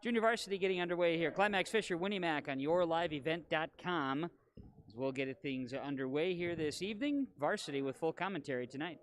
Junior varsity getting underway here. Climax Fisher, Winnie Mac on yourliveevent.com. We'll get things underway here this evening. Varsity with full commentary tonight.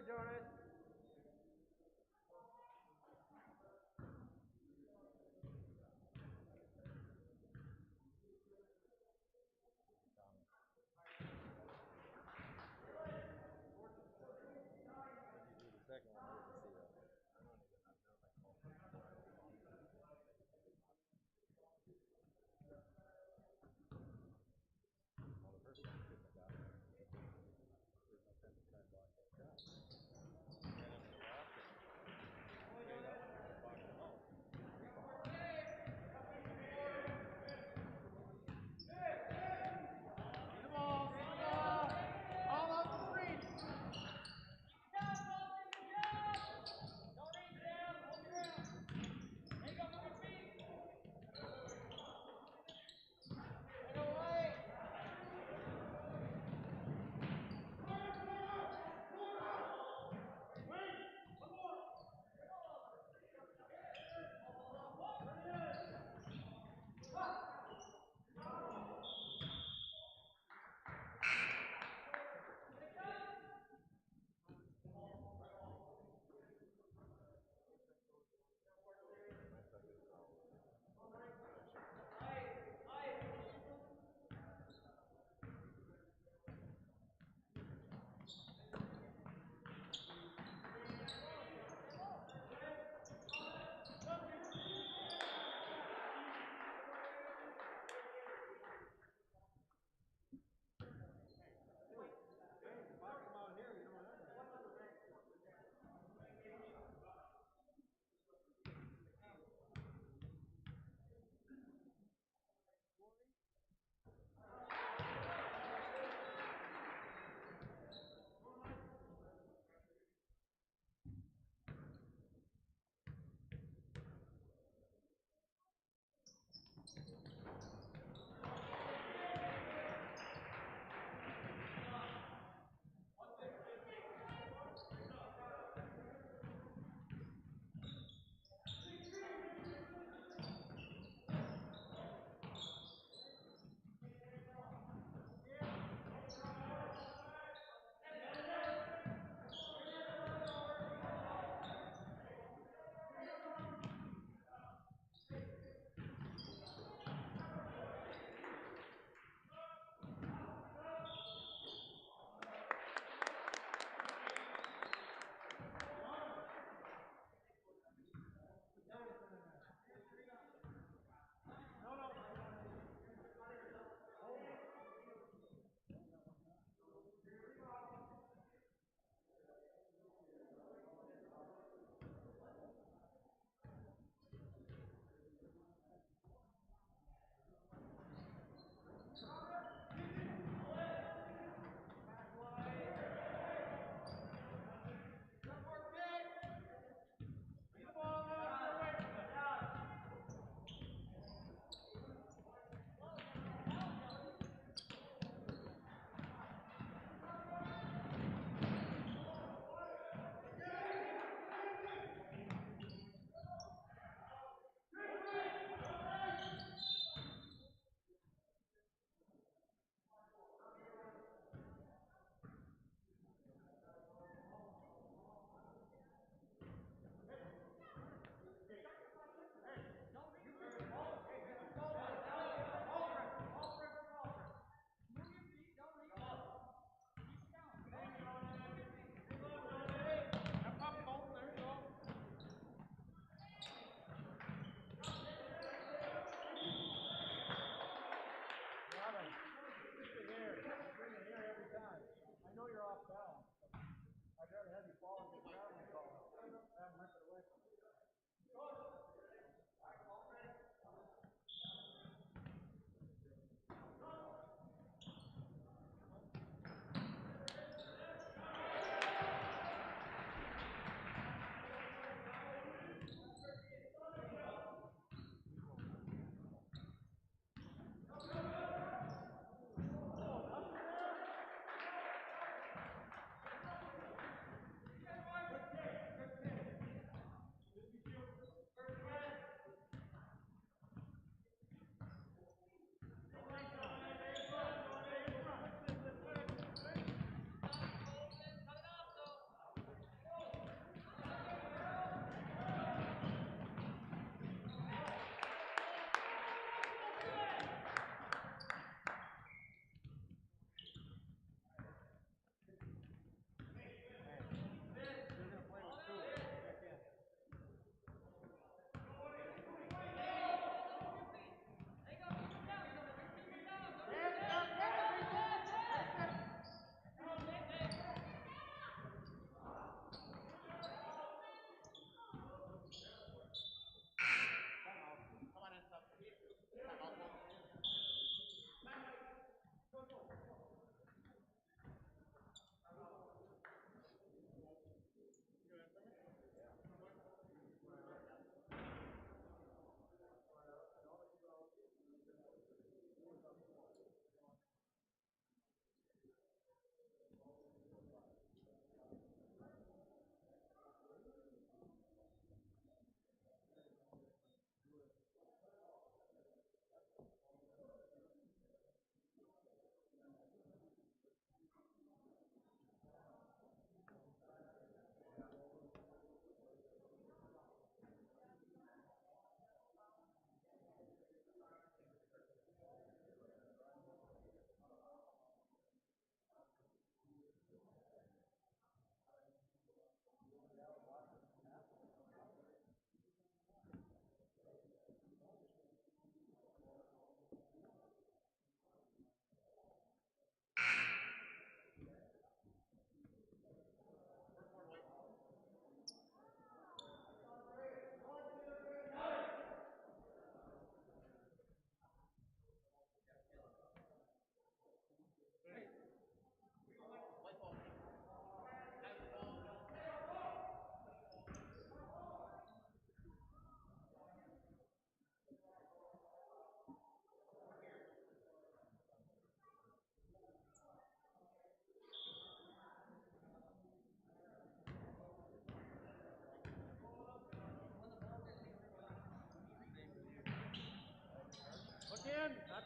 Second one, I didn't see that. Well, the first one I got, there's no sense in trying to block that shot.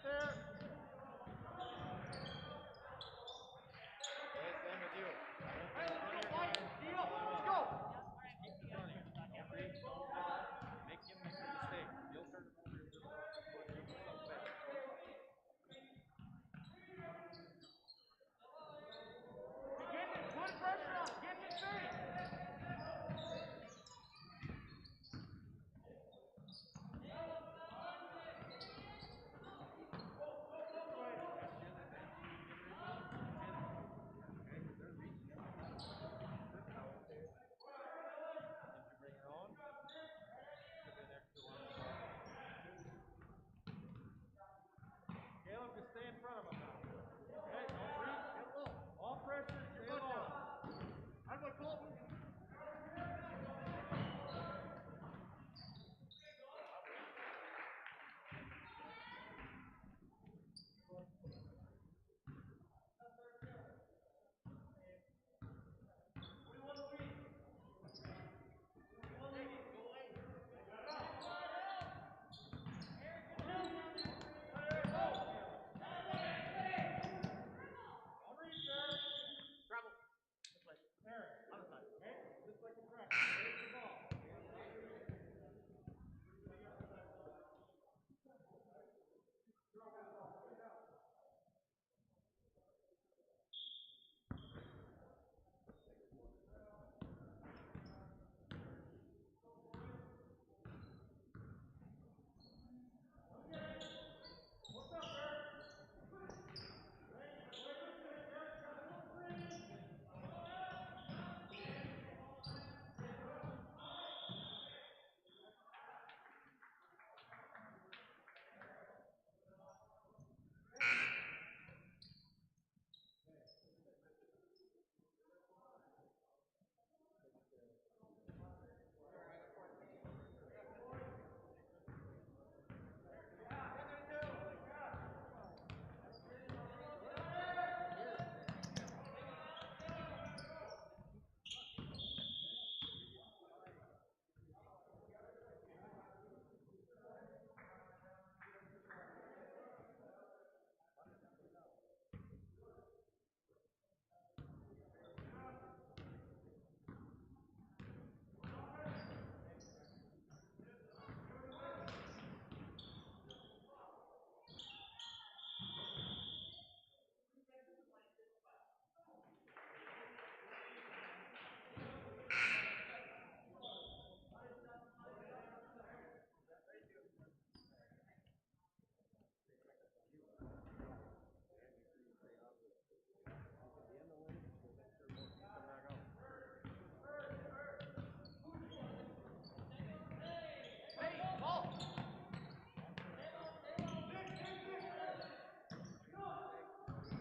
there. Okay, same with you. Hey, let's go, Mike. Deal. Let's go. Keep the running. Don't breathe. Don't foul. Make him make a mistake. You'll turn him over. You'll do something better. Get it. Put pressure on. Get it straight. Caleb, just stay in front of him now. Okay, don't breathe. Get low. All pressure, stay low. I'm going to call it.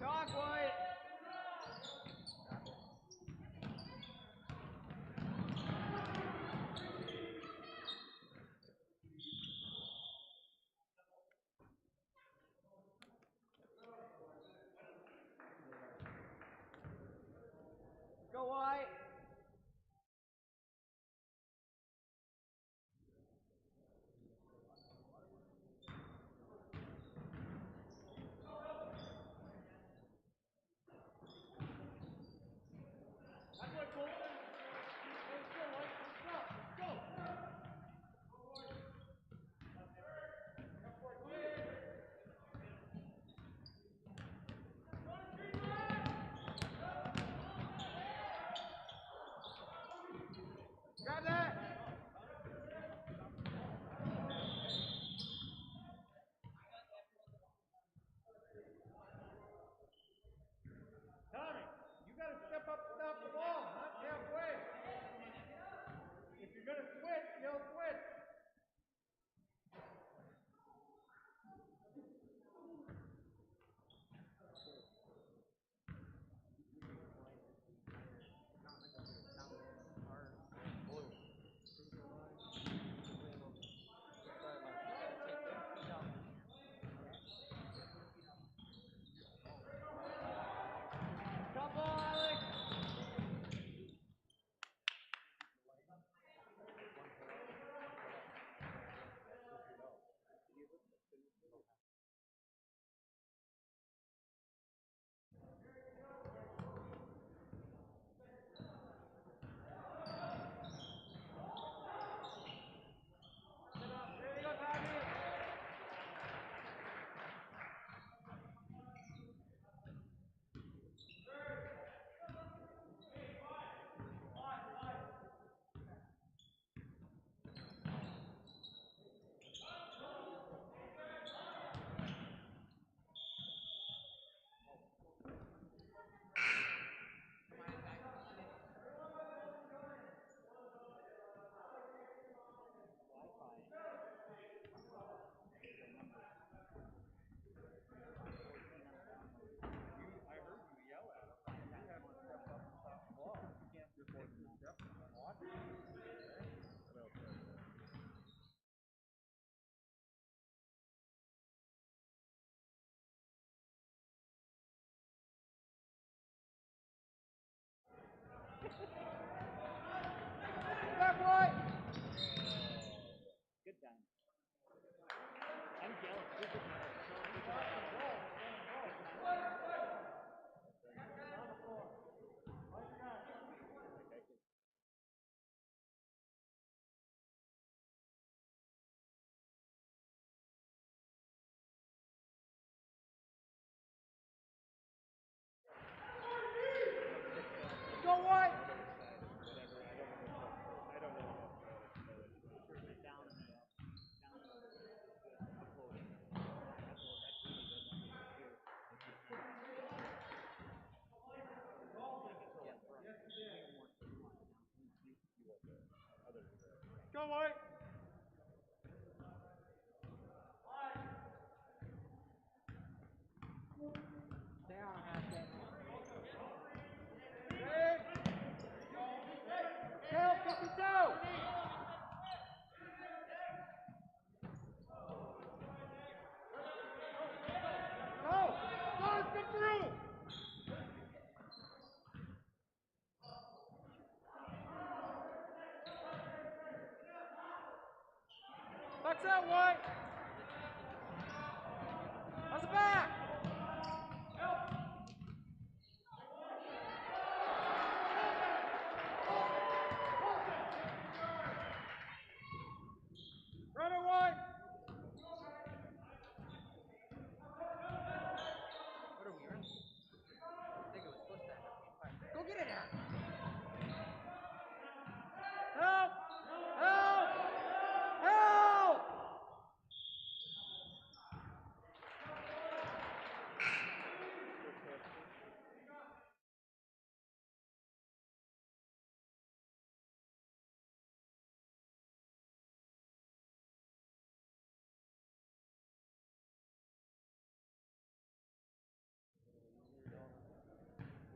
Talk, White. Go, White. That's what Golden. Let's go, White. Let's go. I'm jealous. This is Go White! Go White! down half that. Kill 52! Go! Go! Get through! Bucks out, White! How's it back? Runner White! What are we running? I think it was supposed to. Go get it out. Help! Help! Help!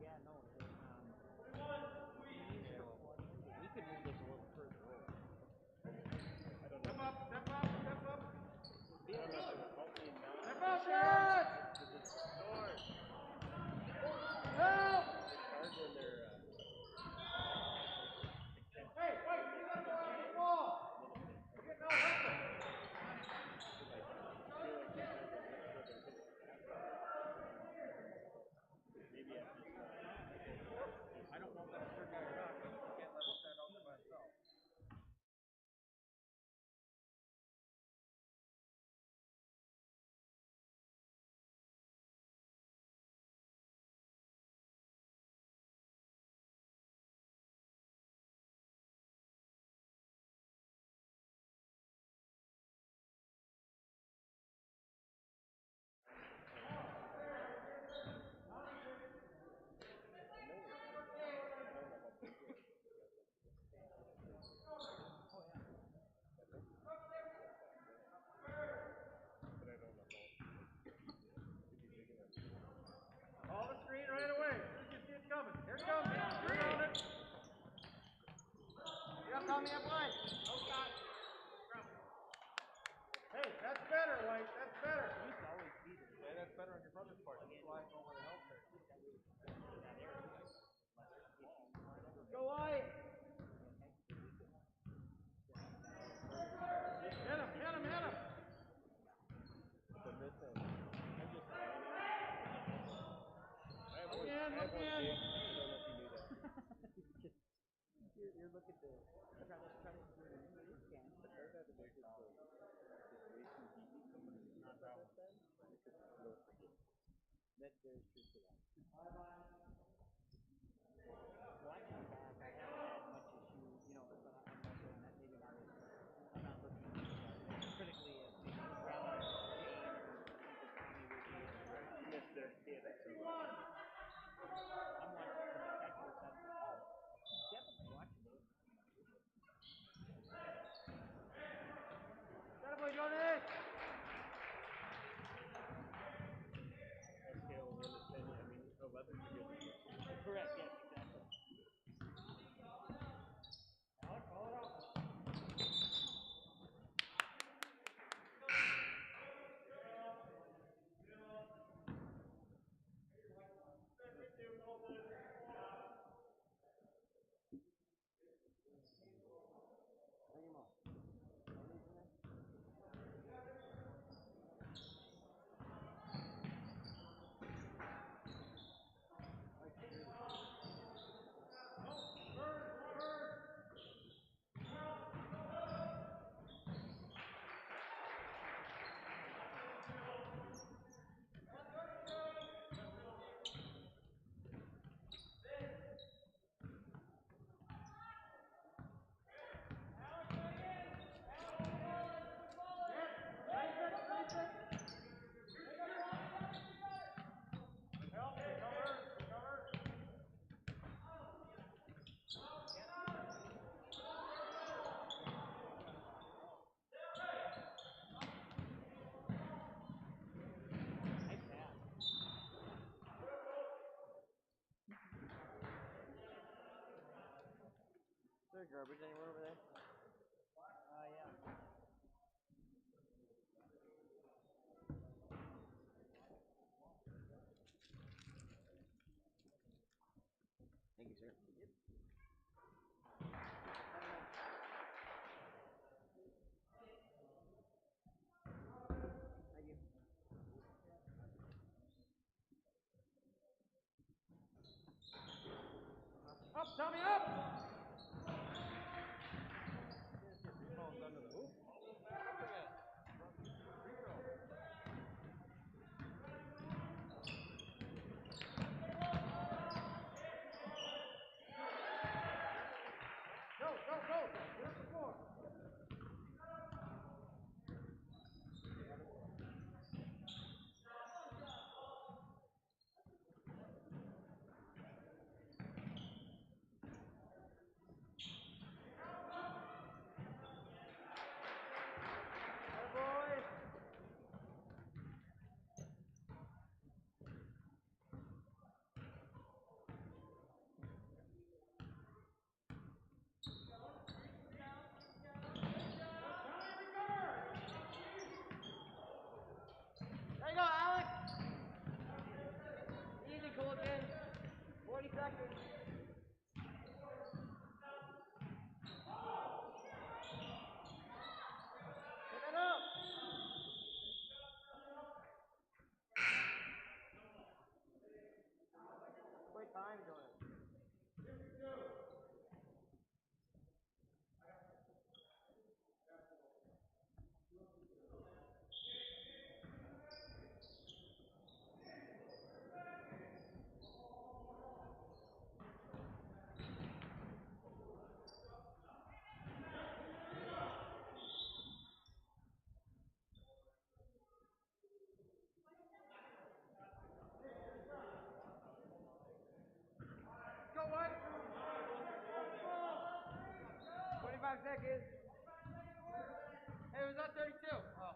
Yeah, no. We could move this a little further over. Step up, step up, step up. Step up, guys! Help! Hey, wait, you gotta go off the wall. We're getting all hustle. I don't know if that's true or not, but you can't let him stand out there by himself. Call the screen right away. As soon as you see it coming. Here it comes. You're on it. Yep, Tommy, up line. Hey, that's better, White. That's better. You used to always be there. Hey, that's better on your brother's part. That's why I know where the help there. Go White. Hit him, hit him, hit him. Look in. You're looking to try to screw it in where you can. But they're going to make it so it's not that. That there's truth to that. Well, I come back. I haven't had much issue, but I'm also not maybe not as I'm not looking critically at the rather game or Tommy would be if they're I'm watching from the technical side. Definitely watching those. That boy, Jonas. garbage anywhere over there? Yeah. Thank you, sir. Thank you. Up, Tommy, up! Ball's under the hoop. Back up again. Free throw. Go, go, go! Get the floor. Boys. There you go, Alex. Easy, Coulton. 40 seconds. Pick it up. Quit time doing it. Go, White! 25 seconds. Hey, was that 32? Oh.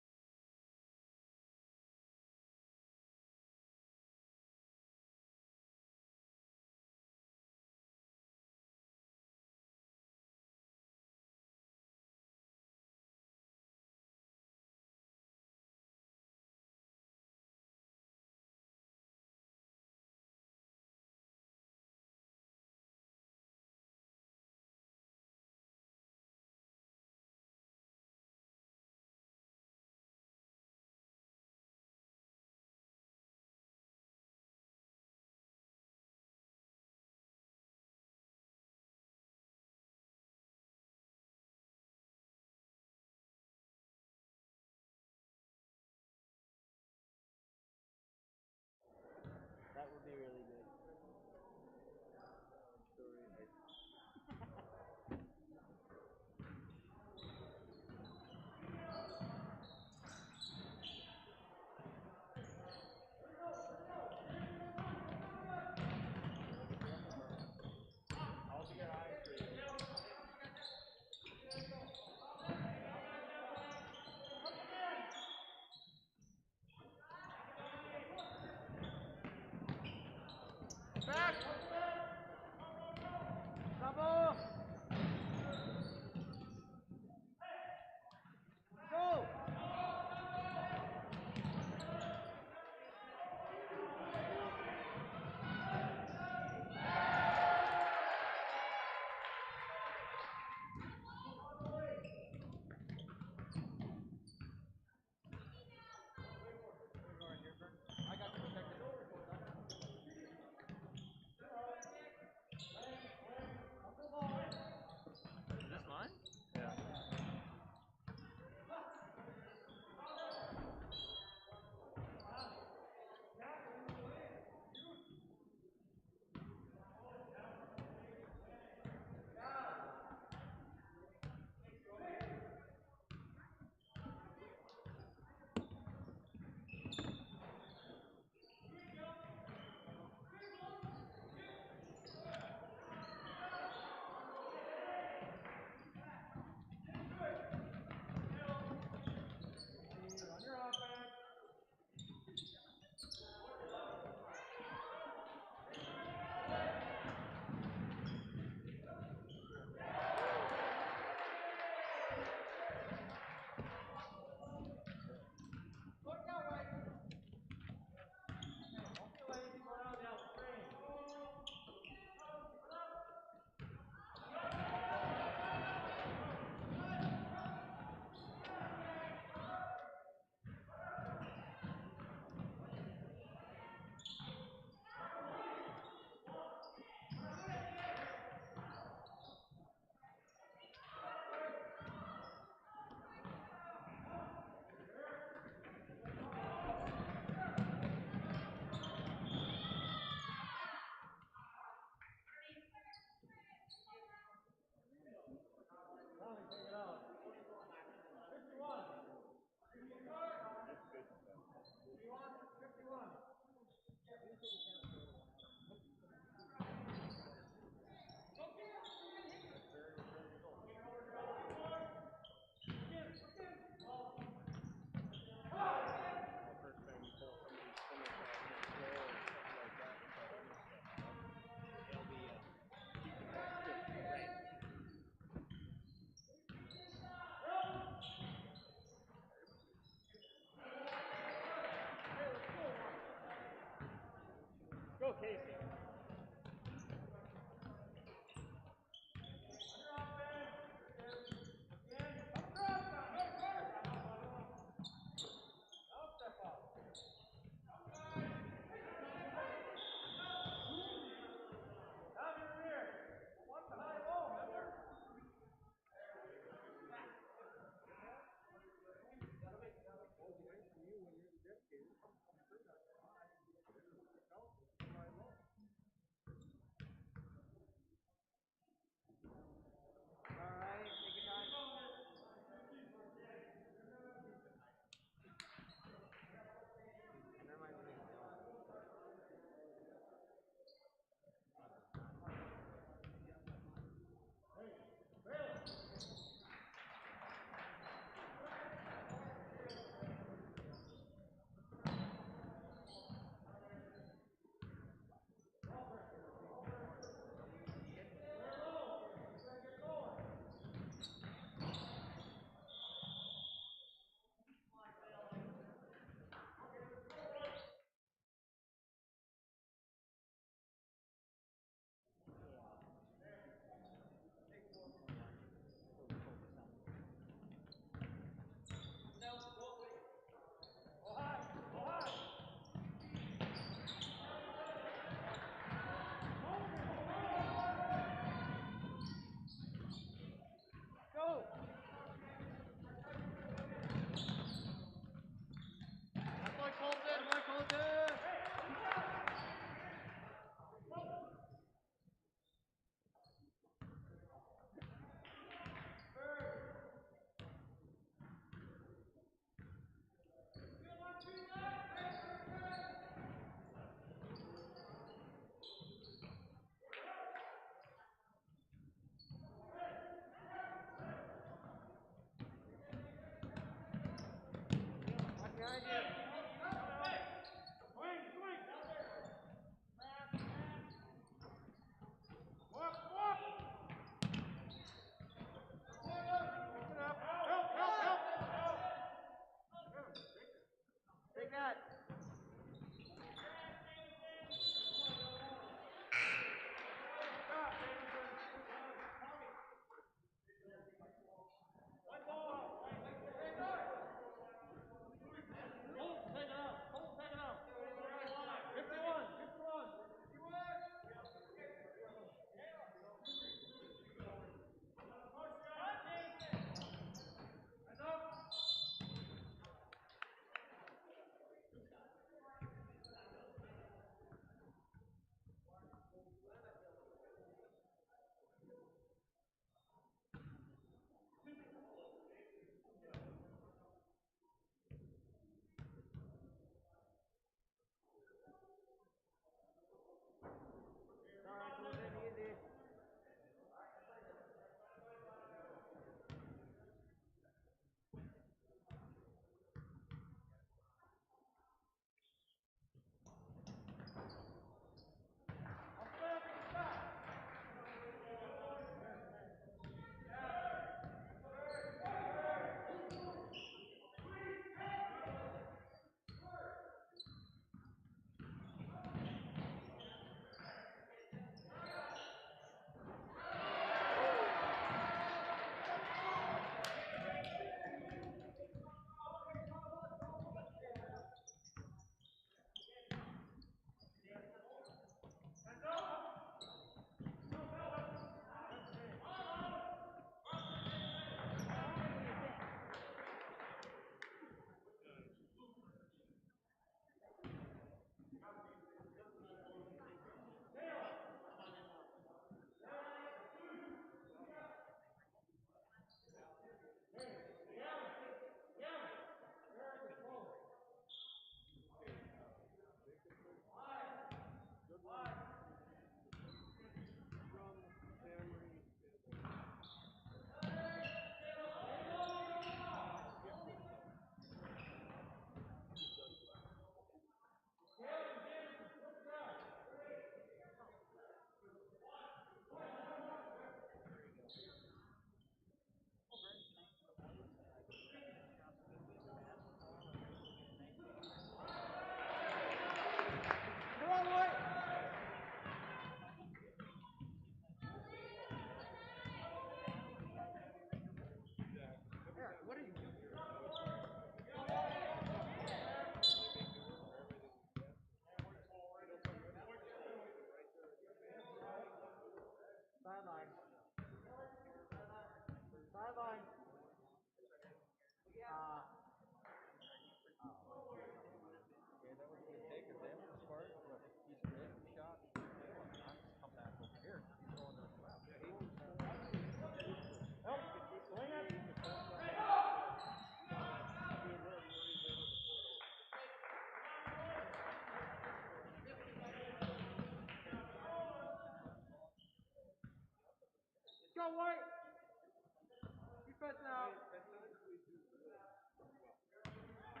Defense I now. mean, at times we do good. Well, we kind of have every game.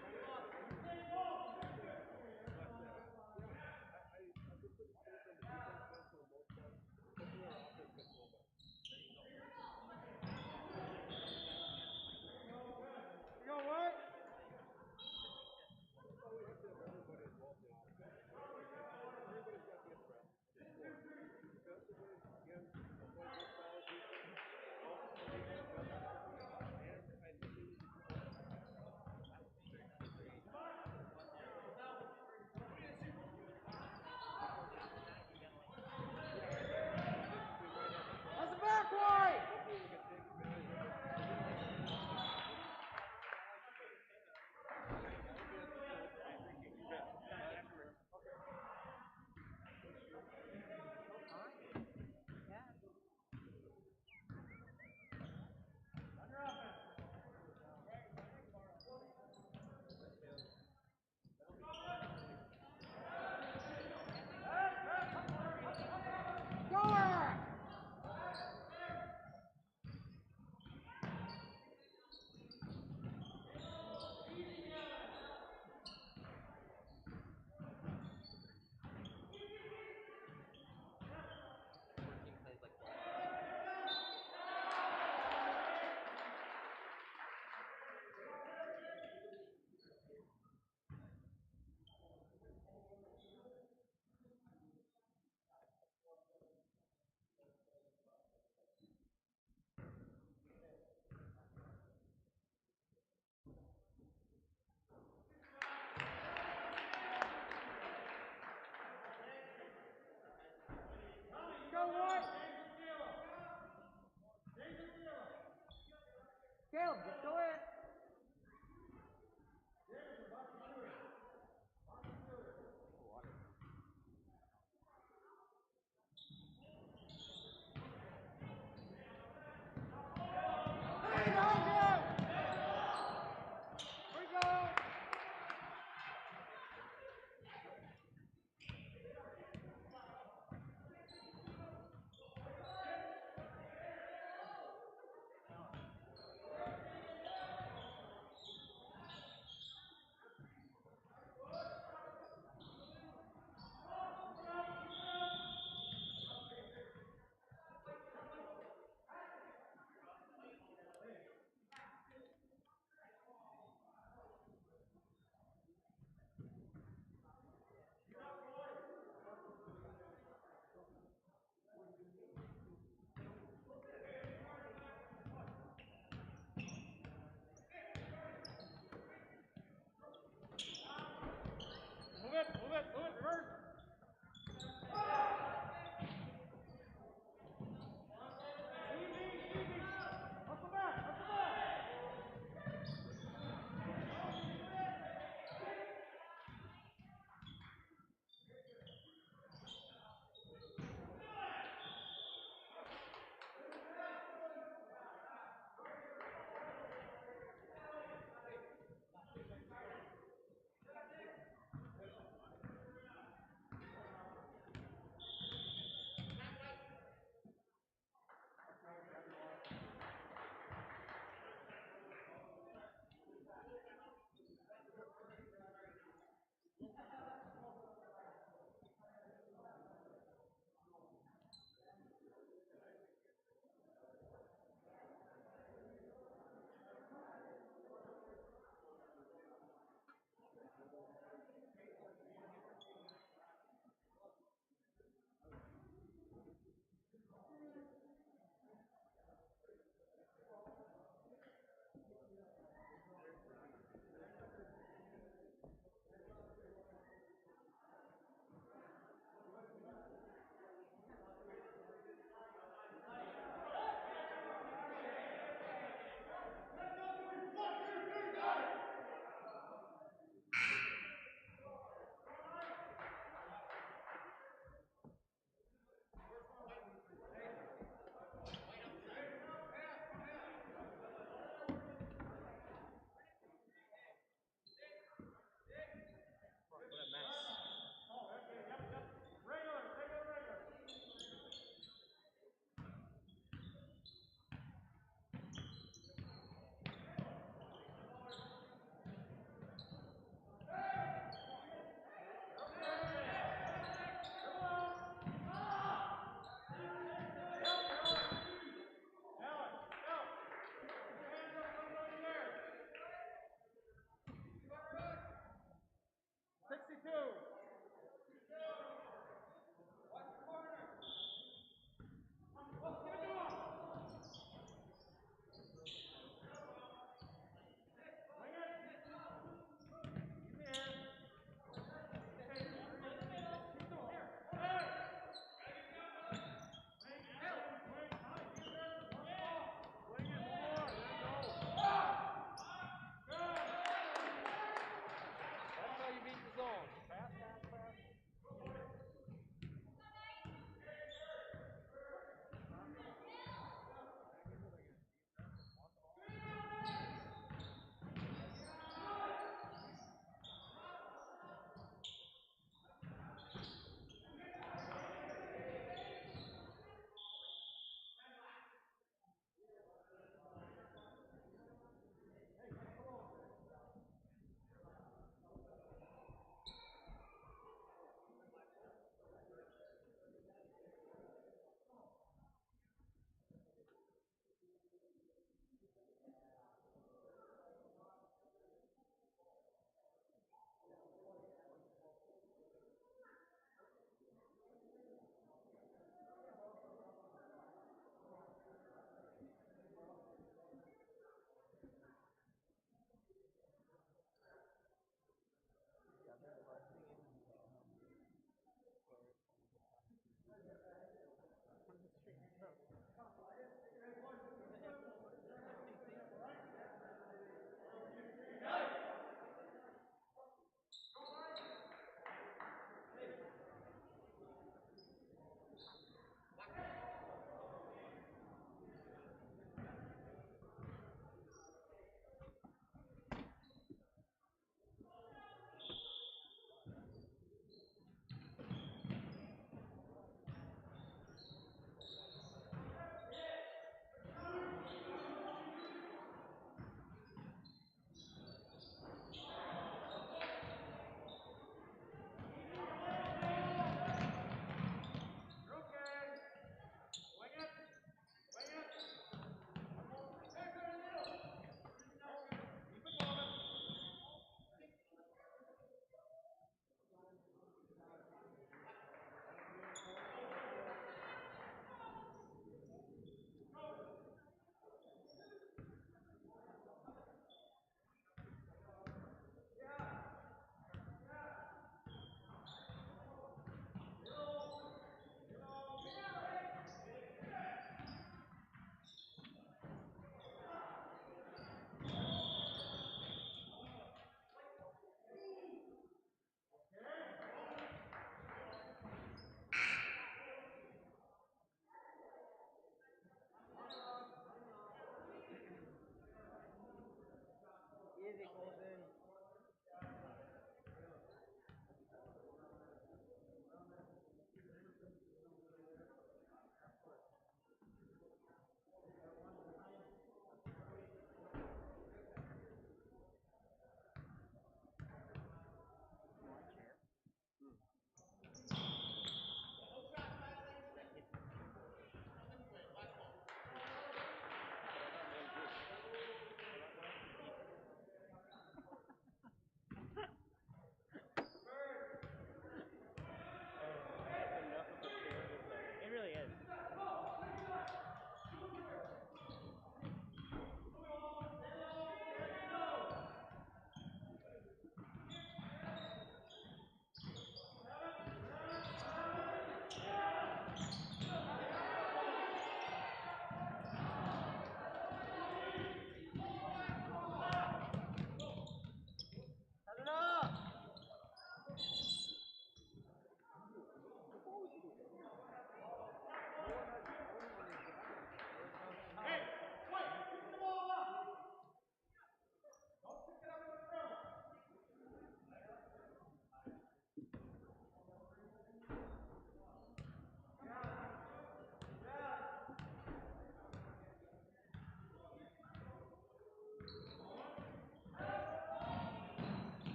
But yeah, I've been pretty close on the defense end for the most part. Hopefully our offense gets a little better. There you go. You know what? Well, we have to have everybody involved in offense. Everybody's got to be a threat to score. Defensively, again, play good solid defense. Offensively, adjust.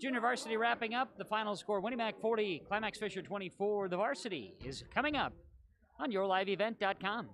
Junior varsity wrapping up. The final score, Winnimac 40, Climax Fisher 24. The varsity is coming up on yourliveevent.com.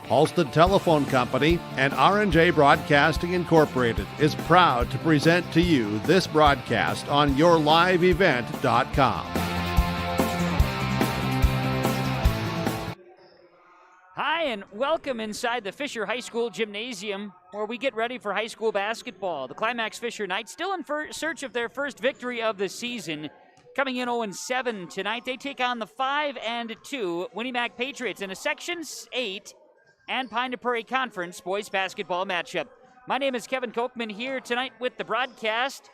Halstead Telephone Company and R&J Broadcasting Incorporated is proud to present to you this broadcast on yourliveevent.com. Hi, and welcome inside the Fisher High School Gymnasium, where we get ready for high school basketball. The Climax Fisher Knights still in search of their first victory of the season. Coming in 0-7 tonight, they take on the 5-2 Winnie Mac Patriots in a Section 8 and Pine to Prairie Conference boys basketball matchup. My name is Kevin Kochman here tonight with the broadcast.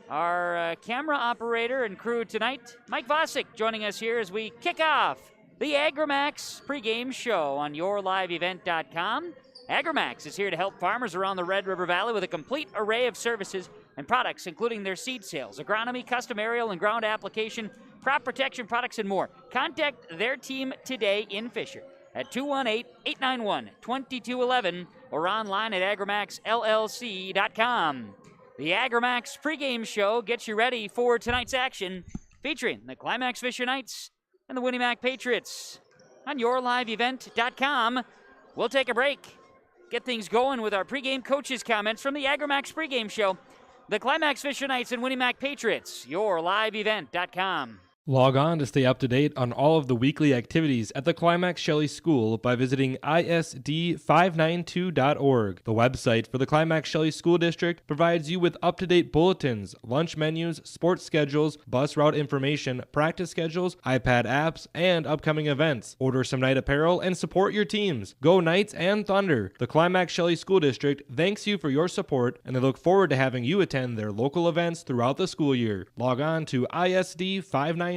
Our camera operator and crew tonight, Mike Vosick, joining us here as we kick off the AgriMax pregame show on yourliveevent.com. AgriMax is here to help farmers around the Red River Valley with a complete array of services and products, including their seed sales, agronomy, custom aerial and ground application, crop protection products, and more. Contact their team today in Fisher at 218-891-2211 or online at agrimaxllc.com. The AgriMax pregame show gets you ready for tonight's action, featuring the Climax Fisher Knights and the Winnie Mac Patriots on yourliveevent.com. We'll take a break, get things going with our pregame coaches' comments from the AgriMax pregame show. The Climax Fisher Knights and Winnie Mac Patriots, yourliveevent.com. Log on to stay up to date on all of the weekly activities at the Climax Shelley School by visiting isd592.org. The website for the Climax Shelley School District provides you with up-to-date bulletins, lunch menus, sports schedules, bus route information, practice schedules, iPad apps, and upcoming events. Order some night apparel and support your teams. Go Knights and Thunder! The Climax Shelley School District thanks you for your support, and they look forward to having you attend their local events throughout the school year. Log on to isd592.org.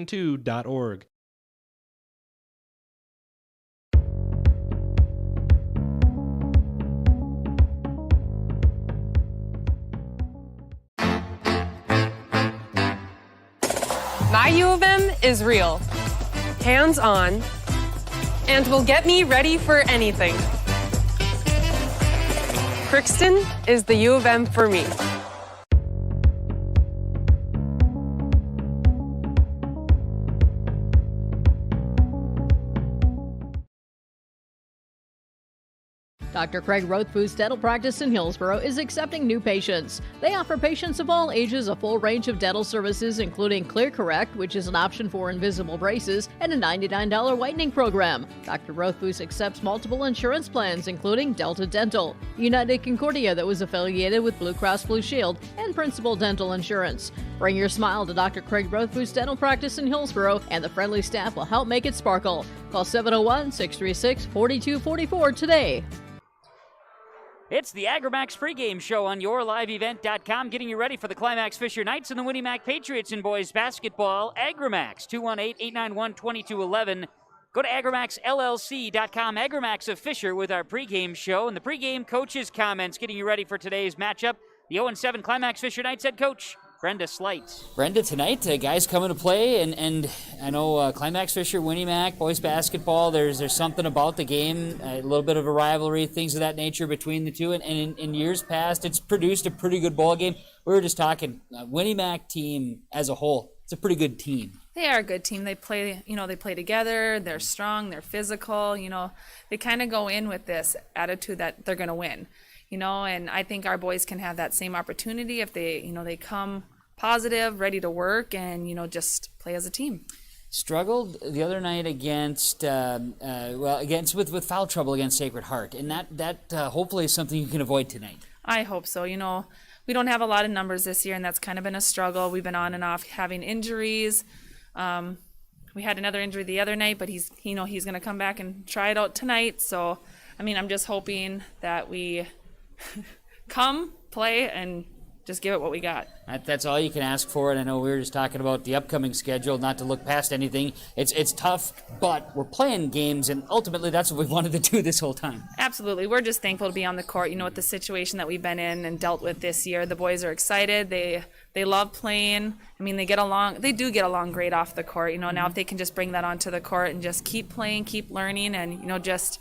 My U of M is real, hands-on, and will get me ready for anything. Crookston is the U of M for me. Dr. Craig Rothfuss Dental Practice in Hillsborough is accepting new patients. They offer patients of all ages a full range of dental services, including Clear Correct, which is an option for invisible braces, and a $99 whitening program. Dr. Rothfuss accepts multiple insurance plans, including Delta Dental, United Concordia that was affiliated with Blue Cross Blue Shield, and Principal Dental Insurance. Bring your smile to Dr. Craig Rothfuss Dental Practice in Hillsborough, and the friendly staff will help make it sparkle. Call 701-636-4244 today. It's the AgriMax pregame show on yourliveevent.com, getting you ready for the Climax Fisher Knights and the Winnie Mac Patriots in boys basketball. AgriMax, 218-891-2211. Go to agrimaxllc.com. AgriMax of Fisher with our pregame show and the pregame coaches' comments, getting you ready for today's matchup. The 0-7 Climax Fisher Knights head coach, Brenda Slight. Brenda, tonight, guys coming to play, and I know Climax Fisher, Winnie Mac, boys basketball, there's something about the game, a little bit of a rivalry, things of that nature between the two, and in years past, it's produced a pretty good ball game. We were just talking, Winnie Mac team as a whole, it's a pretty good team. They are a good team. They play together, they're strong, they're physical, they kind of go in with this attitude that they're going to win. And I think our boys can have that same opportunity if they come positive, ready to work, and, just play as a team. Struggled the other night against with foul trouble against Sacred Heart, and that hopefully is something you can avoid tonight. I hope so. We don't have a lot of numbers this year, and that's kind of been a struggle. We've been on and off having injuries. We had another injury the other night, but he's going to come back and try it out tonight. So, I'm just hoping that we come, play, and just give it what we got. That's all you can ask for, and I know we were just talking about the upcoming schedule, not to look past anything. It's tough, but we're playing games, and ultimately that's what we wanted to do this whole time. Absolutely. We're just thankful to be on the court, with the situation that we've been in and dealt with this year. The boys are excited. They love playing. They do get along great off the court. Now if they can just bring that onto the court and just keep playing, keep learning, and, just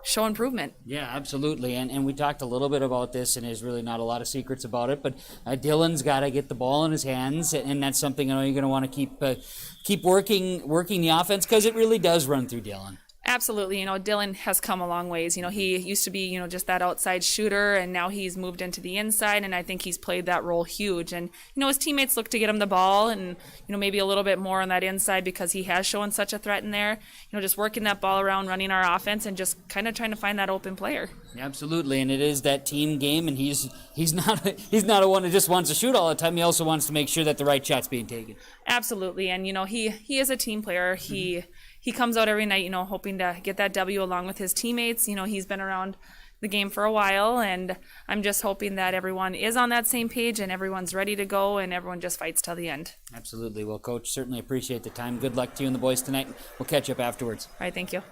show improvement. Yeah, absolutely. And we talked a little bit about this, and there's really not a lot of secrets about it, but Dylan's got to get the ball in his hands, and that's something I know you're going to want to keep working the offense, because it really does run through Dylan. Absolutely. Dylan has come a long ways. He used to be, just that outside shooter, and now he's moved into the inside, and I think he's played that role huge. And, his teammates look to get him the ball and, maybe a little bit more on that inside because he has shown such a threat in there. Just working that ball around, running our offense, and just kind of trying to find that open player. Absolutely, and it is that team game, and he's not a one who just wants to shoot all the time. He also wants to make sure that the right shot's being taken. Absolutely, and, he is a team player. He comes out every night, hoping to get that W along with his teammates. He's been around the game for a while, and I'm just hoping that everyone is on that same page and everyone's ready to go and everyone just fights till the end. Absolutely. Well, Coach, certainly appreciate the time. Good luck to you and the boys tonight. We'll catch up afterwards. All right, thank you.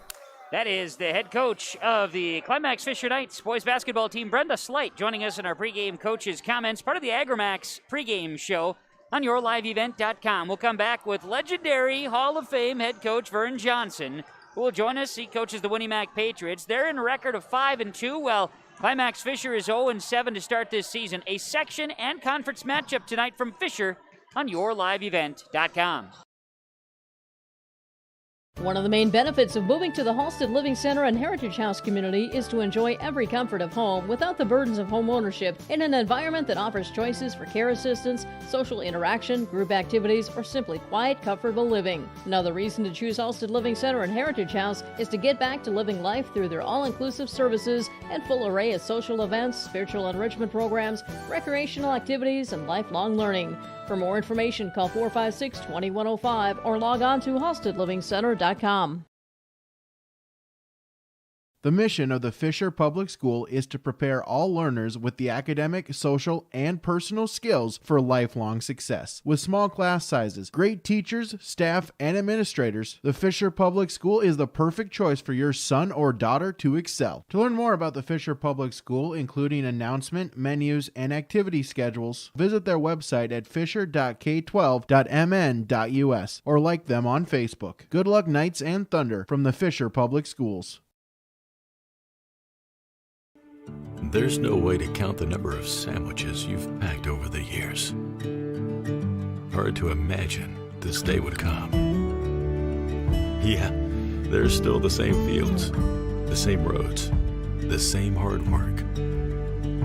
That is the head coach of the Climax Fisher Knights boys basketball team, Brenda Slight, joining us in our pregame coaches' comments, part of the AgriMax pregame show on yourliveevent.com. We'll come back with legendary Hall of Fame head coach Vern Johnson, who will join us. He coaches the Winnie Mac Patriots. They're in a record of 5-2, while Climax Fisher is 0-7 to start this season. A section and conference matchup tonight from Fisher on yourliveevent.com. One of the main benefits of moving to the Halsted Living Center and Heritage House community is to enjoy every comfort of home without the burdens of home ownership in an environment that offers choices for care assistance, social interaction, group activities, or simply quiet, comfortable living. Another reason to choose Halsted Living Center and Heritage House is to get back to living life through their all-inclusive services and full array of social events, spiritual enrichment programs, recreational activities, and lifelong learning. For more information, call 456-2105 or log on to halstedlivingcenter.com. The mission of the Fisher Public School is to prepare all learners with the academic, social, and personal skills for lifelong success. With small class sizes, great teachers, staff, and administrators, the Fisher Public School is the perfect choice for your son or daughter to excel. To learn more about the Fisher Public School, including announcement, menus, and activity schedules, visit their website at fisher.k12.mn.us or like them on Facebook. Good luck, Knights and Thunder, from the Fisher Public Schools. There's no way to count the number of sandwiches you've packed over the years. Hard to imagine this day would come. Yeah, there's still the same fields, the same roads, the same hard work.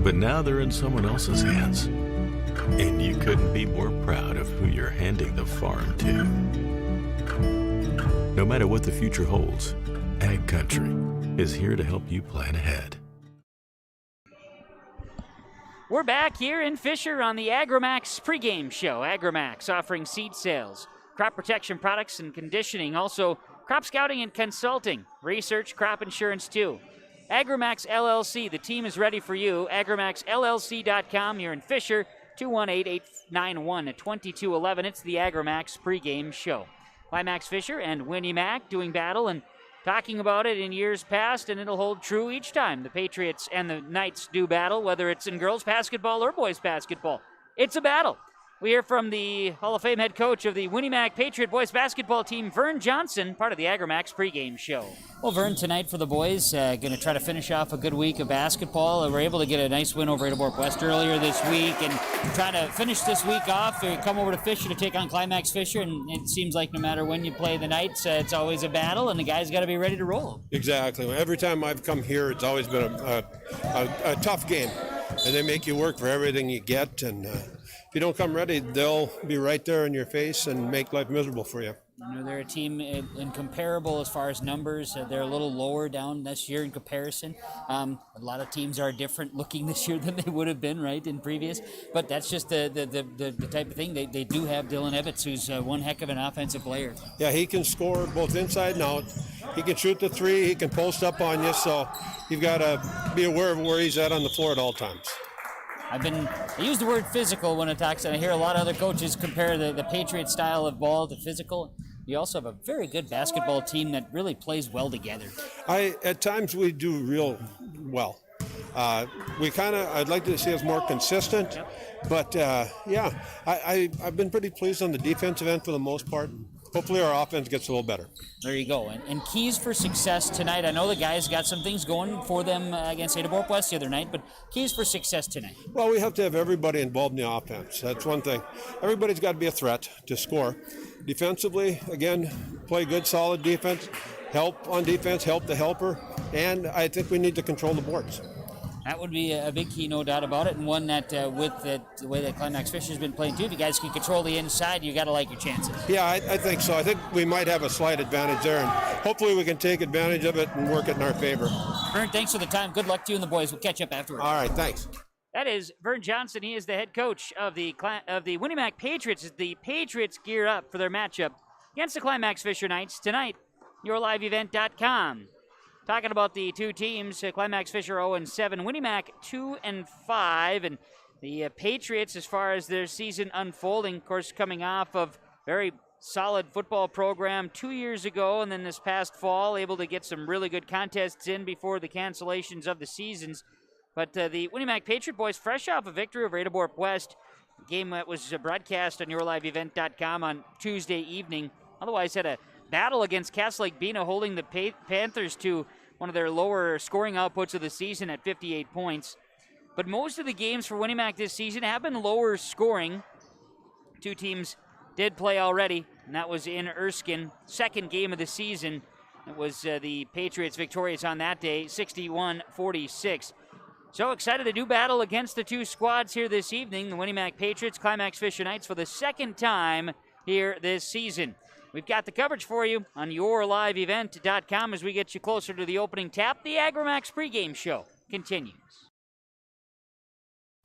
But now they're in someone else's hands. And you couldn't be more proud of who you're handing the farm to. No matter what the future holds, Ag Country is here to help you plan ahead. We're back here in Fisher on the AgriMax pregame show. AgriMax offering seed sales, crop protection products and conditioning, also crop scouting and consulting, research, crop insurance too. AgriMax LLC, the team is ready for you. AgriMaxLLC.com. You're in Fisher, 218-891-2211. It's the AgriMax pregame show. Climax Fisher and Winnie Mac doing battle and talking about it in years past, and it'll hold true each time the Patriots and the Knights do battle, whether it's in girls basketball or boys basketball. It's a battle. We hear from the Hall of Fame head coach of the Winnie Mac Patriot boys basketball team, Vern Johnson, part of the AgriMax pregame show. Well, Vern, tonight for the boys, going to try to finish off a good week of basketball. We're able to get a nice win over Edinburgh West earlier this week and try to finish this week off. We come over to Fisher to take on Climax Fisher, and it seems like no matter when you play the Knights, it's always a battle, and the guys got to be ready to roll. Exactly. Every time I've come here, it's always been a tough game, and they make you work for everything you get, and if you don't come ready, they'll be right there in your face and make life miserable for you. You know, they're a team incomparable as far as numbers. They're a little lower down this year in comparison. A lot of teams are different looking this year than they would have been, right, in previous. But that's just the type of thing. They do have Dylan Ebbets, who's one heck of an offensive player. Yeah, he can score both inside and out. He can shoot the three. He can post up on you. So you've got to be aware of where he's at on the floor at all times. I use the word physical when it talks, and I hear a lot of other coaches compare the Patriot style of ball to physical. You also have a very good basketball team that really plays well together. At times we do real well. I'd like to see us more consistent, but I've been pretty pleased on the defensive end for the most part. Hopefully our offense gets a little better. There you go. And keys for success tonight. I know the guys got some things going for them against Edinburgh West the other night, but keys for success tonight. Well, we have to have everybody involved in the offense. That's one thing. Everybody's got to be a threat to score. Defensively, again, play good, solid defense. help on defense, help the helper, and I think we need to control the boards. That would be a big key, no doubt about it, and one that with the way that Climax Fisher's been playing too, if you guys can control the inside, you got to like your chances. Yeah, I think so. I think we might have a slight advantage there, and hopefully we can take advantage of it and work it in our favor. Vern, thanks for the time. Good luck to you and the boys. We'll catch up afterwards. All right, thanks. That is Vern Johnson. He is the head coach of the Winnie Mac Patriots. As the Patriots gear up for their matchup against the Climax Fisher Knights tonight. YourLiveEvent.com. Talking about the two teams, Climax Fisher 0-7, Winnie Mac 2-5, and the Patriots, as far as their season unfolding, of course, coming off of very solid football program 2 years ago, and then this past fall, able to get some really good contests in before the cancellations of the seasons. But the Winnie Mac Patriot boys, fresh off a victory over Adabort West, a game that was broadcast on YourLiveEvent.com on Tuesday evening. Otherwise, had a battle against Cass Lake Bena, holding the Panthers to one of their lower scoring outputs of the season at 58 points. But most of the games for Winnie Mac this season have been lower scoring. Two teams did play already, and that was in Erskine. Second game of the season. It was the Patriots victorious on that day, 61-46. So excited to do battle against the two squads here this evening. The Winnie Mac Patriots, Climax Fisher Knights for the second time here this season. We've got the coverage for you on YourLiveEvent.com as we get you closer to the opening tap. The AgriMax pregame show continues.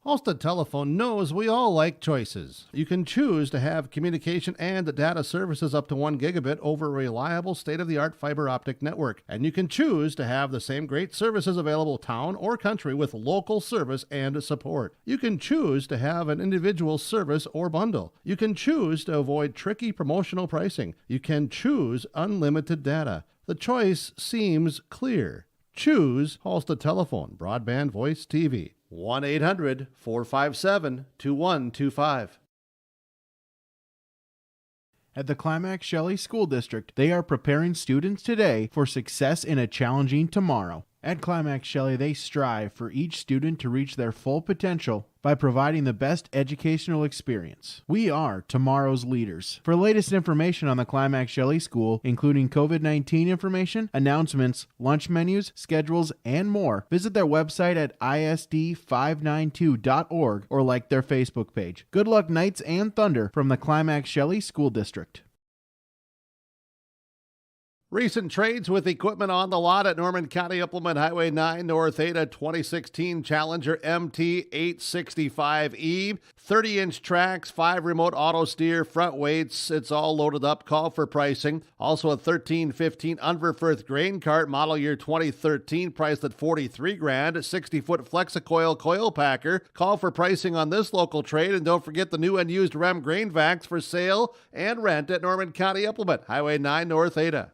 Halstead Telephone knows we all like choices. You can choose to have communication and data services up to 1 gigabit over a reliable state-of-the-art fiber optic network. And you can choose to have the same great services available town or country with local service and support. You can choose to have an individual service or bundle. You can choose to avoid tricky promotional pricing. You can choose unlimited data. The choice seems clear. Choose Halstead Telephone, broadband voice TV. 1-800-457-2125. At the Climax Shelley School District, they are preparing students today for success in a challenging tomorrow. At Climax Shelley, they strive for each student to reach their full potential by providing the best educational experience. We are tomorrow's leaders. For latest information on the Climax Shelley School, including COVID-19 information, announcements, lunch menus, schedules, and more, visit their website at isd592.org or like their Facebook page. Good luck, Knights and Thunder, from the Climax Shelley School District. Recent trades with equipment on the lot at Norman County Implement Highway 9 North Ada 2016 Challenger MT865E, 30-inch tracks, 5 remote auto steer, front weights. It's all loaded up. Call for pricing. Also a 1315 Unverfirth grain cart, model year 2013, priced at $43,000. 60-foot Flexicoil coil packer. Call for pricing on this local trade, and don't forget the new and used REM grain vacs for sale and rent at Norman County Implement Highway 9 North Ada.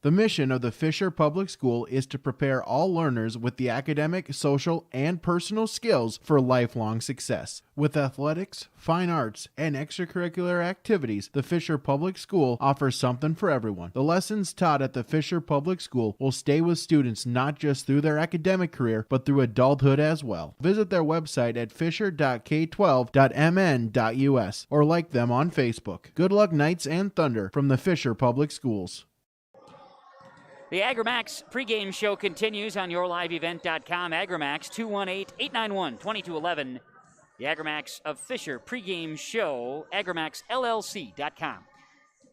The mission of the Fisher Public School is to prepare all learners with the academic, social, and personal skills for lifelong success. With athletics, fine arts, and extracurricular activities, the Fisher Public School offers something for everyone. The lessons taught at the Fisher Public School will stay with students not just through their academic career, but through adulthood as well. Visit their website at fisher.k12.mn.us or like them on Facebook. Good luck, Knights and Thunder, from the Fisher Public Schools. The AgriMax pregame show continues on YourLiveEvent.com. AgriMax 218-891-2211. The AgriMax of Fisher pregame show, AgriMaxLLC.com.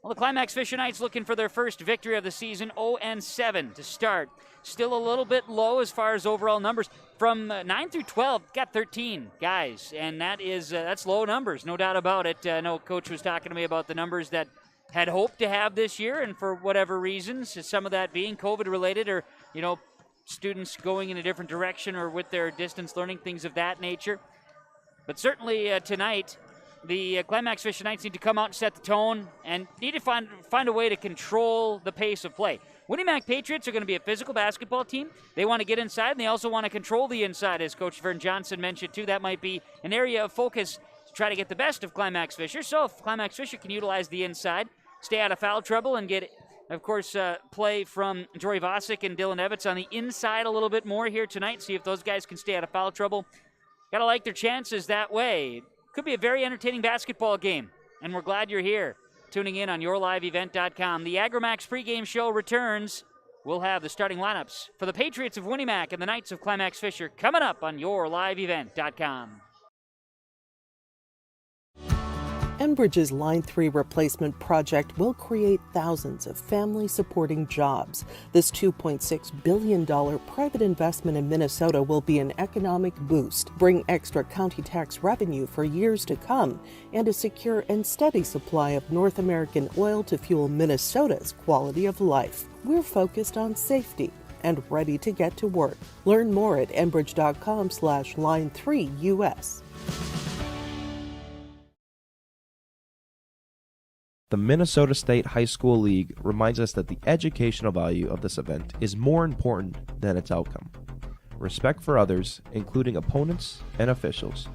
Well, the Climax Fisher Knights looking for their first victory of the season, 0-7 to start. Still a little bit low as far as overall numbers. From 9 through 12, got 13 guys, and that's low numbers, no doubt about it. I know Coach was talking to me about the numbers that had hoped to have this year, and for whatever reasons, some of that being COVID-related or, students going in a different direction or with their distance learning, things of that nature. But certainly tonight, the Climax Fisher Knights need to come out and set the tone and need to find a way to control the pace of play. Winnie Mac Patriots are going to be a physical basketball team. They want to get inside, and they also want to control the inside, as Coach Vern Johnson mentioned, too. That might be an area of focus to try to get the best of Climax Fisher. So if Climax Fisher can utilize the inside, stay out of foul trouble, and get, of course, play from Jory Vosick and Dylan Evans on the inside a little bit more here tonight. See if those guys can stay out of foul trouble. Got to like their chances that way. Could be a very entertaining basketball game, and we're glad you're here. tuning in on yourliveevent.com. The AgriMax pregame show returns. We'll have the starting lineups for the Patriots of Winnie-Mac and the Knights of Climax Fisher coming up on yourliveevent.com. Enbridge's Line 3 replacement project will create thousands of family-supporting jobs. This $2.6 billion private investment in Minnesota will be an economic boost, bring extra county tax revenue for years to come, and a secure and steady supply of North American oil to fuel Minnesota's quality of life. We're focused on safety and ready to get to work. Learn more at enbridge.com/line3US. The Minnesota State High School League reminds us that the educational value of this event is more important than its outcome. Respect for others, including opponents and officials,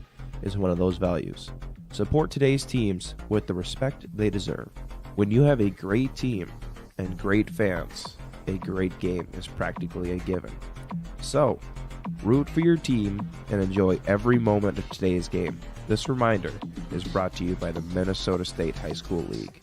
is one of those values. Support today's teams with the respect they deserve. When you have a great team and great fans, a great game is practically a given. So, root for your team and enjoy every moment of today's game. This reminder is brought to you by the Minnesota State High School League.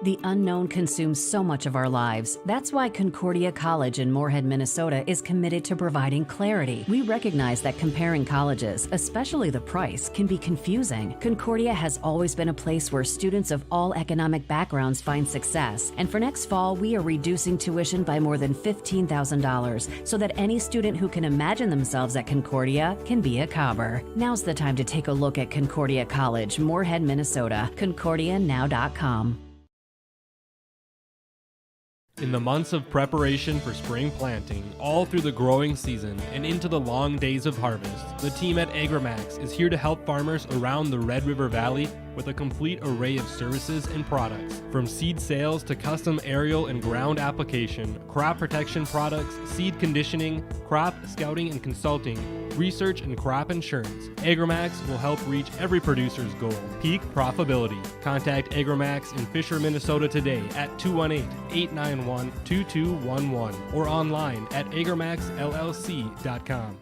The unknown consumes so much of our lives. That's why Concordia College in Moorhead, Minnesota is committed to providing clarity. We recognize that comparing colleges, especially the price, can be confusing. Concordia has always been a place where students of all economic backgrounds find success. And for next fall, we are reducing tuition by more than $15,000 so that any student who can imagine themselves at Concordia can be a Cobber. Now's the time to take a look at Concordia College, Moorhead, Minnesota. ConcordiaNow.com. In the months of preparation for spring planting, all through the growing season and into the long days of harvest, the team at AgriMax is here to help farmers around the Red River Valley with a complete array of services and products. From seed sales to custom aerial and ground application, crop protection products, seed conditioning, crop scouting and consulting, research and crop insurance, AgriMax will help reach every producer's goal, peak profitability. Contact AgriMax in Fisher, Minnesota today at 218-891-2211 or online at agrimaxllc.com.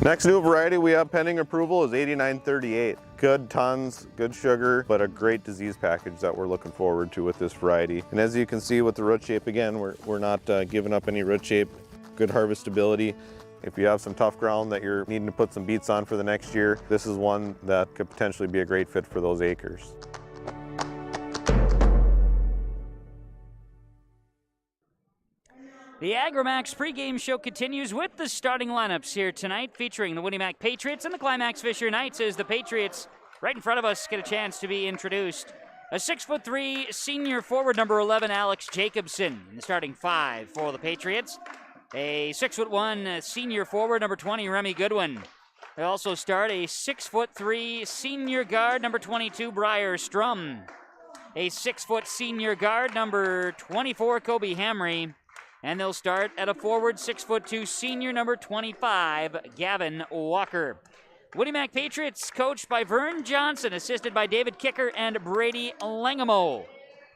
Next new variety we have pending approval is 8938. Good tons, good sugar, but a great disease package that we're looking forward to with this variety. And as you can see with the root shape, again, we're not giving up any root shape, good harvestability. If you have some tough ground that you're needing to put some beets on for the next year, this is one that could potentially be a great fit for those acres. The AgriMax pregame show continues with the starting lineups here tonight, featuring the Winnie-Mac Patriots and the Climax Fisher Knights, as the Patriots right in front of us get a chance to be introduced. A 6'3" senior forward, number 11, Alex Jacobson, in the starting five for the Patriots. A 6'1" senior forward, number 20, Remy Goodwin. They also start a 6'3" senior guard, number 22, Briar Strum. A 6-foot senior guard, number 24, Kobe Hamry. And they'll start at a forward 6'2" senior, number 25, Gavin Walker. Winnie-Mac Patriots coached by Vern Johnson, assisted by David Kicker and Brady Langamo.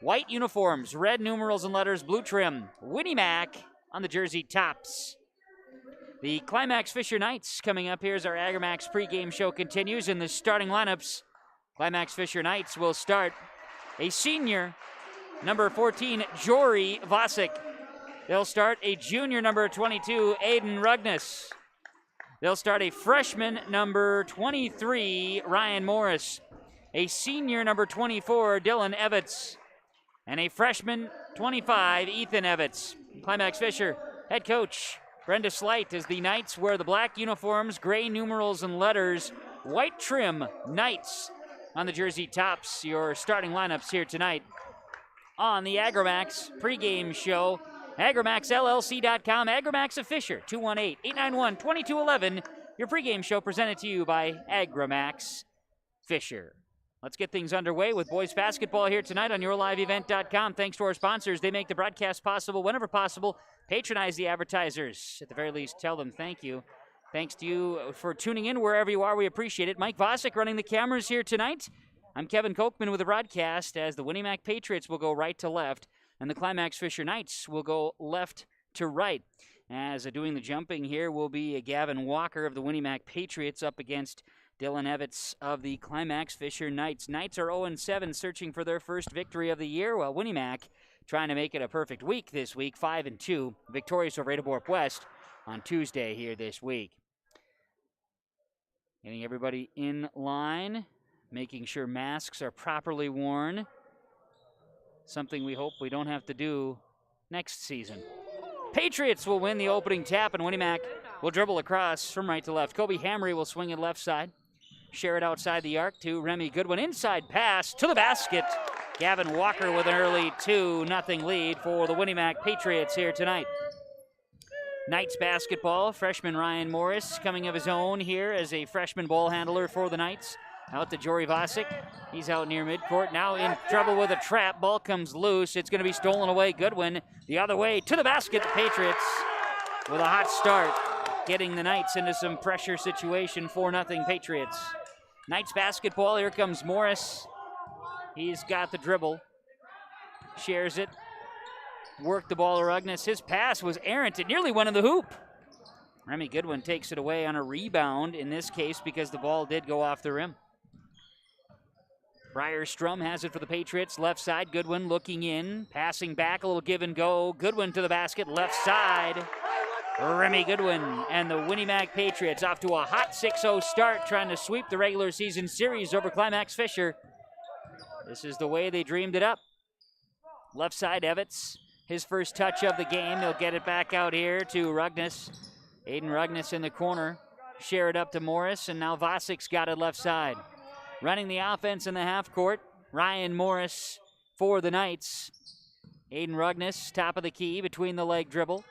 White uniforms, red numerals and letters, blue trim. Winnie-Mac on the jersey tops. The Climax Fisher Knights coming up here as our AgriMax pregame show continues. In the starting lineups, Climax Fisher Knights will start a senior, number 14, Jory Vosick. They'll start a junior, number 22, Aiden Rugnes. They'll start a freshman, number 23, Ryan Morris. A senior, number 24, Dylan Evans. And a freshman, 25, Ethan Evans. Climax Fisher head coach Brenda Slight, as the Knights wear the black uniforms, gray numerals and letters, white trim, Knights on the jersey tops. Your starting lineups here tonight on the AgriMax pregame show. AgriMaxLLC.com, AgriMax of Fisher, 218-891-2211. Your pregame show presented to you by AgriMax Fisher. Let's get things underway with boys basketball here tonight on yourliveevent.com. Thanks to our sponsors. They make the broadcast possible whenever possible. Patronize the advertisers. At the very least, tell them thank you. Thanks to you for tuning in wherever you are. We appreciate it. Mike Vosick running the cameras here tonight. I'm Kevin Kochman with the broadcast, as the Winnie-Mac Patriots will go right to left, and the Climax Fisher Knights will go left to right. As doing the jumping here will be Gavin Walker of the Winnie Mac Patriots up against Dylan Evitz of the Climax Fisher Knights. Knights are 0-7, searching for their first victory of the year, while Winnie Mac trying to make it a perfect week this week, 5-2, victorious over Edeborp West on Tuesday here this week. Getting everybody in line, making sure masks are properly worn, something we hope we don't have to do next season. Patriots will win the opening tap, and Winnie Mac will dribble across from right to left. Kobe Hamry will swing it left side. Share it outside the arc to Remy Goodwin. Inside pass to the basket. Gavin Walker with an early 2-0 lead for the Winnie Mac Patriots here tonight. Knights basketball, freshman Ryan Morris coming of his own here as a freshman ball handler for the Knights. Out to Jory Vasic. He's out near midcourt. Now in trouble with a trap. Ball comes loose. It's going to be stolen away. Goodwin the other way to the basket. The Patriots with a hot start, getting the Knights into some pressure situation. 4-0 Patriots. Knights basketball. Here comes Morris. He's got the dribble. Shares it. Worked the ball to Rugnes. His pass was errant. It nearly went in the hoop. Remy Goodwin takes it away on a rebound in this case because the ball did go off the rim. Briar Strum has it for the Patriots. Left side, Goodwin looking in. Passing back, a little give and go. Goodwin to the basket, left side. Remy Goodwin and the Winnie Mac Patriots off to a hot 6-0 start, trying to sweep the regular season series over Climax Fisher. This is the way they dreamed it up. Left side, Evitz. His first touch of the game. He'll get it back out here to Rugnes. Aiden Rugnes in the corner. Share it up to Morris, and now Vasic's got it left side. Running the offense in the half court, Ryan Morris for the Knights. Aiden Rugnes, top of the key, between the leg dribble.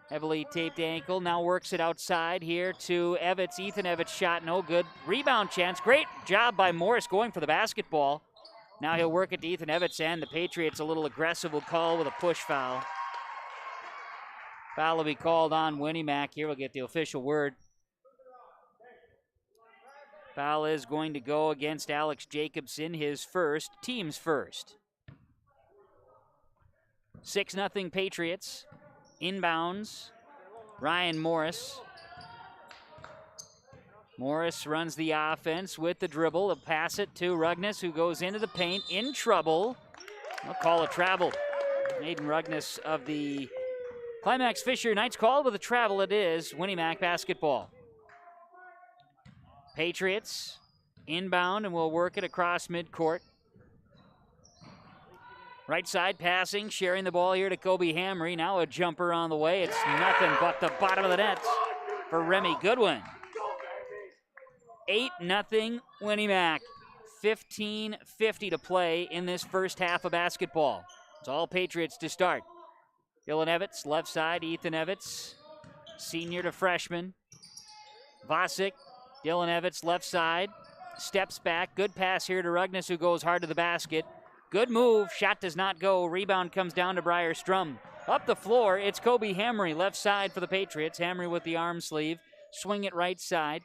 Heavily taped ankle, now works it outside here to Evitz. Ethan Evitz shot, no good. Rebound chance, great job by Morris going for the basketball. Now he'll work it to Ethan Evitz, and the Patriots a little aggressive will call with a push foul. Foul will be called on Winnie Mac. Here we'll get the official word. Foul is going to go against Alex Jacobson, his first, team's first. 6-0 Patriots. Inbounds, Ryan Morris. Morris runs the offense with the dribble. He'll pass it to Rugnes, who goes into the paint, in trouble. I'll call a travel. Aiden Rugnes of the Climax Fisher Knights called with a travel. It is Winnie Mac basketball. Patriots inbound, and we'll work it across midcourt. Right side passing, sharing the ball here to Kobe Hamry. Now a jumper on the way. It's nothing but the bottom of the net for Remy Goodwin. 8-0 Winnie Mac. 15:50 to play in this first half of basketball. It's all Patriots to start. Dylan Evitz, left side. Ethan Evitz, senior to freshman. Vasic, Dylan Evitz, left side. Steps back. Good pass here to Rugnes, who goes hard to the basket. Good move. Shot does not go. Rebound comes down to Briar Strum. Up the floor, it's Kobe Hamry, left side for the Patriots. Hamry with the arm sleeve. Swing it right side.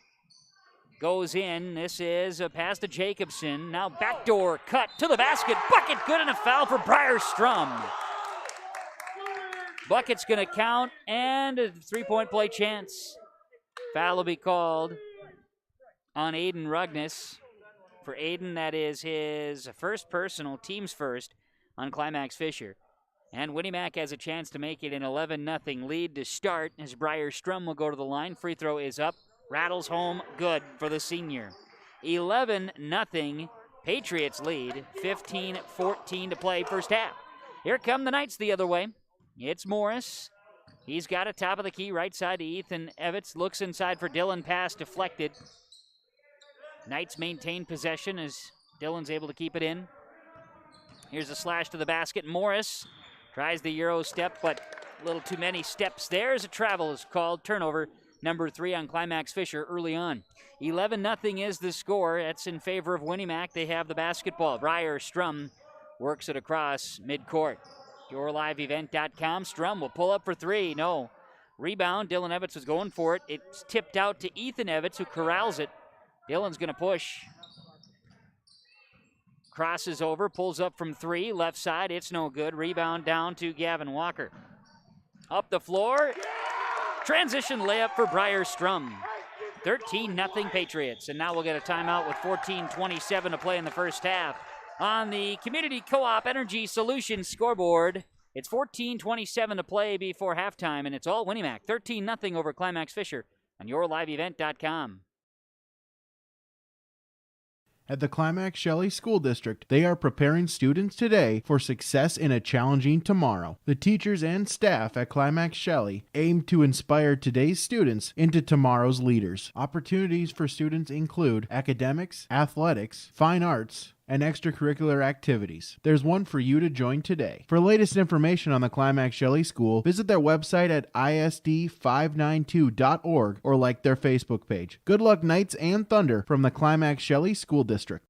Goes in. This is a pass to Jacobson. Now backdoor cut to the basket. Bucket good, and a foul for Briar Strum. Bucket's going to count, and a three-point play chance. Foul will be called on Aiden Rugnes. For Aiden, that is his first personal, team's first, on Climax Fisher. And Winnie Mac has a chance to make it an 11-0 lead to start, as Briar Strum will go to the line. Free throw is up. Rattles home, good for the senior. 11-0 Patriots lead. 15-14 to play first half. Here come the Knights the other way. It's Morris. He's got a top of the key right side to Ethan Evitz. Looks inside for Dylan. Pass deflected. Knights maintain possession as Dylan's able to keep it in. Here's a slash to the basket. Morris tries the Euro step, but a little too many steps. There's a travel is called. Turnover number 3 on Climax Fisher early on. 11-0 is the score. That's in favor of Winnie Mac. They have the basketball. Briar Strum works it across midcourt. YourLiveEvent.com. Strum will pull up for 3. No. Rebound. Dylan Evitz was going for it. It's tipped out to Ethan Evitz, who corrals it. Dylan's going to push. Crosses over, pulls up from 3. Left side, it's no good. Rebound down to Gavin Walker. Up the floor. Transition layup for Briar Strum. 13-0 Patriots. And now we'll get a timeout with 14:27 to play in the first half. On the Community Co-op Energy Solutions scoreboard, it's 14:27 to play before halftime, and it's all Winnie Mac. 13-0 over Climax Fisher on yourliveevent.com. At the Climax Shelley School District, they are preparing students today for success in a challenging tomorrow. The teachers and staff at Climax Shelley aim to inspire today's students into tomorrow's leaders. Opportunities for students include academics, athletics, fine arts, and extracurricular activities. There's one for you to join today. For latest information on the Climax Shelley School, visit their website at isd592.org or like their Facebook page. Good luck, Knights and Thunder, from the Climax Shelley School District.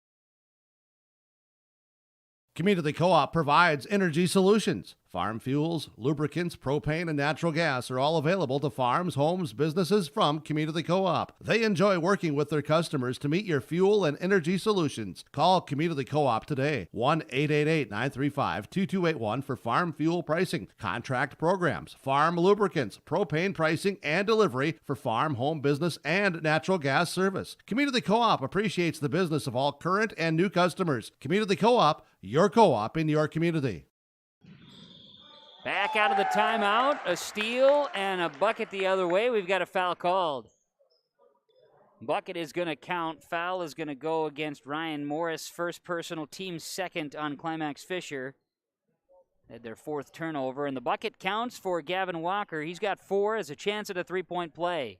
Community Co-op provides energy solutions. Farm fuels, lubricants, propane, and natural gas are all available to farms, homes, businesses from Community Co-op. They enjoy working with their customers to meet your fuel and energy solutions. Call Community Co-op today, 1-888-935-2281 for farm fuel pricing, contract programs, farm lubricants, propane pricing, and delivery for farm, home, business, and natural gas service. Community Co-op appreciates the business of all current and new customers. Community Co-op, your co-op in your community. Back out of the timeout, a steal and a bucket the other way. We've got a foul called. Bucket is going to count. Foul is going to go against Ryan Morris. First personal, team second on Climax Fisher. Had their fourth turnover, and the bucket counts for Gavin Walker. He's got 4 as a chance at a three-point play.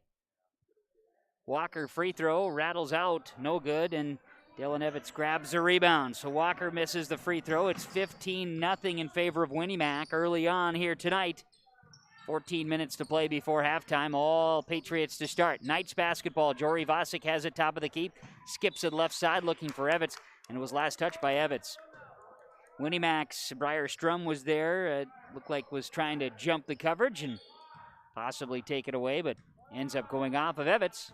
Walker free throw, rattles out, no good, and Dylan Evans grabs the rebound. So Walker misses the free throw. It's 15-0 in favor of Winnie Mac early on here tonight. 14 minutes to play before halftime. All Patriots to start. Knights basketball. Jory Vasic has it top of the key. Skips it left side looking for Evans, and it was last touched by Evans. Winnie Mac's Briar Strum was there. Looked like was trying to jump the coverage and possibly take it away, but ends up going off of Evans.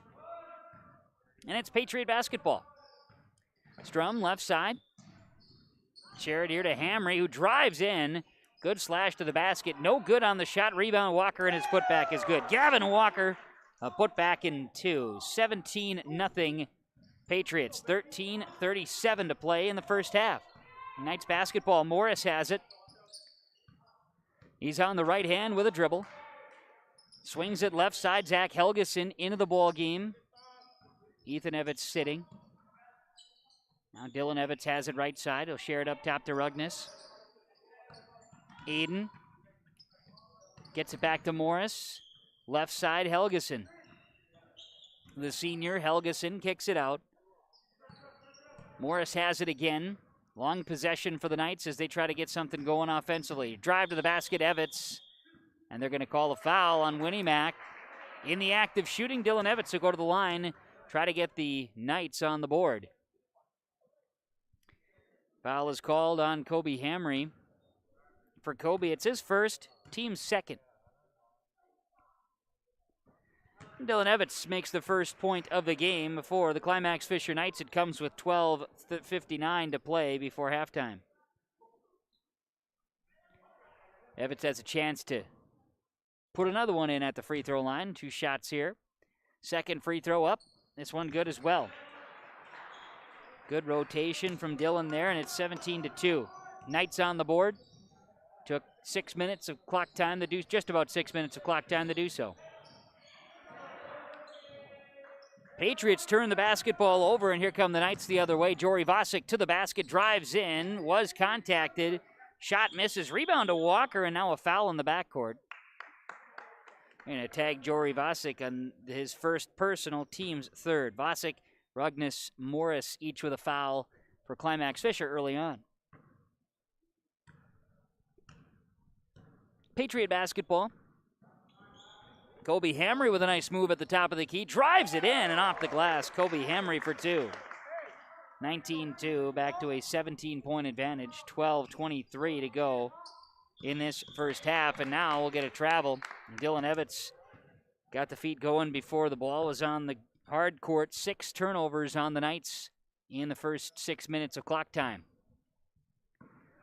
And it's Patriot basketball. Strum left side. Share it here to Hamry, who drives in. Good slash to the basket. No good on the shot. Rebound Walker, and his putback is good. Gavin Walker, a putback in 2. 17-0 Patriots. 13:37 to play in the first half. Knights basketball. Morris has it. He's on the right hand with a dribble. Swings it left side. Zach Helgeson into the ball game. Ethan Evans sitting. Now Dylan Evans has it right side. He'll share it up top to Rugnes. Aiden gets it back to Morris. Left side, Helgeson. The senior, Helgeson, kicks it out. Morris has it again. Long possession for the Knights as they try to get something going offensively. Drive to the basket, Evans. And they're going to call a foul on Winnie Mac. In the act of shooting, Dylan Evans will go to the line, try to get the Knights on the board. Foul is called on Kobe Hamry. For Kobe, it's his first, team's second. Dylan Evans makes the first point of the game for the Climax Fisher Knights. It comes with 12:59 to play before halftime. Evans has a chance to put another one in at the free throw line. 2 shots here. Second free throw up. This one good as well. Good rotation from Dylan there, and it's 17-2. Knights on the board. Took 6 minutes of clock time to do, just about 6 minutes of clock time to do so. Patriots turn the basketball over, and here come the Knights the other way. Jory Vasic to the basket, drives in, was contacted. Shot misses, rebound to Walker, and now a foul in the backcourt. Going to tag Jory Vasic on his first personal, team's third. Vasic, Rugnes, Morris, each with a foul for Climax Fisher early on. Patriot basketball. Kobe Hamry with a nice move at the top of the key. Drives it in and off the glass. Kobe Hamry for 2. 19-2, back to a 17-point advantage. 12:23 to go in this first half. And now we'll get a travel. Dylan Evans got the feet going before the ball was on the hard court. 6 turnovers on the Knights in the first 6 minutes of clock time.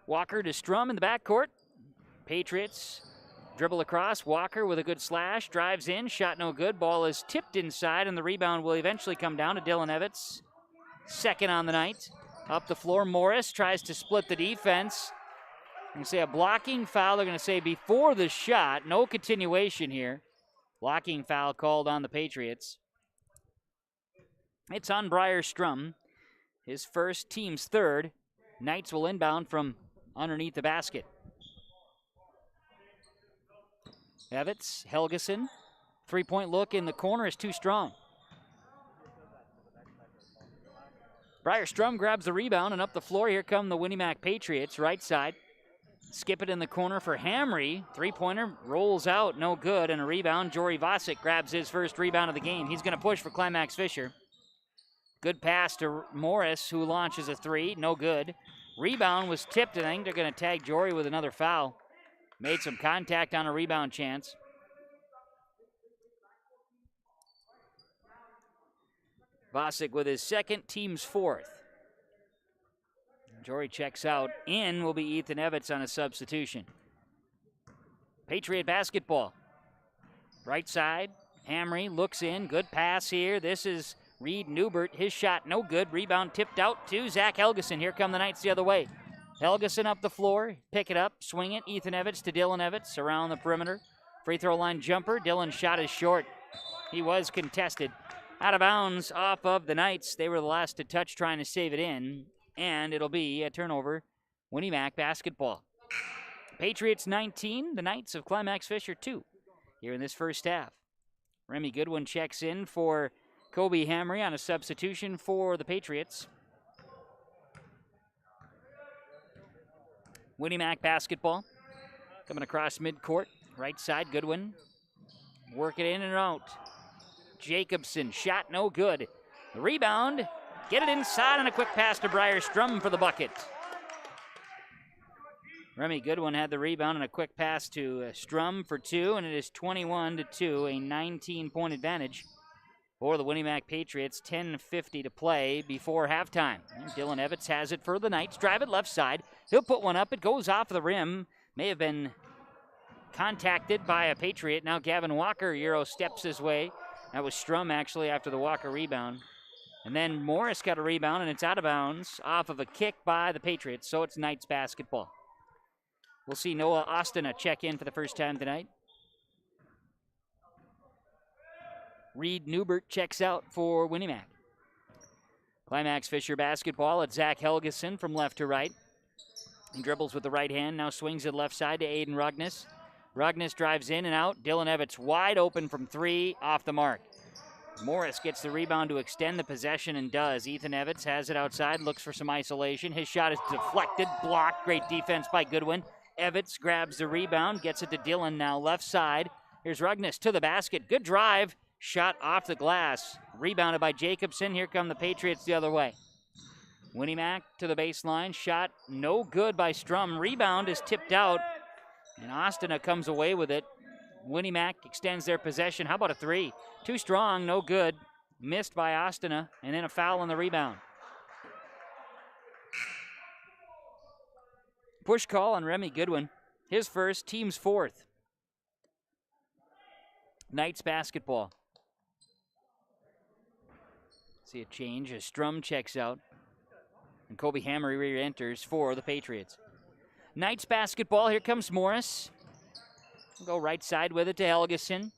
Walker to Strum in the backcourt. Patriots Dribble across, Walker with a good slash, drives in, shot no good. Ball is tipped inside, and the rebound will eventually come down to Dylan Evans. Second on the night. Up the floor, Morris tries to split the defense. I'm going to say a blocking foul. They're going to say before the shot. No continuation here. Blocking foul called on the Patriots. It's on Briar Strum. His first, team's third. Knights will inbound from underneath the basket. Evans, Helgeson. Three-point look in the corner is too strong. Briar Strum grabs the rebound, and up the floor, here come the Winnie Mac Patriots, right side. Skip it in the corner for Hamry. Three-pointer rolls out, no good, and a rebound. Jory Vosick grabs his first rebound of the game. He's going to push for Climax Fisher. Good pass to Morris, who launches a three, no good. Rebound was tipped, and I think they're going to tag Jory with another foul. Made some contact on a rebound chance. Vosick with his second, team's fourth. Jory checks out. In will be Ethan Evans on a substitution. Patriot basketball. Right side, Hamry looks in. Good pass here. This is Reed Newbert. His shot no good. Rebound tipped out to Zach Helgeson. Here come the Knights the other way. Helgeson up the floor. Pick it up. Swing it. Ethan Evans to Dylan Evans around the perimeter. Free throw line jumper. Dylan's shot is short. He was contested. Out of bounds off of the Knights. They were the last to touch trying to save it in. And it'll be a turnover. Winnie Mac basketball. Patriots 19. The Knights of Climax Fisher 2 here in this first half. Remy Goodwin checks in for Kobe Hamry on a substitution for the Patriots. Winnie Mac basketball. Coming across midcourt. Right side, Goodwin. Work it in and out. Jacobson, shot no good. The rebound, get it inside, and a quick pass to Briar Strum for the bucket. Remy Goodwin had the rebound and a quick pass to Strum for two, and it is 21-2, a 19-point advantage for the Winnie Mac Patriots. 10:50 to play before halftime. And Dylan Evans has it for the Knights. Drive it left side. He'll put one up. It goes off the rim. May have been contacted by a Patriot. Now Gavin Walker Euro steps his way. That was Strum, actually, after the Walker rebound. And then Morris got a rebound, and it's out of bounds off of a kick by the Patriots, so it's Knights basketball. We'll see Noah Ostina check in for the first time tonight. Reed Newbert checks out for Winnie Mac. Climax Fisher basketball. It's Zach Helgeson from left to right. He dribbles with the right hand, now swings it left side to Aiden Rugnes. Rugnes drives in and out. Dylan Evans wide open from three, off the mark. Morris gets the rebound to extend the possession and does. Ethan Evans has it outside, looks for some isolation. His shot is deflected, blocked. Great defense by Goodwin. Evans grabs the rebound, gets it to Dylan now left side. Here's Rugnes to the basket. Good drive. Shot off the glass. Rebounded by Jacobson. Here come the Patriots the other way. Winnie Mac to the baseline. Shot no good by Strum. Rebound is tipped out. And Ostina comes away with it. Winnie Mac extends their possession. How about a three? Too strong, no good. Missed by Ostina, and then a foul on the rebound. Push call on Remy Goodwin. His first, team's fourth. Knights basketball. See a change as Strum checks out. And Kobe Hamry re-enters for the Patriots. Knights basketball, here comes Morris. We'll go right side with it to Helgeson.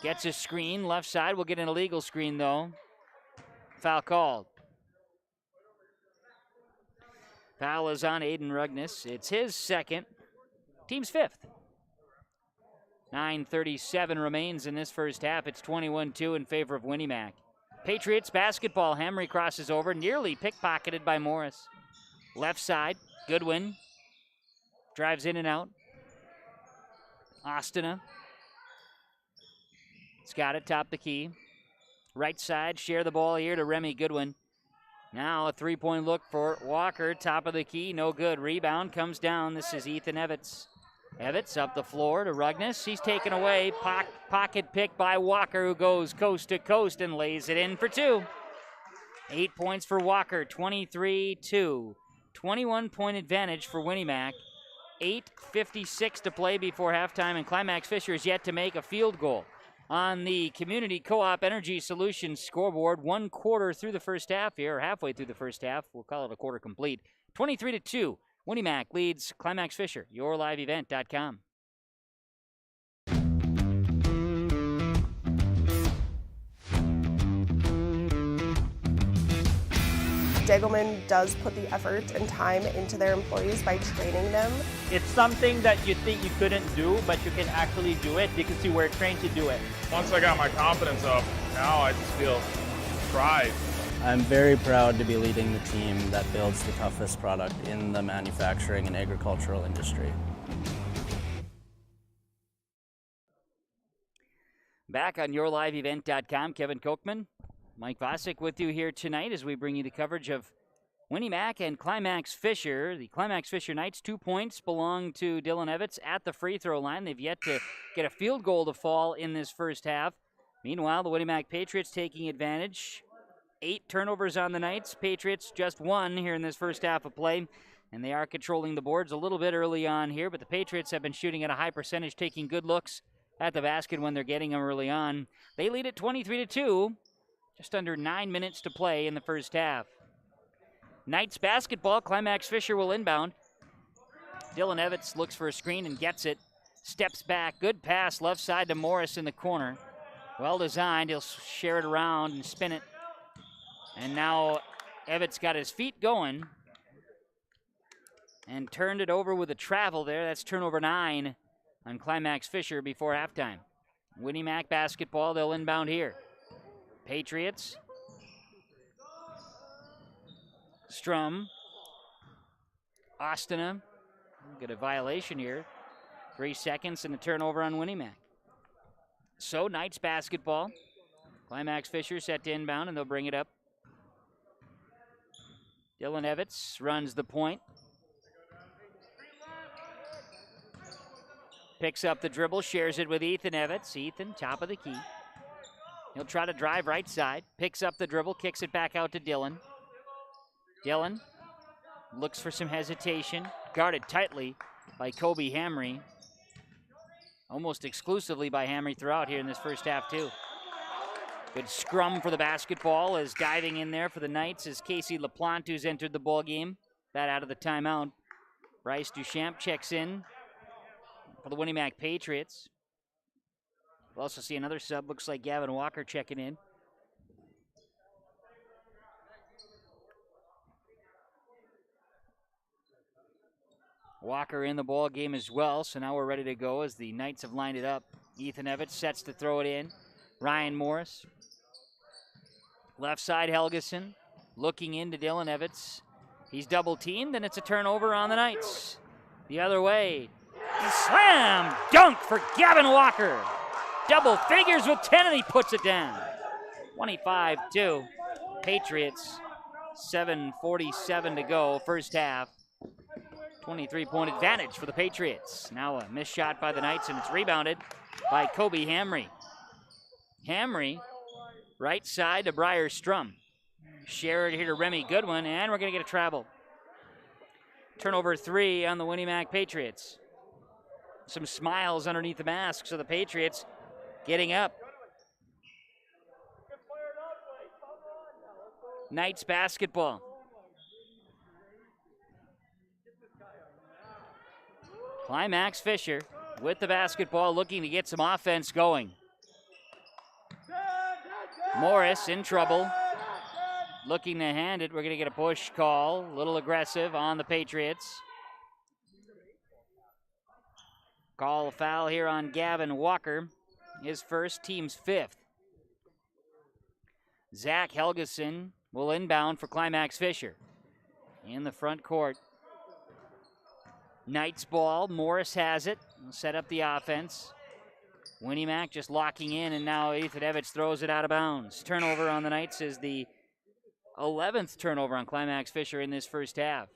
Gets a screen, left side. We'll get an illegal screen though. Foul called. Foul is on Aiden Rugnes. It's his second. Team's fifth. 9:37 remains in this first half. It's 21-2 in favor of Winnie Mac. Patriots basketball. Hamry crosses over, nearly pickpocketed by Morris. Left side, Goodwin. Drives in and out. Ostina. It's got it, top the key. Right side, share the ball here to Remy Goodwin. Now a three-point look for Walker, top of the key, no good. Rebound comes down. This is Ethan Evans. Evans up the floor to Rugnes. He's taken away. Pocket pick by Walker, who goes coast to coast and lays it in for two. 8 points for Walker, 23-2. 21-point advantage for Winnie Mac. 8:56 to play before halftime, and Climax Fisher is yet to make a field goal. On the Community Co-op Energy Solutions scoreboard, 1 quarter through the first half here, or halfway through the first half. We'll call it a quarter complete. 23-2, Winnie Mac leads Climax Fisher. YourLiveEvent.com. Degelman does put the effort and time into their employees by training them. It's something that you think you couldn't do, but you can actually do it because you were trained to do it. Once I got my confidence up, now I just feel pride. I'm very proud to be leading the team that builds the toughest product in the manufacturing and agricultural industry. Back on YourLiveEvent.com, Kevin Kochman, Mike Vosick with you here tonight as we bring you the coverage of Winnie Mac and Climax Fisher. The Climax Fisher Knights, 2 points belong to Dylan Evitz at the free throw line. They've yet to get a field goal to fall in this first half. Meanwhile, the Winnie Mac Patriots taking advantage. 8 turnovers on the Knights. Patriots just 1 here in this first half of play. And they are controlling the boards a little bit early on here, but the Patriots have been shooting at a high percentage, taking good looks at the basket when they're getting them early on. They lead at 23-2. Just under 9 minutes to play in the first half. Knights basketball. Climax Fisher will inbound. Dylan Evitz looks for a screen and gets it. Steps back. Good pass left side to Morris in the corner. Well designed. He'll share it around and spin it. And now Evitz got his feet going and turned it over with a travel there. That's turnover 9 on Climax Fisher before halftime. Winnie Mac basketball. They'll inbound here. Patriots. Strum. Ostina. Get a violation here. 3 seconds and a turnover on Winnie Mac. So Knights basketball. Climax Fisher set to inbound and they'll bring it up. Dylan Evitz runs the point. Picks up the dribble, shares it with Ethan Evitz. Ethan, top of the key. He'll try to drive right side, picks up the dribble, kicks it back out to Dylan. Dylan looks for some hesitation, guarded tightly by Kobe Hamry. Almost exclusively by Hamry throughout here in this first half too. Good scrum for the basketball as diving in there for the Knights as Casey LaPlante, who's entered the ball game. That out of the timeout. Bryce Duchamp checks in for the Winnie Mac Patriots. We'll also see another sub. Looks like Gavin Walker checking in. Walker in the ball game as well, so now we're ready to go as the Knights have lined it up. Ethan Evitz sets to throw it in. Ryan Morris. Left side Helgeson. Looking into Dylan Evitz. He's double teamed, and it's a turnover on the Knights. The other way. Slam dunk for Gavin Walker. Double figures with 10, and he puts it down. 25-2. Patriots. 7:47 to go, first half. 23-point advantage for the Patriots. Now a missed shot by the Knights, and it's rebounded by Kobe Hamry. Hamry, right side to Briar Strum. Share it here to Remy Goodwin, and we're going to get a travel. Turnover 3 on the Winnie Mac Patriots. Some smiles underneath the masks of the Patriots getting up. Knights basketball. Climax Fisher with the basketball looking to get some offense going. Morris in trouble. Looking to hand it. We're going to get a push call. A little aggressive on the Patriots. Call a foul here on Gavin Walker. His first, team's 5th. Zach Helgeson will inbound for Climax Fisher. In the front court. Knights ball. Morris has it. We'll set up the offense. Winnie Mac just locking in, and now Ethan Evitz throws it out of bounds. Turnover on the Knights is the 11th turnover on Climax Fisher in this first half.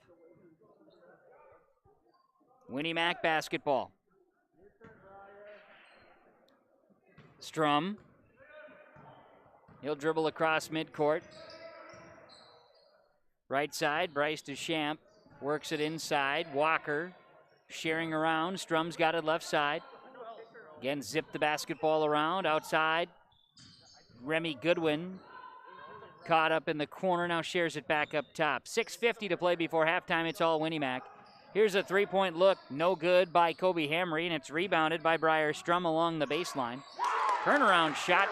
Winnie Mac basketball. Strum. He'll dribble across midcourt. Right side, Bryce Duchamp works it inside. Walker Sharing around. Strum's got it left side. Again, zip the basketball around. Outside. Remy Goodwin caught up in the corner. Now shares it back up top. 6:50 to play before halftime. It's all Winnie Mac. Here's a three-point look. No good by Kobe Hamry, and it's rebounded by Briar Strum along the baseline. Turnaround shot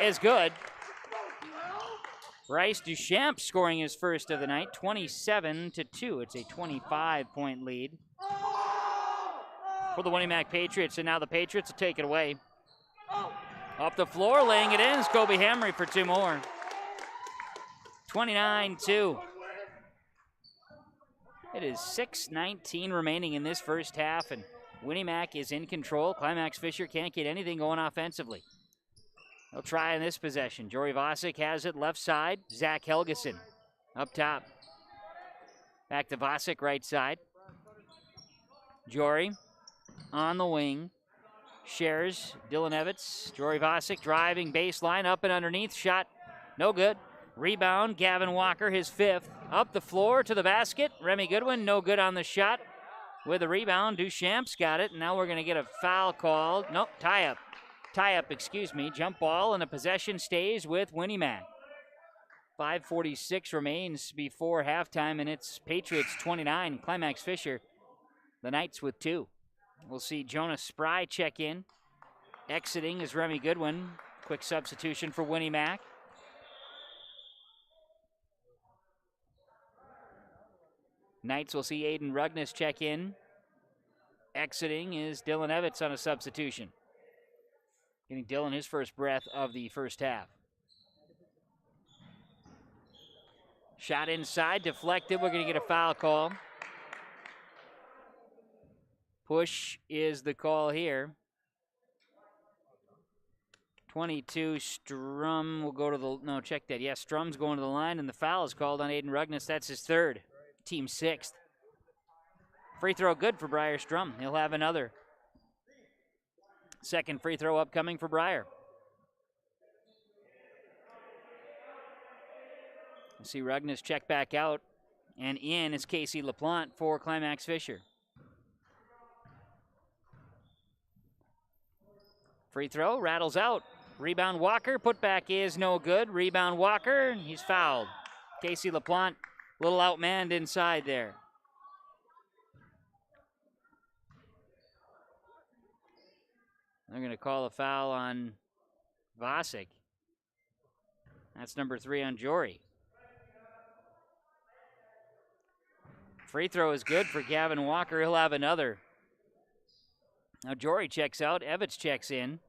is good. Bryce Duchamp scoring his first of the night, 27-2. It's a 25-point lead for the Winnie Mac Patriots, and now the Patriots will take it away. Up the floor, laying it in is Kobe Hamry for two more. 29-2. It is 6:19 remaining in this first half, and Winnie Mac is in control. Climax Fisher can't get anything going offensively. They'll try in this possession. Jory Vosick has it left side. Zach Helgeson up top. Back to Vosick right side. Jory on the wing. Shares. Dylan Evans. Jory Vosick driving baseline up and underneath. Shot no good. Rebound. Gavin Walker, his fifth. Up the floor to the basket. Remy Goodwin, no good on the shot. With a rebound, Duchamp's got it. And now we're going to get a foul called. Nope, tie-up. Jump ball, and the possession stays with Winnie Mac. 5:46 remains before halftime, and it's Patriots 29, Climax Fisher, the Knights with 2. We'll see Jonas Spry check in. Exiting is Remy Goodwin. Quick substitution for Winnie Mac. Knights will see Aiden Rugnes check in. Exiting is Dylan Evans on a substitution. Getting Dylan his first breath of the first half. Shot inside, deflected. We're going to get a foul call. Push is the call here. 22, Strum will go to the, no, check that. Yeah, Strum's going to the line, and the foul is called on Aiden Rugnes. That's his third, team sixth. Free throw good for Briar Strum. He'll have another. Second free throw upcoming for Briar. You see Rugnes check back out, and in is Casey LaPlante for Climax Fisher. Free throw, rattles out. Rebound Walker, putback is no good. Rebound Walker, he's fouled. Casey LaPlante, a little outmanned inside there. They're going to call a foul on Vosick. That's number 3 on Jory. Free throw is good for Gavin Walker. He'll have another. Now Jory checks out. Evans checks in.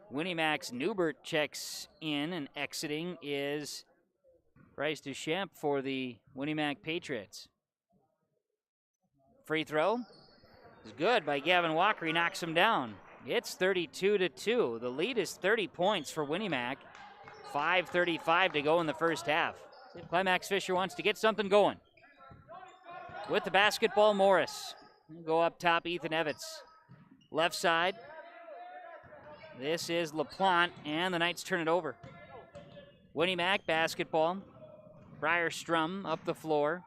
Winnie Mac's Newbert checks in, and exiting is Bryce Duchamp for the Winnie Mac Patriots. Free throw is good by Gavin Walker. He knocks him down. It's 32-2. The lead is 30 points for Winnie Mac. 5:35 to go in the first half. Climax Fisher wants to get something going. With the basketball, Morris. Go up top, Ethan Evans. Left side. This is LaPlante, and the Knights turn it over. Winnie Mac basketball. Briar Strum up the floor.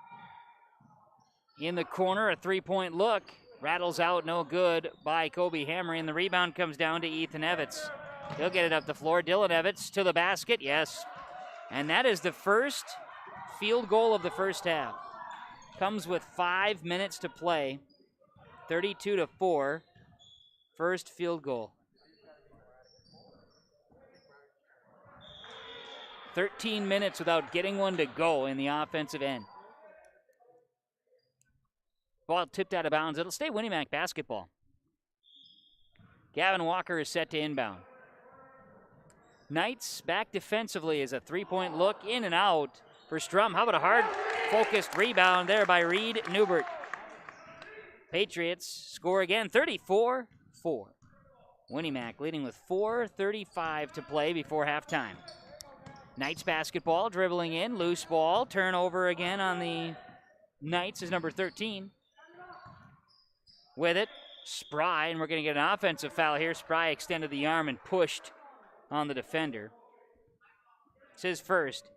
In the corner, a three-point look. Rattles out, no good by Kobe Hamry, and the rebound comes down to Ethan Evans. He'll get it up the floor. Dylan Evans to the basket, yes. And that is the first field goal of the first half. Comes with 5 minutes to play. 32-4. First field goal. 13 minutes without getting one to go in the offensive end. Ball tipped out of bounds. It'll stay Winnie Mac basketball. Gavin Walker is set to inbound. Knights back defensively as a three-point look in and out for Strum. How about a hard-focused rebound there by Reed Newbert. Patriots score again, 34-4. Winnie Mac leading with 4:35 to play before halftime. Knights basketball, dribbling in, loose ball, turnover again on the Knights is number 13. With it, Spry, and we're going to get an offensive foul here. Spry extended the arm and pushed on the defender. It's his first,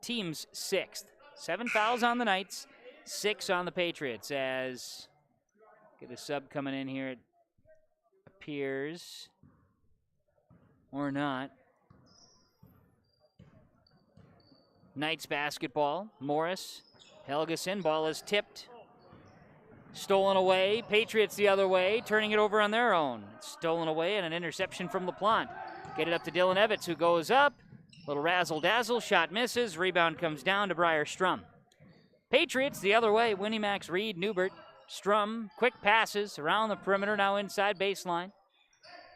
team's sixth. 7 fouls on the Knights, 6 on the Patriots as Get a sub coming in here, it appears. Or not. Knights basketball. Morris. Helgeson. Ball is tipped. Stolen away. Patriots the other way, turning it over on their own. It's stolen away and an interception from LaPlante. Get it up to Dylan Evans, who goes up. Little razzle-dazzle. Shot misses. Rebound comes down to Briar Strum. Patriots the other way. Winnie Max, Reed, Newbert, Strum. Quick passes around the perimeter, now inside baseline.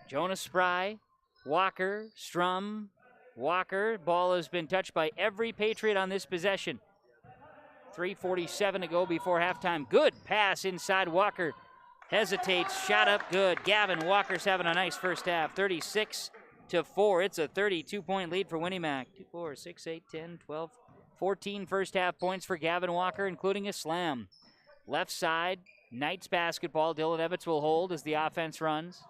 Jonas Spry, Walker, Strum, Walker. Ball has been touched by every Patriot on this possession. 3:47 to go before halftime. Good pass inside. Walker hesitates. Shot up good. Gavin Walker's having a nice first half. 36-4. It's a 32-point lead for Winnie Mac. 2, 4, 6, 8, 10, 12, 14 first half points for Gavin Walker, including a slam. Left side, Knights basketball. Dylan Evans will hold as the offense runs.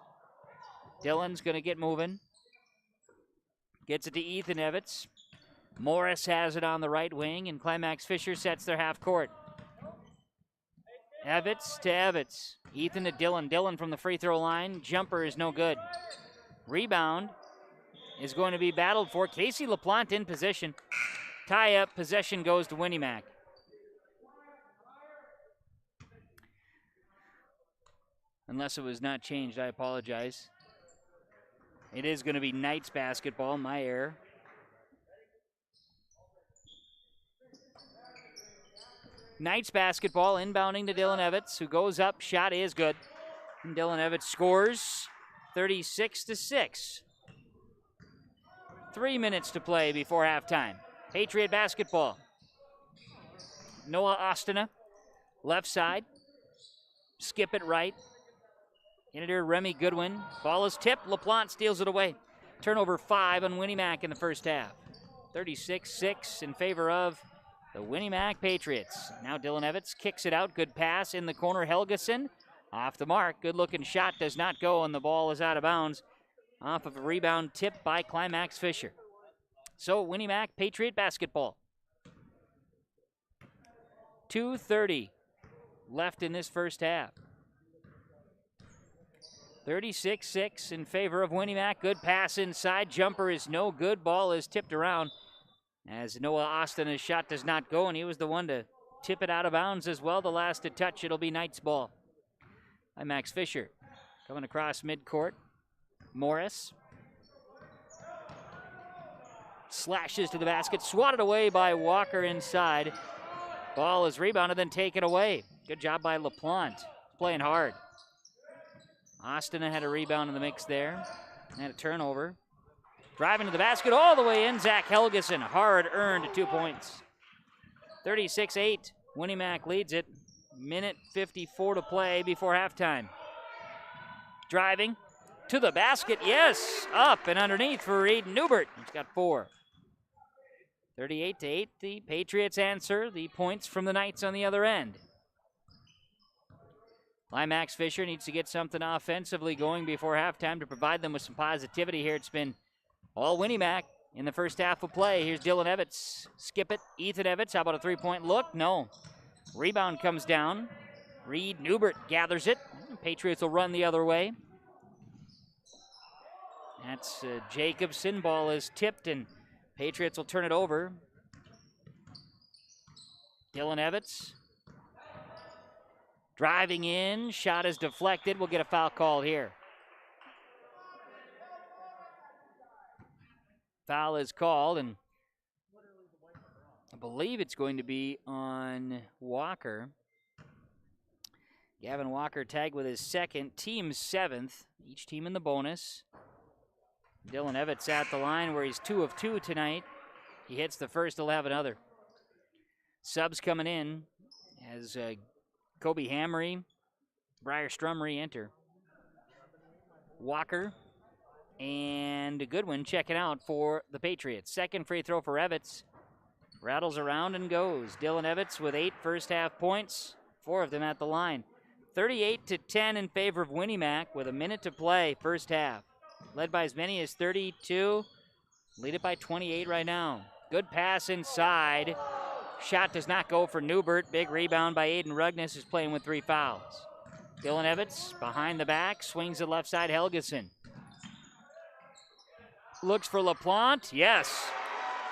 Dylan's going to get moving. Gets it to Ethan Evans. Morris has it on the right wing, and Climax Fisher sets their half court. Evans to Evans. Ethan to Dylan. Dylan from the free throw line. Jumper is no good. Rebound is going to be battled for. Casey LaPlante in position. Tie up. Possession goes to Winnie Mac. Unless it was not changed, I apologize. It is going to be Knights basketball, my error. Knights basketball inbounding to Dylan Evans, who goes up. Shot is good. And Dylan Evans scores 36-6. 3 minutes to play before halftime. Patriot basketball. Noah Ostina, left side. Skip it right. Editor Remy Goodwin. Ball is tipped. LaPlante steals it away. Turnover 5 on Winnie Mac in the first half. 36-6 in favor of the Winnie Mac Patriots. Now Dylan Evans kicks it out. Good pass in the corner. Helgeson off the mark. Good looking shot does not go, and the ball is out of bounds off of a rebound tip by Climax Fisher. So Winnie Mac Patriot basketball. 2:30 left in this first half. 36-6 in favor of Winnie Mac. Good pass inside. Jumper is no good. Ball is tipped around as Noah Austin, his shot does not go, and he was the one to tip it out of bounds as well. The last to touch, it'll be Knights ball. By Max Fisher. Coming across midcourt. Morris. Slashes to the basket. Swatted away by Walker inside. Ball is rebounded, then taken away. Good job by LaPlante. Playing hard. Austin had a rebound in the mix there. And a turnover. Driving to the basket all the way in. Zach Helgeson, hard-earned 2 points. 36-8. Winnie Mac leads it. Minute 54 to play before halftime. Driving to the basket. Yes, up and underneath for Reed Newbert. He's got 4. 38-8. The Patriots answer the points from the Knights on the other end. Climax Fisher needs to get something offensively going before halftime to provide them with some positivity here. It's been all Winnie Mac in the first half of play. Here's Dylan Evans. Skip it. Ethan Evans. How about a three-point look? No. Rebound comes down. Reed Newbert gathers it. Patriots will run the other way. That's Jacobson. Ball is tipped, and Patriots will turn it over. Dylan Evans. Driving in. Shot is deflected. We'll get a foul called here. Foul is called, and I believe it's going to be on Walker. Gavin Walker tagged with his second, team 7th, each team in the bonus. Dylan Evans at the line where he's 2 of 2 tonight. He hits the first, he'll have another. Subs coming in as Kobe Hamry, Briar Strum re-enter. Walker and Goodwin checking out for the Patriots. Second free throw for Evans. Rattles around and goes. Dylan Evans with 8 first half points, 4 of them at the line. 38-10 in favor of Winnie Mac with a minute to play first half. Led by as many as 32. Lead it by 28 right now. Good pass inside. Shot does not go for Newbert. Big rebound by Aiden Rugnes, who's playing with 3 fouls. Dylan Evans behind the back, swings it left side, Helgeson. Looks for LaPlante, yes.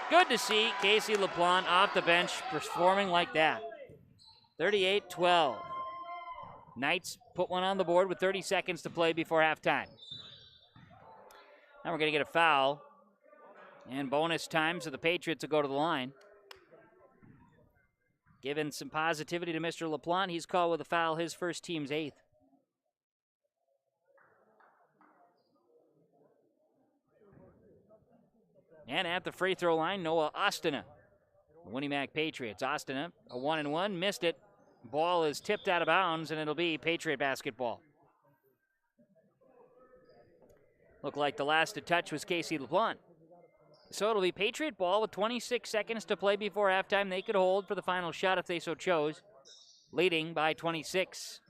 Good to see Casey LaPlante off the bench performing like that. 38-12. Knights put one on the board with 30 seconds to play before halftime. Now we're going to get a foul. And bonus time, so the Patriots will go to the line. Giving some positivity to Mr. LaPlante. He's called with a foul, his first, team's 8th. And at the free throw line, Noah Ostina. The Winnemac Patriots. Ostina, a 1-and-1, missed it. Ball is tipped out of bounds, and it'll be Patriot basketball. Looked like the last to touch was Casey LaPlante. So it'll be Patriot ball with 26 seconds to play before halftime. They could hold for the final shot if they so chose, leading by 26.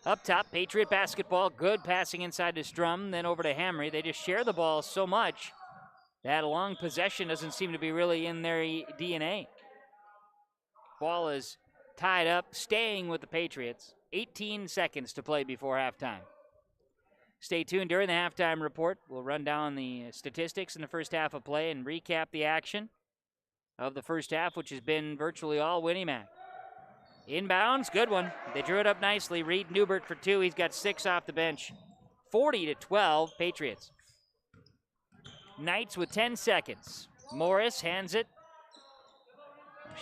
Up top, Patriot basketball, good passing inside to Strum, then over to Hamry. They just share the ball so much that a long possession doesn't seem to be really in their DNA. Ball is tied up, staying with the Patriots. 18 seconds to play before halftime. Stay tuned during the halftime report. We'll run down the statistics in the first half of play and recap the action of the first half, which has been virtually all Winnemac. Inbounds, good one. They drew it up nicely. Reed Newbert for 2. He's got 6 off the bench. 40-12, Patriots. Knights with 10 seconds. Morris hands it.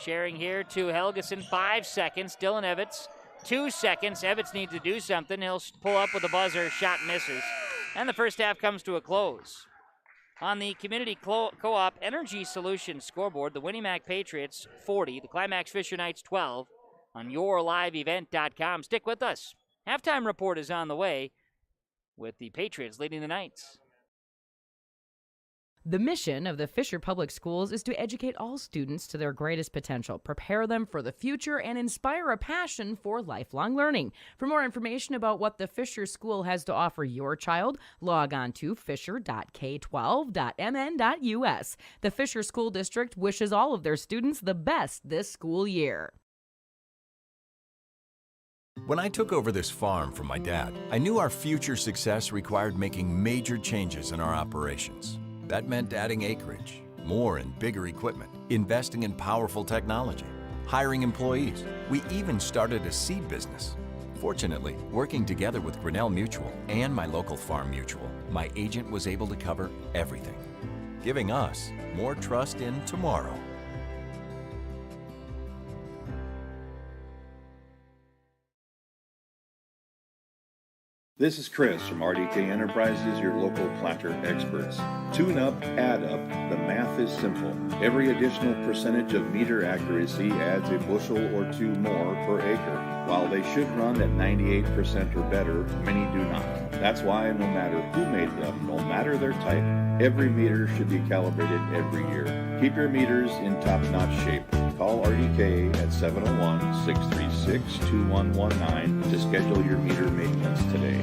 Sharing here to Helgeson, 5 seconds. Dylan Evans, 2 seconds. Evans needs to do something. He'll pull up with a buzzer. Shot misses. And the first half comes to a close. On the Community Co-op Energy Solutions scoreboard, the Winnemac Patriots 40, the Climax Fisher Knights 12 on yourliveevent.com. Stick with us. Halftime report is on the way with the Patriots leading the Knights. The mission of the Fisher Public Schools is to educate all students to their greatest potential, prepare them for the future, and inspire a passion for lifelong learning. For more information about what the Fisher School has to offer your child, log on to fisher.k12.mn.us. The Fisher School District wishes all of their students the best this school year. When I took over this farm from my dad, I knew our future success required making major changes in our operations. That meant adding acreage, more and bigger equipment, investing in powerful technology, hiring employees. We even started a seed business. Fortunately, working together with Grinnell Mutual and my local farm mutual, my agent was able to cover everything, giving us more trust in tomorrow. This is Chris from RDK Enterprises, your local planter experts. Tune up, add up, the math is simple. Every additional percentage of meter accuracy adds a bushel or 2 more per acre. While they should run at 98% or better, many do not. That's why no matter who made them, no matter their type, every meter should be calibrated every year. Keep your meters in top-notch shape. Call RDK at 701-636-2119 to schedule your meter maintenance today.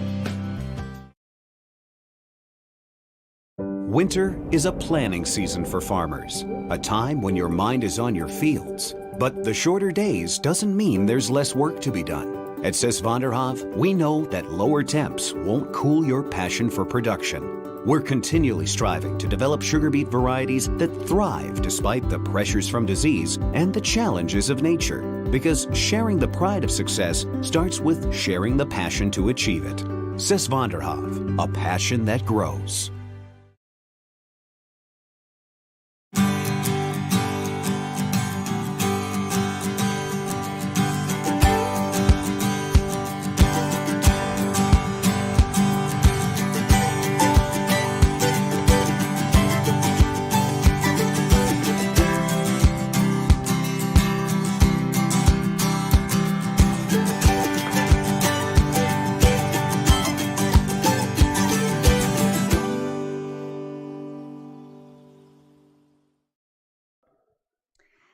Winter is a planning season for farmers, a time when your mind is on your fields. But the shorter days doesn't mean there's less work to be done. At Sis van der Haaf, we know that lower temps won't cool your passion for production. We're continually striving to develop sugar beet varieties that thrive despite the pressures from disease and the challenges of nature. Because sharing the pride of success starts with sharing the passion to achieve it. Sis van der Haaf, a passion that grows.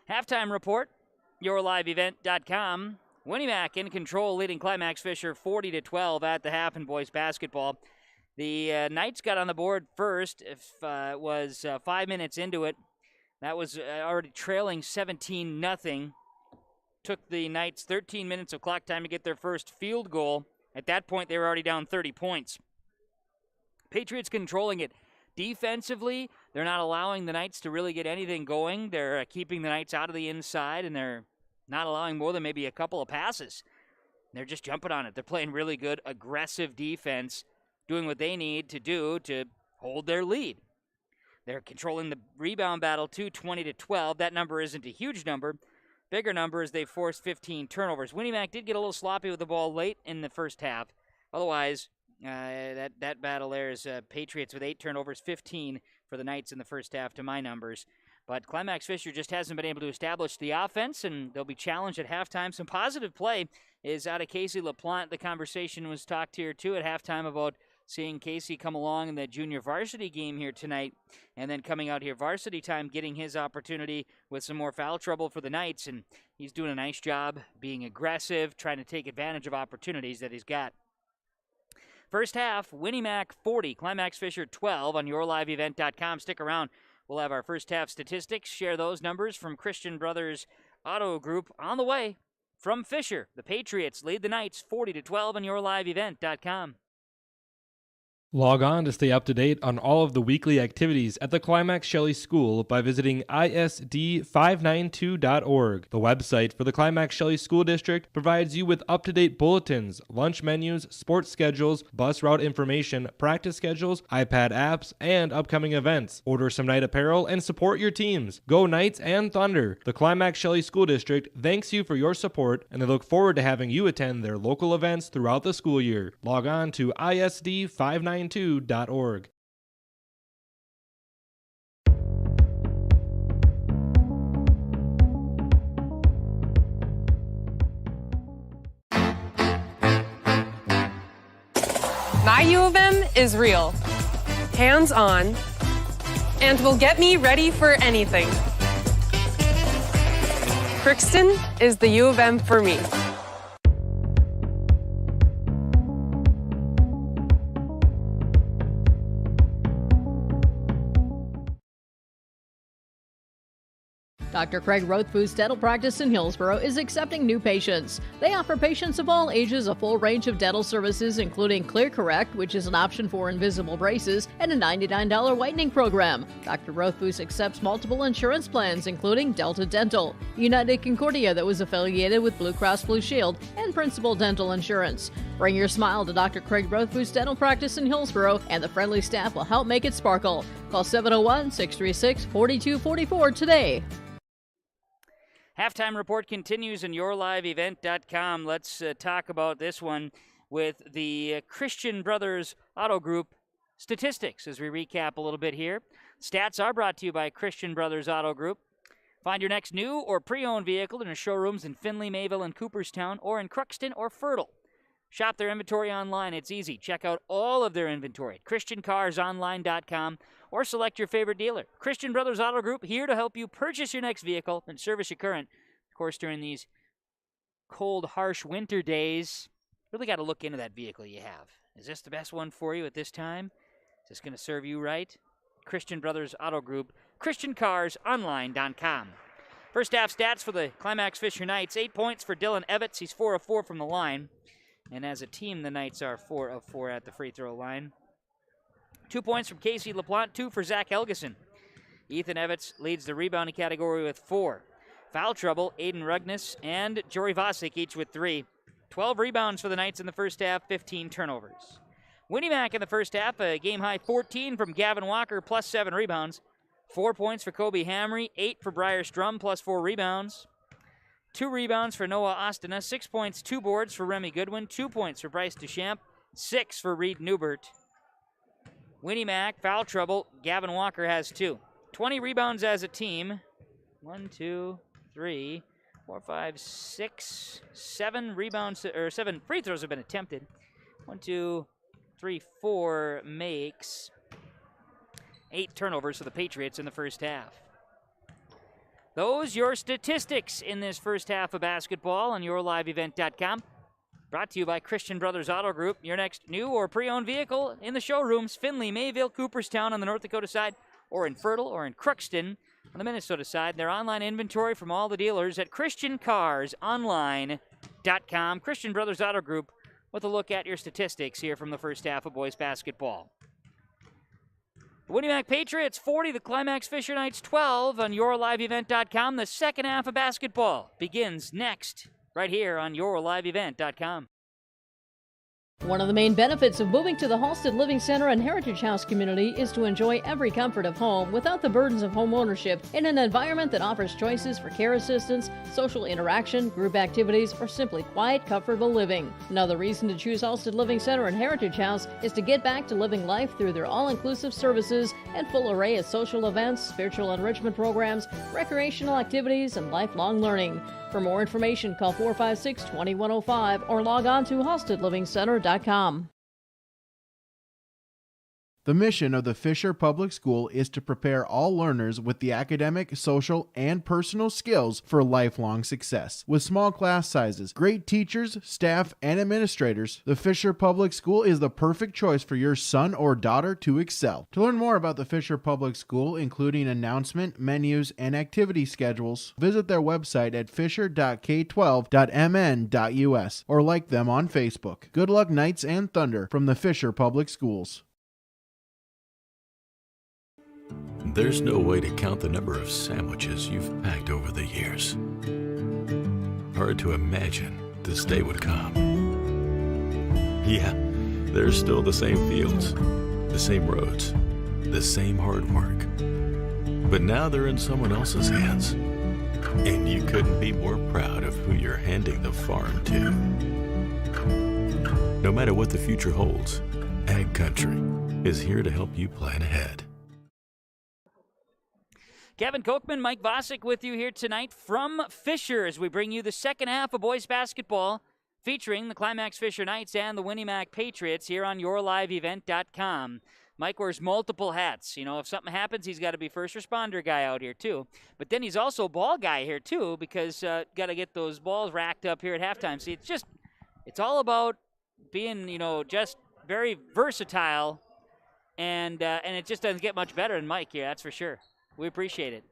Halftime report, yourliveevent.com. Winnemac in control, leading Climax Fisher 40-12 at the half in boys basketball. The Knights got on the board first. It was 5 minutes into it. That was already trailing 17-0. took the Knights 13 minutes of clock time to get their first field goal. At that point, they were already down 30 points. Patriots controlling it. Defensively, they're not allowing the Knights to really get anything going. They're keeping the Knights out of the inside, and they're not allowing more than maybe a couple of passes. They're just jumping on it. They're playing really good, aggressive defense, doing what they need to do to hold their lead. They're controlling the rebound battle too, 20-12. That number isn't a huge number. Bigger number is they forced 15 turnovers. Winnie Mac did get a little sloppy with the ball late in the first half. Otherwise, that battle there is Patriots with 8 turnovers, 15 for the Knights in the first half to my numbers. But Climax Fisher just hasn't been able to establish the offense, and they'll be challenged at halftime. Some positive play is out of Casey LaPlante. The conversation was talked here, too, at halftime about seeing Casey come along in the junior varsity game here tonight, and then coming out here varsity time, getting his opportunity with some more foul trouble for the Knights, and he's doing a nice job being aggressive, trying to take advantage of opportunities that he's got. First half, Winnie Mac 40, Climax Fisher 12 on yourliveevent.com. Stick around. We'll have our first half statistics, share those numbers from Christian Brothers Auto Group on the way from Fisher. The Patriots lead the Knights 40-12 on yourliveevent.com. Log on to stay up to date on all of the weekly activities at the Climax Shelley School by visiting isd592.org. The website for the Climax Shelley School District provides you with up-to-date bulletins, lunch menus, sports schedules, bus route information, practice schedules, iPad apps, and upcoming events. Order some Knight apparel and support your teams. Go Knights and Thunder! The Climax Shelley School District thanks you for your support, and they look forward to having you attend their local events throughout the school year. Log on to isd592.org. My U of M is real, hands-on, and will get me ready for anything. Crookston is the U of M for me. Dr. Craig Rothfuss Dental Practice in Hillsborough is accepting new patients. They offer patients of all ages a full range of dental services, including Clear Correct, which is an option for invisible braces, and a $99 whitening program. Dr. Rothfuss accepts multiple insurance plans, including Delta Dental, United Concordia that was affiliated with Blue Cross Blue Shield, and Principal Dental Insurance. Bring your smile to Dr. Craig Rothfuss Dental Practice in Hillsborough, and the friendly staff will help make it sparkle. Call 701-636-4244 today. Halftime report continues on yourliveevent.com. Let's talk about this one with the Christian Brothers Auto Group statistics as we recap a little bit here. Stats are brought to you by Christian Brothers Auto Group. Find your next new or pre-owned vehicle in our showrooms in Findlay, Mayville, and Cooperstown, or in Crookston or Fertile. Shop their inventory online. It's easy. Check out all of their inventory at ChristianCarsOnline.com or select your favorite dealer. Christian Brothers Auto Group, here to help you purchase your next vehicle and service your current. Of course, during these cold, harsh winter days, really got to look into that vehicle you have. Is this the best one for you at this time? Is this going to serve you right? Christian Brothers Auto Group, ChristianCarsOnline.com. First half stats for the Climax Fisher Knights. 8 points for Dylan Evans. He's 4 of 4 from the line. And as a team, the Knights are 4 of 4 at the free throw line. 2 points from Casey LaPlante, 2 for Zach Helgeson. Ethan Evans leads the rebounding category with 4. Foul trouble, Aiden Rugnes and Jory Vosick each with 3. 12 rebounds for the Knights in the first half, 15 turnovers. Winnie Mac in the first half, a game-high 14 from Gavin Walker, plus 7 rebounds. 4 points for Kobe Hamry, 8 for Briar Strum, plus 4 rebounds. 2 rebounds for Noah Ostina, 6 points, 2 boards for Remy Goodwin, 2 points for Bryce Deschamps, 6 for Reed Newbert. Winnie Mac, foul trouble, Gavin Walker has 2. 20 rebounds as a team. 1, 2, 3, 4, 5, 6, 7 rebounds, or 7 free throws have been attempted. 1, 2, 3, 4 makes 8 turnovers for the Patriots in the first half. Those your statistics in this first half of basketball on yourliveevent.com. Brought to you by Christian Brothers Auto Group. Your next new or pre-owned vehicle in the showrooms, Findlay, Mayville, Cooperstown on the North Dakota side, or in Fertile or in Crookston. On the Minnesota side, their online inventory from all the dealers at ChristianCarsOnline.com. Christian Brothers Auto Group with a look at your statistics here from the first half of boys basketball. The Winnie Mac Patriots 40, the Climax Fisher Knights 12 on YourLiveEvent.com. The second half of basketball begins next, right here on YourLiveEvent.com. One of the main benefits of moving to the Halstead Living Center and Heritage House community is to enjoy every comfort of home without the burdens of home ownership in an environment that offers choices for care assistance, social interaction, group activities, or simply quiet, comfortable living. Another reason to choose Halstead Living Center and Heritage House is to get back to living life through their all-inclusive services and full array of social events, spiritual enrichment programs, recreational activities, and lifelong learning. For more information, call 456-2105 or log on to halsteadlivingcenter.com. The mission of the Fisher Public School is to prepare all learners with the academic, social, and personal skills for lifelong success. With small class sizes, great teachers, staff, and administrators, the Fisher Public School is the perfect choice for your son or daughter to excel. To learn more about the Fisher Public School, including announcement, menus, and activity schedules, visit their website at fisher.k12.mn.us or like them on Facebook. Good luck, Knights and Thunder, from the Fisher Public Schools. There's no way to count the number of sandwiches you've packed over the years. Hard to imagine this day would come. Yeah, there's still the same fields, the same roads, the same hard work. But now they're in someone else's hands. And you couldn't be more proud of who you're handing the farm to. No matter what the future holds, Ag Country is here to help you plan ahead. Kevin Kochman, Mike Vosick with you here tonight from Fisher as we bring you the second half of boys basketball featuring the Climax Fisher Knights and the Winnie Mac Patriots here on YourLiveEvent.com. Mike wears multiple hats. You know, if something happens, he's got to be first responder guy out here too. But then he's also ball guy here too because got to get those balls racked up here at halftime. See, it's all about being, you know, just very versatile, and it just doesn't get much better than Mike here, that's for sure. We appreciate it.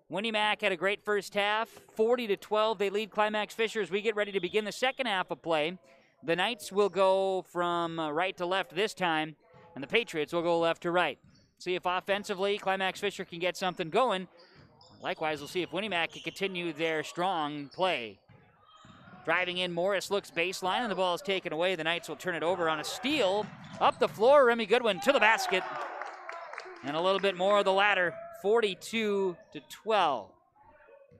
Winnie Mac had a great first half, 40-12. They lead Climax Fisher as we get ready to begin the second half of play. The Knights will go from right to left this time, and the Patriots will go left to right. See if offensively Climax Fisher can get something going. Likewise, we'll see if Winnie Mac can continue their strong play. Driving in, Morris looks baseline, and the ball is taken away. The Knights will turn it over on a steal. Up the floor, Remy Goodwin to the basket. And a little bit more of the latter. 42-12.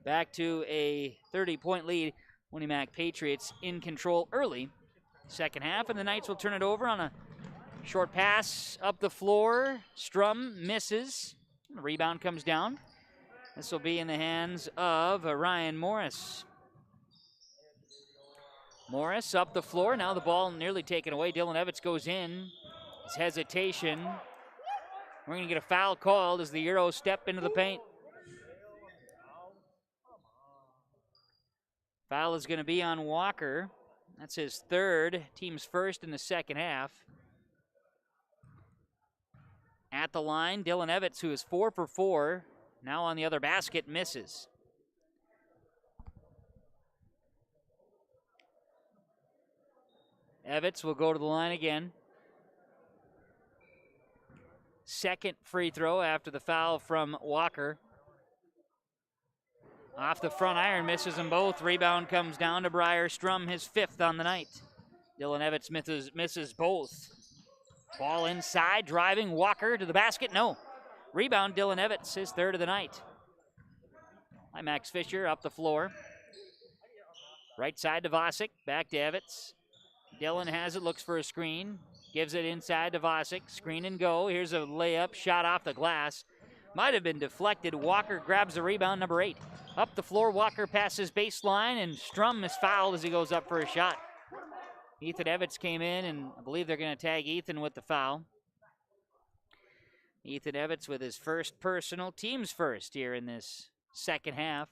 Back to a 30-point lead. Winnie Mac Patriots in control early. Second half, and the Knights will turn it over on a short pass up the floor. Strum misses. The rebound comes down. This will be in the hands of Ryan Morris. Morris up the floor. Now the ball nearly taken away. Dylan Evans goes in. His hesitation. We're going to get a foul called as the Euros step into the paint. Foul is going to be on Walker. That's his third, team's first in the second half. At the line, Dylan Evans, who is 4 for 4, now on the other basket, misses. Evans will go to the line again. Second free throw after the foul from Walker. Off the front iron, misses them both. Rebound comes down to Briar Strum, his fifth on the night. Dylan Evans misses both. Ball inside, driving, Walker to the basket, no. Rebound, Dylan Evans, his third of the night. Climax Fisher up the floor. Right side to Vosick, back to Evans. Dylan has it, looks for a screen. Gives it inside to Vosick. Screen and go. Here's a layup, shot off the glass. Might have been deflected. Walker grabs the rebound, number 8. Up the floor, Walker passes baseline, and Strum is fouled as he goes up for a shot. Ethan Evans came in, and I believe they're going to tag Ethan with the foul. Ethan Evans with his first personal, team's first here in this second half.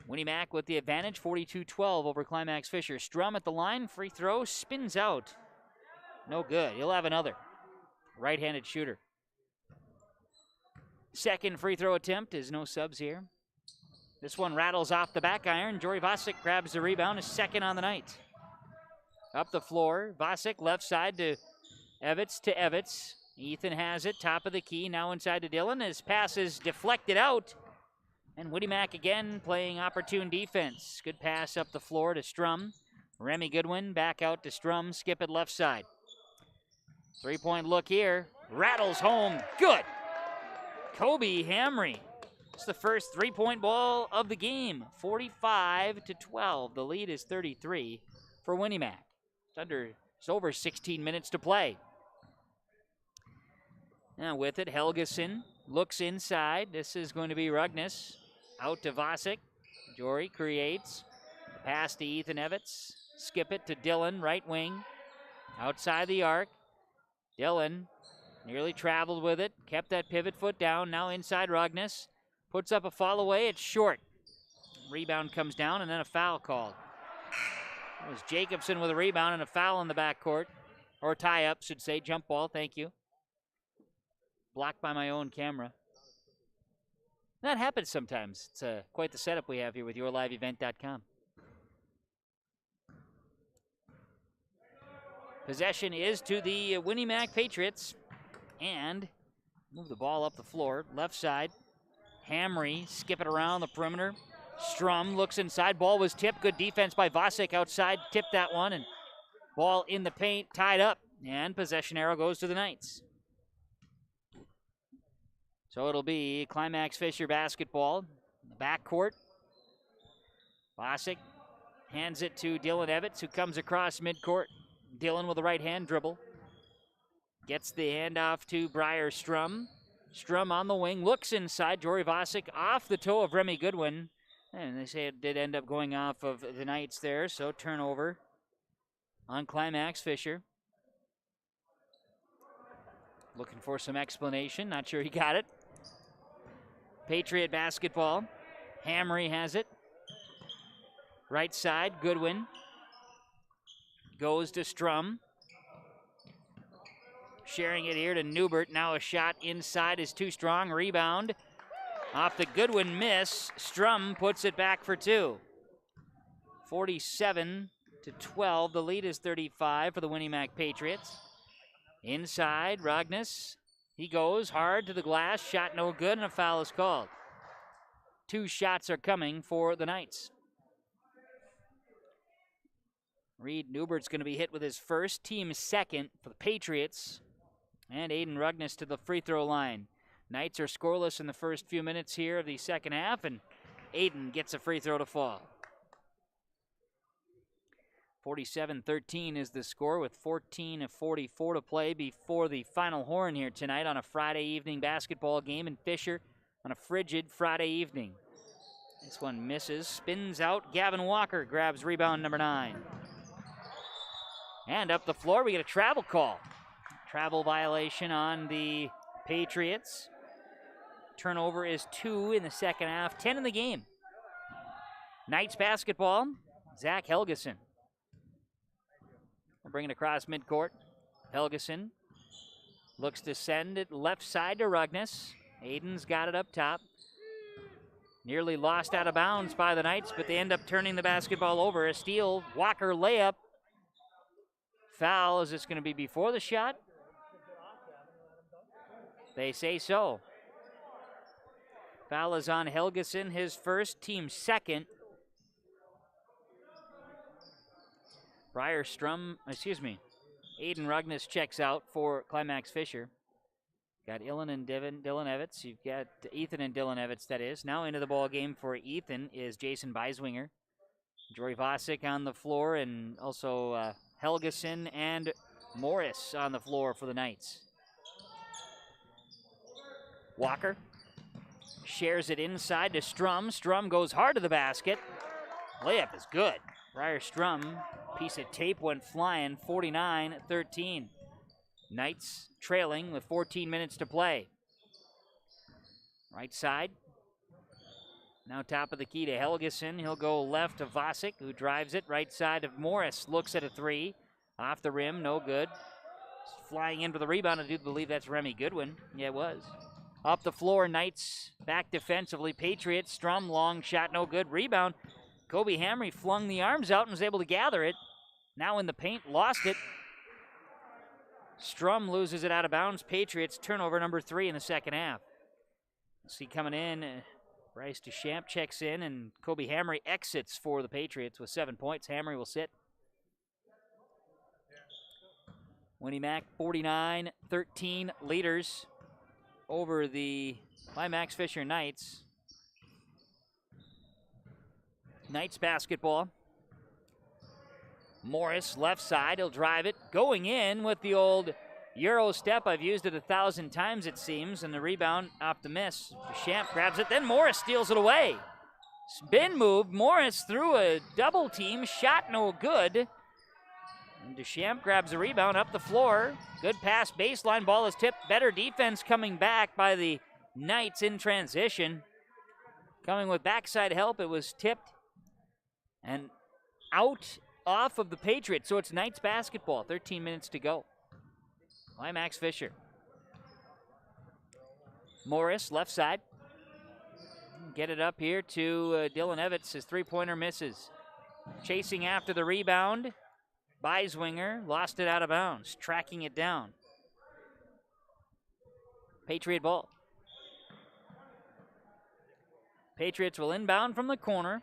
Winnie Mac with the advantage, 42-12 over Climax Fisher. Strum at the line, free throw, spins out. No good. He'll have another. Right-handed shooter. Second free throw attempt is no subs here. This one rattles off the back iron. Jory Vasic grabs the rebound, his second on the night. Up the floor, Vasic left side to Evitz. Ethan has it, top of the key, now inside to Dillon. His pass is deflected out. And Whitty again playing opportune defense. Good pass up the floor to Strum. Remy Goodwin back out to Strum, skip it left side. 3-point look here, rattles home, good. Kobe Hamry. It's the first 3-point ball of the game, 45-12. The lead is 33 for Winnie Mac. It's over 16 minutes to play. Now with it, Helgeson looks inside. This is going to be Rugnes. Out to Vasic. Jory creates. Pass to Ethan Evitz. Skip it to Dillon, right wing. Outside the arc. Dillon nearly traveled with it. Kept that pivot foot down. Now inside Rugnes. Puts up a fall away. It's short. Rebound comes down and then a foul called. It was Jacobson with a rebound and a foul in the backcourt. Or tie-up, should say. Jump ball, thank you. Blocked by my own camera. That happens sometimes. It's quite the setup we have here with YourLiveEvent.com. Possession is to the Winnie Mac Patriots. And move the ball up the floor. Left side. Hamry, skip it around the perimeter. Strum looks inside. Ball was tipped. Good defense by Vasic outside. Tipped that one. And ball in the paint, tied up. And possession arrow goes to the Knights. So it'll be Climax Fisher basketball in the backcourt. Vasic hands it to Dillon Evitz, who comes across midcourt. Dillon with a right-hand dribble. Gets the handoff to Briar Strum. Strum on the wing, looks inside. Jory Vasic off the toe of Remy Goodwin. And they say it did end up going off of the Knights there, so turnover on Climax Fisher. Looking for some explanation, not sure he got it. Patriot basketball. Hamry has it. Right side, Goodwin. Goes to Strum. Sharing it here to Newbert. Now a shot inside is too strong. Rebound. Off the Goodwin miss. Strum puts it back for two. 47-12. The lead is 35 for the Winnie Mac Patriots. Inside, Rugnes. He goes hard to the glass. Shot no good, and a foul is called. Two shots are coming for the Knights. Reed Newbert's going to be hit with his first, team second for the Patriots. And Aiden Rugnes to the free throw line. Knights are scoreless in the first few minutes here of the second half, and Aiden gets a free throw to fall. 47-13 is the score with 14:44 to play before the final horn here tonight on a Friday evening basketball game in Fisher on a frigid Friday evening. This one misses, spins out. Gavin Walker grabs rebound number 9. And up the floor, we get a travel call. Travel violation on the Patriots. Turnover is 2 in the second half, 10 in the game. Knights basketball, Zach Helgeson. We'll bring it across midcourt. Helgeson looks to send it left side to Rugnes. Aiden's got it up top. Nearly lost out of bounds by the Knights, but they end up turning the basketball over. A steal, Walker layup. Foul, is this going to be before the shot? They say so. Foul is on Helgeson, his first, team second. Aiden Rugnes checks out for Climax Fisher. Got Dillon Evitz. You've got Ethan and Dillon Evitz, that is. Now into the ball game for Ethan is Jason Beiswinger. Jory Vasic on the floor, and also Helgeson and Morris on the floor for the Knights. Walker shares it inside to Strum. Strum goes hard to the basket. Layup is good. Briar Strum, piece of tape went flying, 49-13. Knights trailing with 14 minutes to play. Right side. Now top of the key to Helgeson. He'll go left to Vasic, who drives it. Right side of Morris. Looks at a three. Off the rim, no good. Flying in for the rebound. I do believe that's Remy Goodwin. Yeah, it was. Up the floor, Knights back defensively. Patriots, Strum, long shot, no good. Rebound. Kobe Hamry flung the arms out and was able to gather it. Now in the paint, lost it. Strum loses it out of bounds. Patriots turnover number 3 in the second half. See coming in, Bryce DeChamp checks in, and Kobe Hamry exits for the Patriots with 7 points. Hamry will sit. Winnie Mac 49-13 leaders over the Climax Fisher Knights. Knights basketball. Morris, left side, he'll drive it. Going in with the old Euro step. I've used it 1,000 times, it seems, and the rebound off the miss. Deschamps grabs it, then Morris steals it away. Spin move, Morris threw a double team, shot no good. And Deschamps grabs the rebound up the floor. Good pass, baseline, ball is tipped. Better defense coming back by the Knights in transition. Coming with backside help, it was tipped and out off of the Patriots. So it's Knights basketball, 13 minutes to go. Climax Fisher. Morris, left side. Get it up here to Dylan Evans. His three-pointer misses. Chasing after the rebound. Beiswinger lost it out of bounds. Tracking it down. Patriot ball. Patriots will inbound from the corner.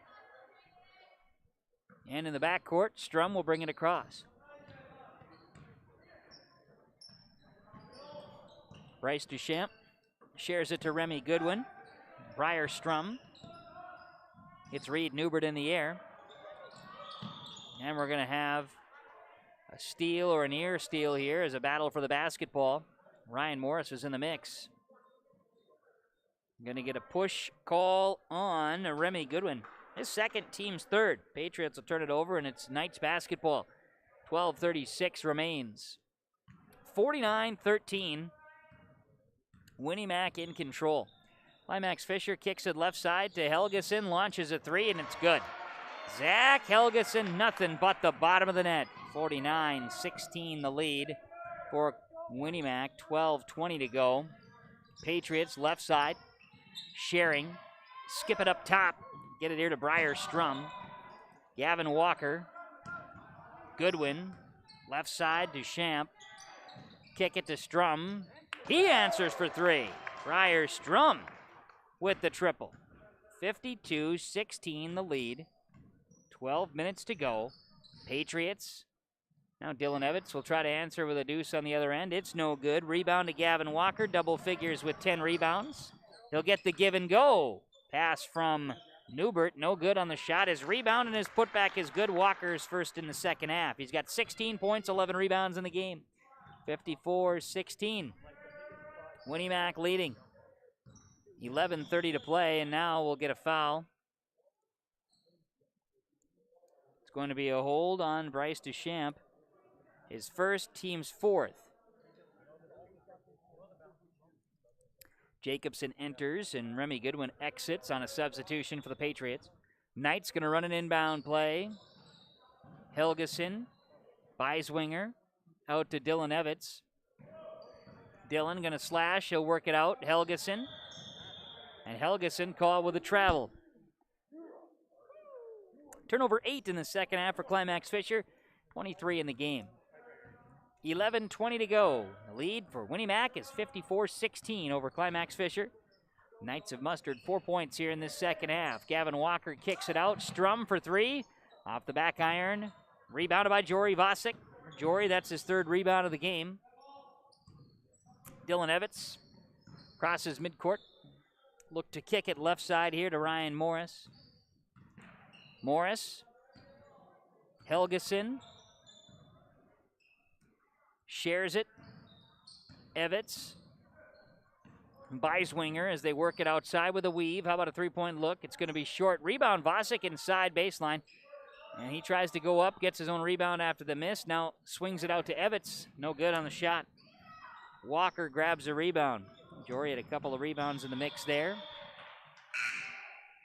And in the backcourt, Strum will bring it across. Bryce DeChamp shares it to Remy Goodwin. Briar Strum. It's Reed Newbert in the air. And we're going to have a steal or a near steal here as a battle for the basketball. Ryan Morris is in the mix. Going to get a push call on Remy Goodwin. His second, team's third. Patriots will turn it over, and it's Knights basketball. 12:36 remains. 49-13. Winnie Mac in control. Climax Fisher kicks it left side to Helgeson, launches a three, and it's good. Zach Helgeson, nothing but the bottom of the net. 49-16 the lead for Winnie Mac. 12:20 to go. Patriots left side. Sharing. Skip it up top. Get it here to Briar Strum. Gavin Walker. Goodwin. Left side to Champ. Kick it to Strum. He answers for three. Briar Strum with the triple. 52-16 the lead. 12 minutes to go. Patriots. Now Dylan Evans will try to answer with a deuce on the other end. It's no good. Rebound to Gavin Walker. Double figures with 10 rebounds. He'll get the give and go. Pass from Newbert. No good on the shot. His rebound and his putback is good. Walker's first in the second half. He's got 16 points, 11 rebounds in the game. 54-16. Winnie Mac leading. 11:30 to play, and now we'll get a foul. It's going to be a hold on Bryce DeChamp. His first, team's fourth. Jacobson enters, and Remy Goodwin exits on a substitution for the Patriots. Knight's going to run an inbound play. Helgeson, Beiswinger, out to Dylan Evans. Dylan going to slash, he'll work it out. Helgeson, and Helgeson caught with a travel. Turnover 8 in the second half for Climax Fisher, 23 in the game. 11:20 to go. The lead for Winnie Mac is 54-16 over Climax Fisher. Knights have mustered 4 points here in this second half. Gavin Walker kicks it out. Strum for three. Off the back iron. Rebounded by Jory Vosick. Jory, that's his third rebound of the game. Dylan Evans crosses midcourt. Look to kick it left side here to Ryan Morris. Morris. Helgeson. Shares it. Evans. Beiswinger as they work it outside with a weave. How about a three-point look? It's going to be short. Rebound, Vosick inside baseline. And he tries to go up, gets his own rebound after the miss. Now swings it out to Evans. No good on the shot. Walker grabs a rebound. Jory had a couple of rebounds in the mix there.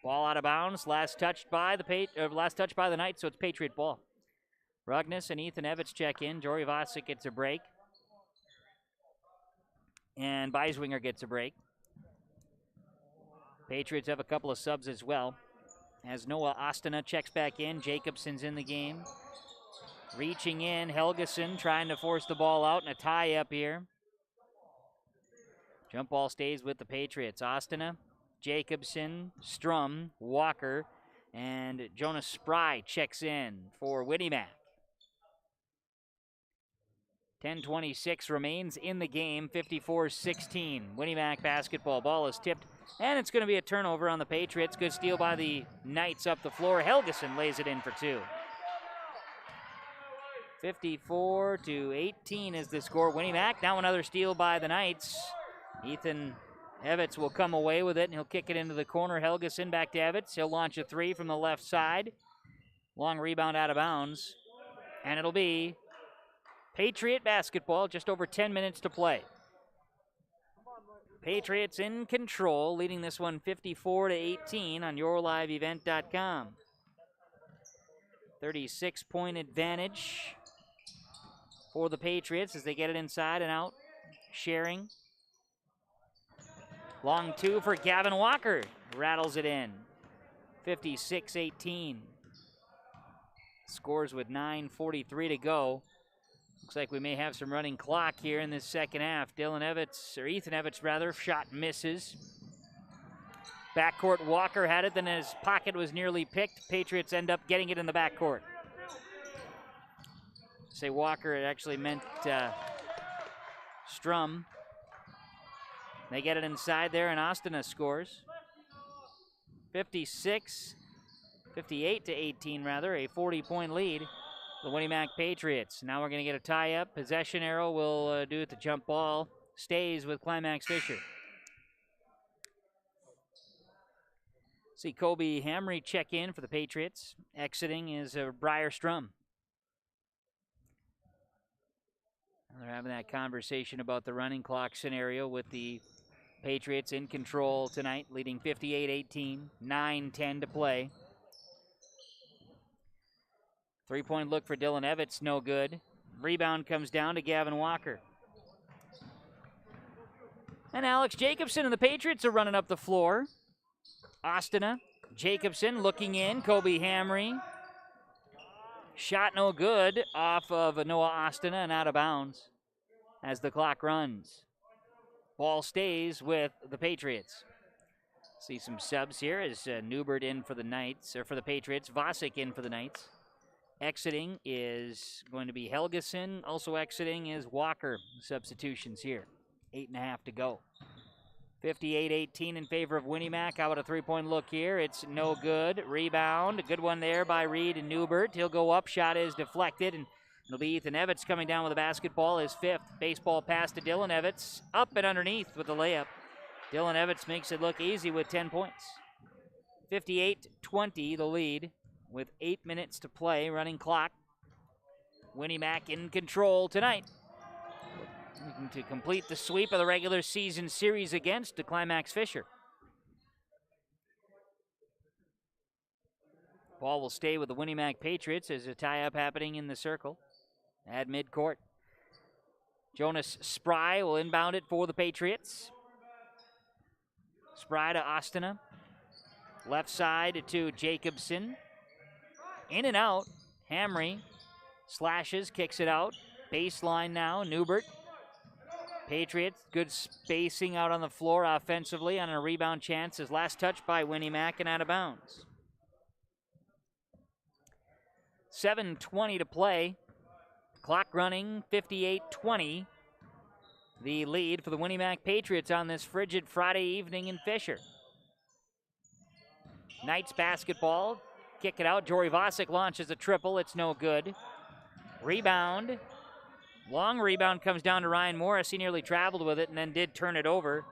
Ball out of bounds. Last touched by the Knights, so it's Patriot ball. Rugnes and Ethan Evans check in. Jory Vosick gets a break. And Beiswinger gets a break. Patriots have a couple of subs as well. As Noah Ostana checks back in, Jacobson's in the game. Reaching in, Helgeson trying to force the ball out, and a tie up here. Jump ball stays with the Patriots. Ostana, Jacobson, Strum, Walker, and Jonas Spry checks in for Winnie Mac. 10:26 remains in the game, 54-16. Winnie Mac basketball. Ball is tipped, and it's going to be a turnover on the Patriots. Good steal by the Knights up the floor. Helgeson lays it in for two. 54-18 is the score. Winnie Mac, now another steal by the Knights. Ethan Evitz will come away with it, and he'll kick it into the corner. Helgeson back to Evitz. He'll launch a three from the left side. Long rebound out of bounds, and it'll be Patriot basketball, just over 10 minutes to play. Patriots in control, leading this one 54-18 on yourliveevent.com. 36-point advantage for the Patriots as they get it inside and out. Sharing. Long two for Gavin Walker. Rattles it in. 56-18. Scores with 9:43 to go. Looks like we may have some running clock here in this second half. Ethan Evitz rather, shot misses. Backcourt, Walker had it, then his pocket was nearly picked. Patriots end up getting it in the backcourt. Say Walker, it actually meant Strum. They get it inside there, and Ostana scores. 58-18 rather, a 40-point lead. The Winnie Mac Patriots. Now we're going to get a tie-up. Possession arrow will do it. The jump ball stays with Climax Fisher. See Kobe Hamry check in for the Patriots. Exiting is Briar Strum. They're having that conversation about the running clock scenario with the Patriots in control tonight, leading 58-18, 9:10 to play. Three-point look for Dylan Evitz, no good. Rebound comes down to Gavin Walker. And Alex Jacobson and the Patriots are running up the floor. Ostana, Jacobson looking in, Kobe Hamry. Shot no good off of Noah Ostana and out of bounds as the clock runs. Ball stays with the Patriots. See some subs here as Newbert in for the Knights, or for the Patriots. Vasic in for the Knights. Exiting is going to be Helgeson. Also exiting is Walker. Substitutions here. 8.5 to go. 58-18 in favor of Winnie Mac. How about a three-point look here? It's no good. Rebound. A good one there by Reed and Newbert. He'll go up. Shot is deflected, and it'll be Ethan Evitz coming down with the basketball. His fifth. Baseball pass to Dylan Evitz. Up and underneath with the layup. Dylan Evitz makes it look easy with 10 points. 58-20 the lead with 8 minutes to play. Running clock. Winnie Mac in control tonight. Looking to complete the sweep of the regular season series against the Climax Fisher. Ball will stay with the Winnie Mac Patriots as a tie-up happening in the circle at midcourt. Jonas Spry will inbound it for the Patriots. Spry to Ostana. Left side to Jacobson. In and out. Hamry slashes, kicks it out. Baseline now, Newbert. Patriots, good spacing out on the floor offensively on a rebound chance. His last touch by Winnie Mac and out of bounds. 7:20 to play. Clock running, 58-20. The lead for the Winnie Mac Patriots on this frigid Friday evening in Fisher. Knights basketball. Kick it out. Jory Vasic launches a triple. It's no good. Rebound. Long rebound comes down to Ryan Morris. He nearly traveled with it and then did turn it over.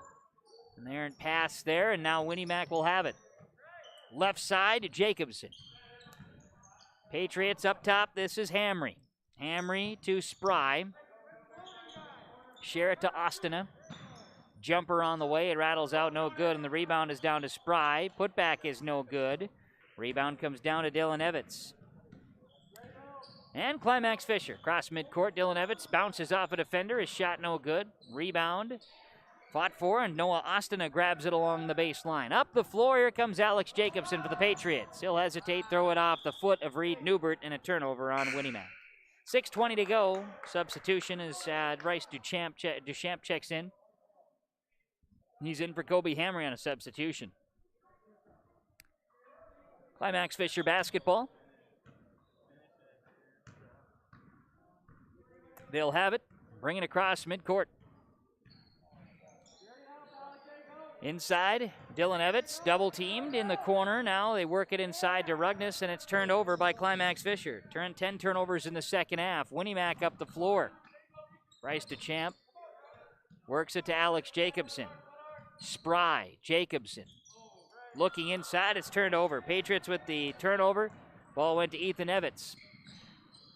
An errant pass there, and now Winnie Mac will have it. Left side to Jacobson. Patriots up top. This is Hamry. Hamry to Spry. Share it to Ostana. Jumper on the way. It rattles out, no good, and the rebound is down to Spry. Putback is no good. Rebound comes down to Dylan Evitz. And Climax Fisher. Cross midcourt. Dylan Evitz bounces off a defender. His shot no good. Rebound Fought for, and Noah Ostina grabs it along the baseline. Up the floor, here comes Alex Jacobson for the Patriots. He'll hesitate, throw it off the foot of Reed Newbert, and a turnover on Winnimac. 6:20 to go. Substitution is Bryce Duchamp checks in. He's in for Kobe Hamry on a substitution. Climax Fisher basketball. They'll have it. Bring it across midcourt. Inside, Dylan Evans, double teamed in the corner. Now they work it inside to Rugness, and it's turned over by Climax Fisher. 10 turnovers in the second half. Winnimac up the floor. Bryce DeChamp works it to Alex Jacobson. Spry, Jacobson. Looking inside, it's turned over. Patriots with the turnover. Ball went to Ethan Evans.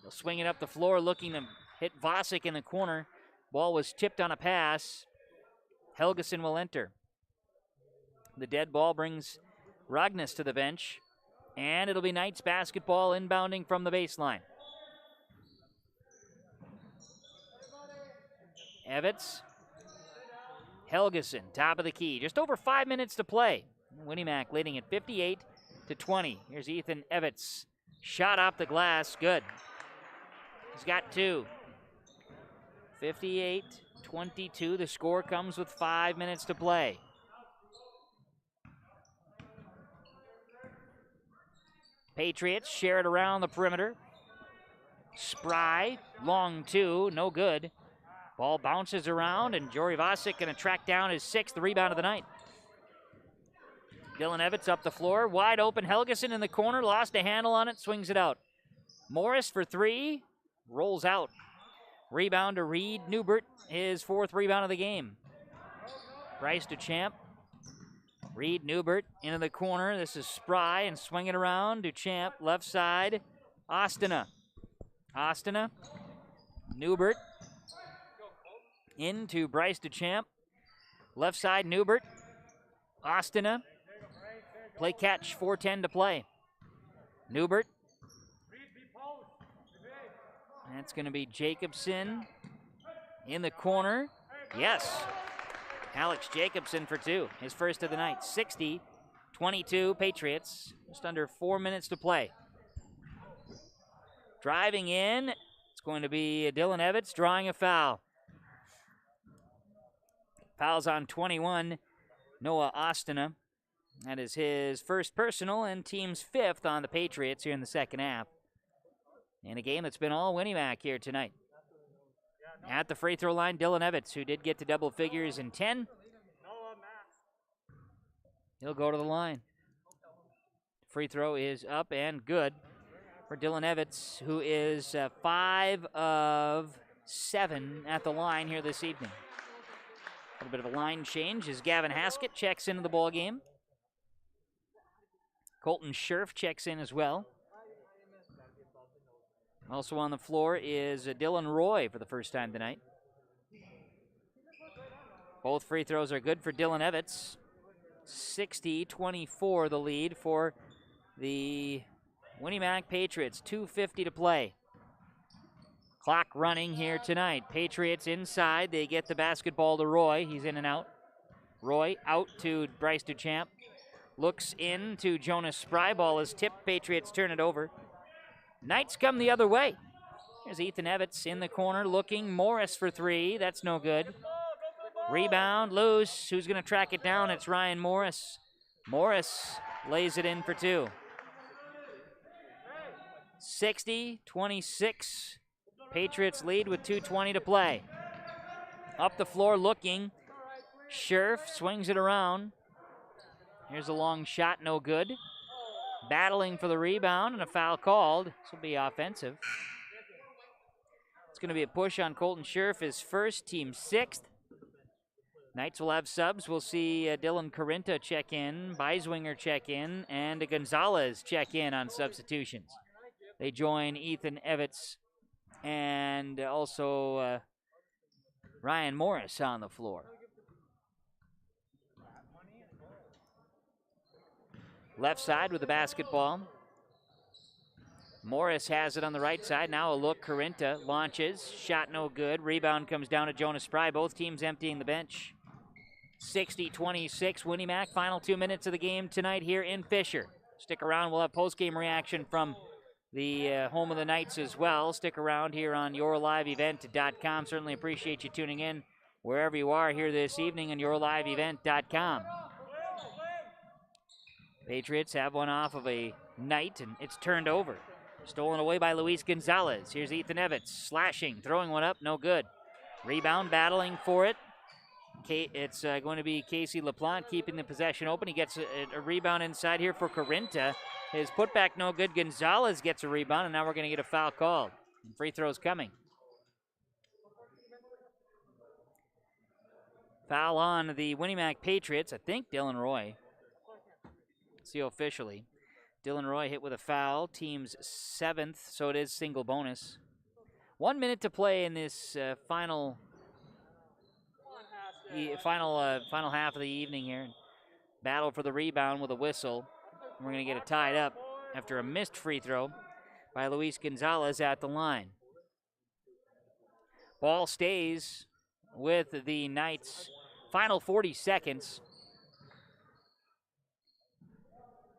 They'll swing it up the floor, looking to hit Vosick in the corner. Ball was tipped on a pass. Helgeson will enter. The dead ball brings Rugness to the bench, and it'll be Knights basketball inbounding from the baseline. Evans, Helgeson, top of the key. Just over 5 minutes to play. Winnimac leading at 58-20. Here's Ethan Evans. Shot off the glass, good. He's got 2. 58-22. The score comes with 5 minutes to play. Patriots share it around the perimeter. Spry, long 2, no good. Ball bounces around, and Jory Vosick going to track down his 6th rebound of the night. Dylan Evans up the floor, wide open. Helgeson in the corner, lost a handle on it, swings it out. Morris for 3, rolls out. Rebound to Reed Newbert, his 4th rebound of the game. Bryce DeChamp. Reed Newbert into the corner. This is Spry, and swing it around. DeChamp, left side. Ostina. Newbert. Into Bryce DeChamp. Left side, Newbert. Ostina. Play catch, 4:10 to play. Newbert. That's going to be Jacobson in the corner. Yes. Alex Jacobson for 2, his first of the night. 60-22 Patriots. Just under 4 minutes to play. Driving in, it's going to be Dylan Evans drawing a foul. Foul's on 21, Noah Ostina. That is his first personal and team's 5th on the Patriots here in the second half. In a game that's been all Winnimac here tonight. At the free throw line, Dylan Evans, who did get to double figures in 10. He'll go to the line. Free throw is up and good for Dylan Evans, who is 5 of 7 at the line here this evening. A little bit of a line change as Gavin Haskett checks into the ball game. Colton Scherf checks in as well. Also on the floor is Dylan Roy for the first time tonight. Both free throws are good for Dylan Evans. 60-24 the lead for the Winnimac Patriots. 2:50 to play. Clock running here tonight. Patriots inside. They get the basketball to Roy. He's in and out. Roy out to Bryce DeChamp. Looks in to Jonas Spry. Ball is tipped. Patriots turn it over. Knights come the other way. There's Ethan Evans in the corner looking. Morris for 3. That's no good. Rebound loose. Who's going to track it down? It's Ryan Morris. Morris lays it in for 2. 60-26. Patriots lead with 2:20 to play. Up the floor looking. Scherf swings it around. Here's a long shot, no good. Battling for the rebound and a foul called. This will be offensive. It's going to be a push on Colton Scherf, his first, team 6th. Knights will have subs. We'll see Dylan Carinta check in, Beiswinger check in, and Gonzalez check in on substitutions. They join Ethan Evans and also Ryan Morris on the floor. Left side with the basketball. Morris has it on the right side. Now a look. Carinta launches. Shot no good. Rebound comes down to Jonas Spry. Both teams emptying the bench. 60-26, Winnie Mac. Final 2 minutes of the game tonight here in Fisher. Stick around. We'll have post-game reaction from the home of the Knights as well. Stick around here on yourliveevent.com. Certainly appreciate you tuning in wherever you are here this evening on yourliveevent.com. Patriots have one off of a Knight, and it's turned over. Stolen away by Luis Gonzalez. Here's Ethan Evans slashing, throwing one up, no good. Rebound, battling for it. It's going to be Casey LaPlante keeping the possession open. He gets a rebound inside here for Carinta. His putback no good. Gonzalez gets a rebound, and now we're going to get a foul called. Free throw's coming. Foul on the Winnie Mac Patriots. I think Dylan Roy. See officially. Dylan Roy hit with a foul. Team's 7th, so it is single bonus. 1 minute to play in this final half of the evening here. Battle for the rebound with a whistle. We're going to get it tied up after a missed free throw by Luis Gonzalez at the line. Ball stays with the Knights. Final 40 seconds.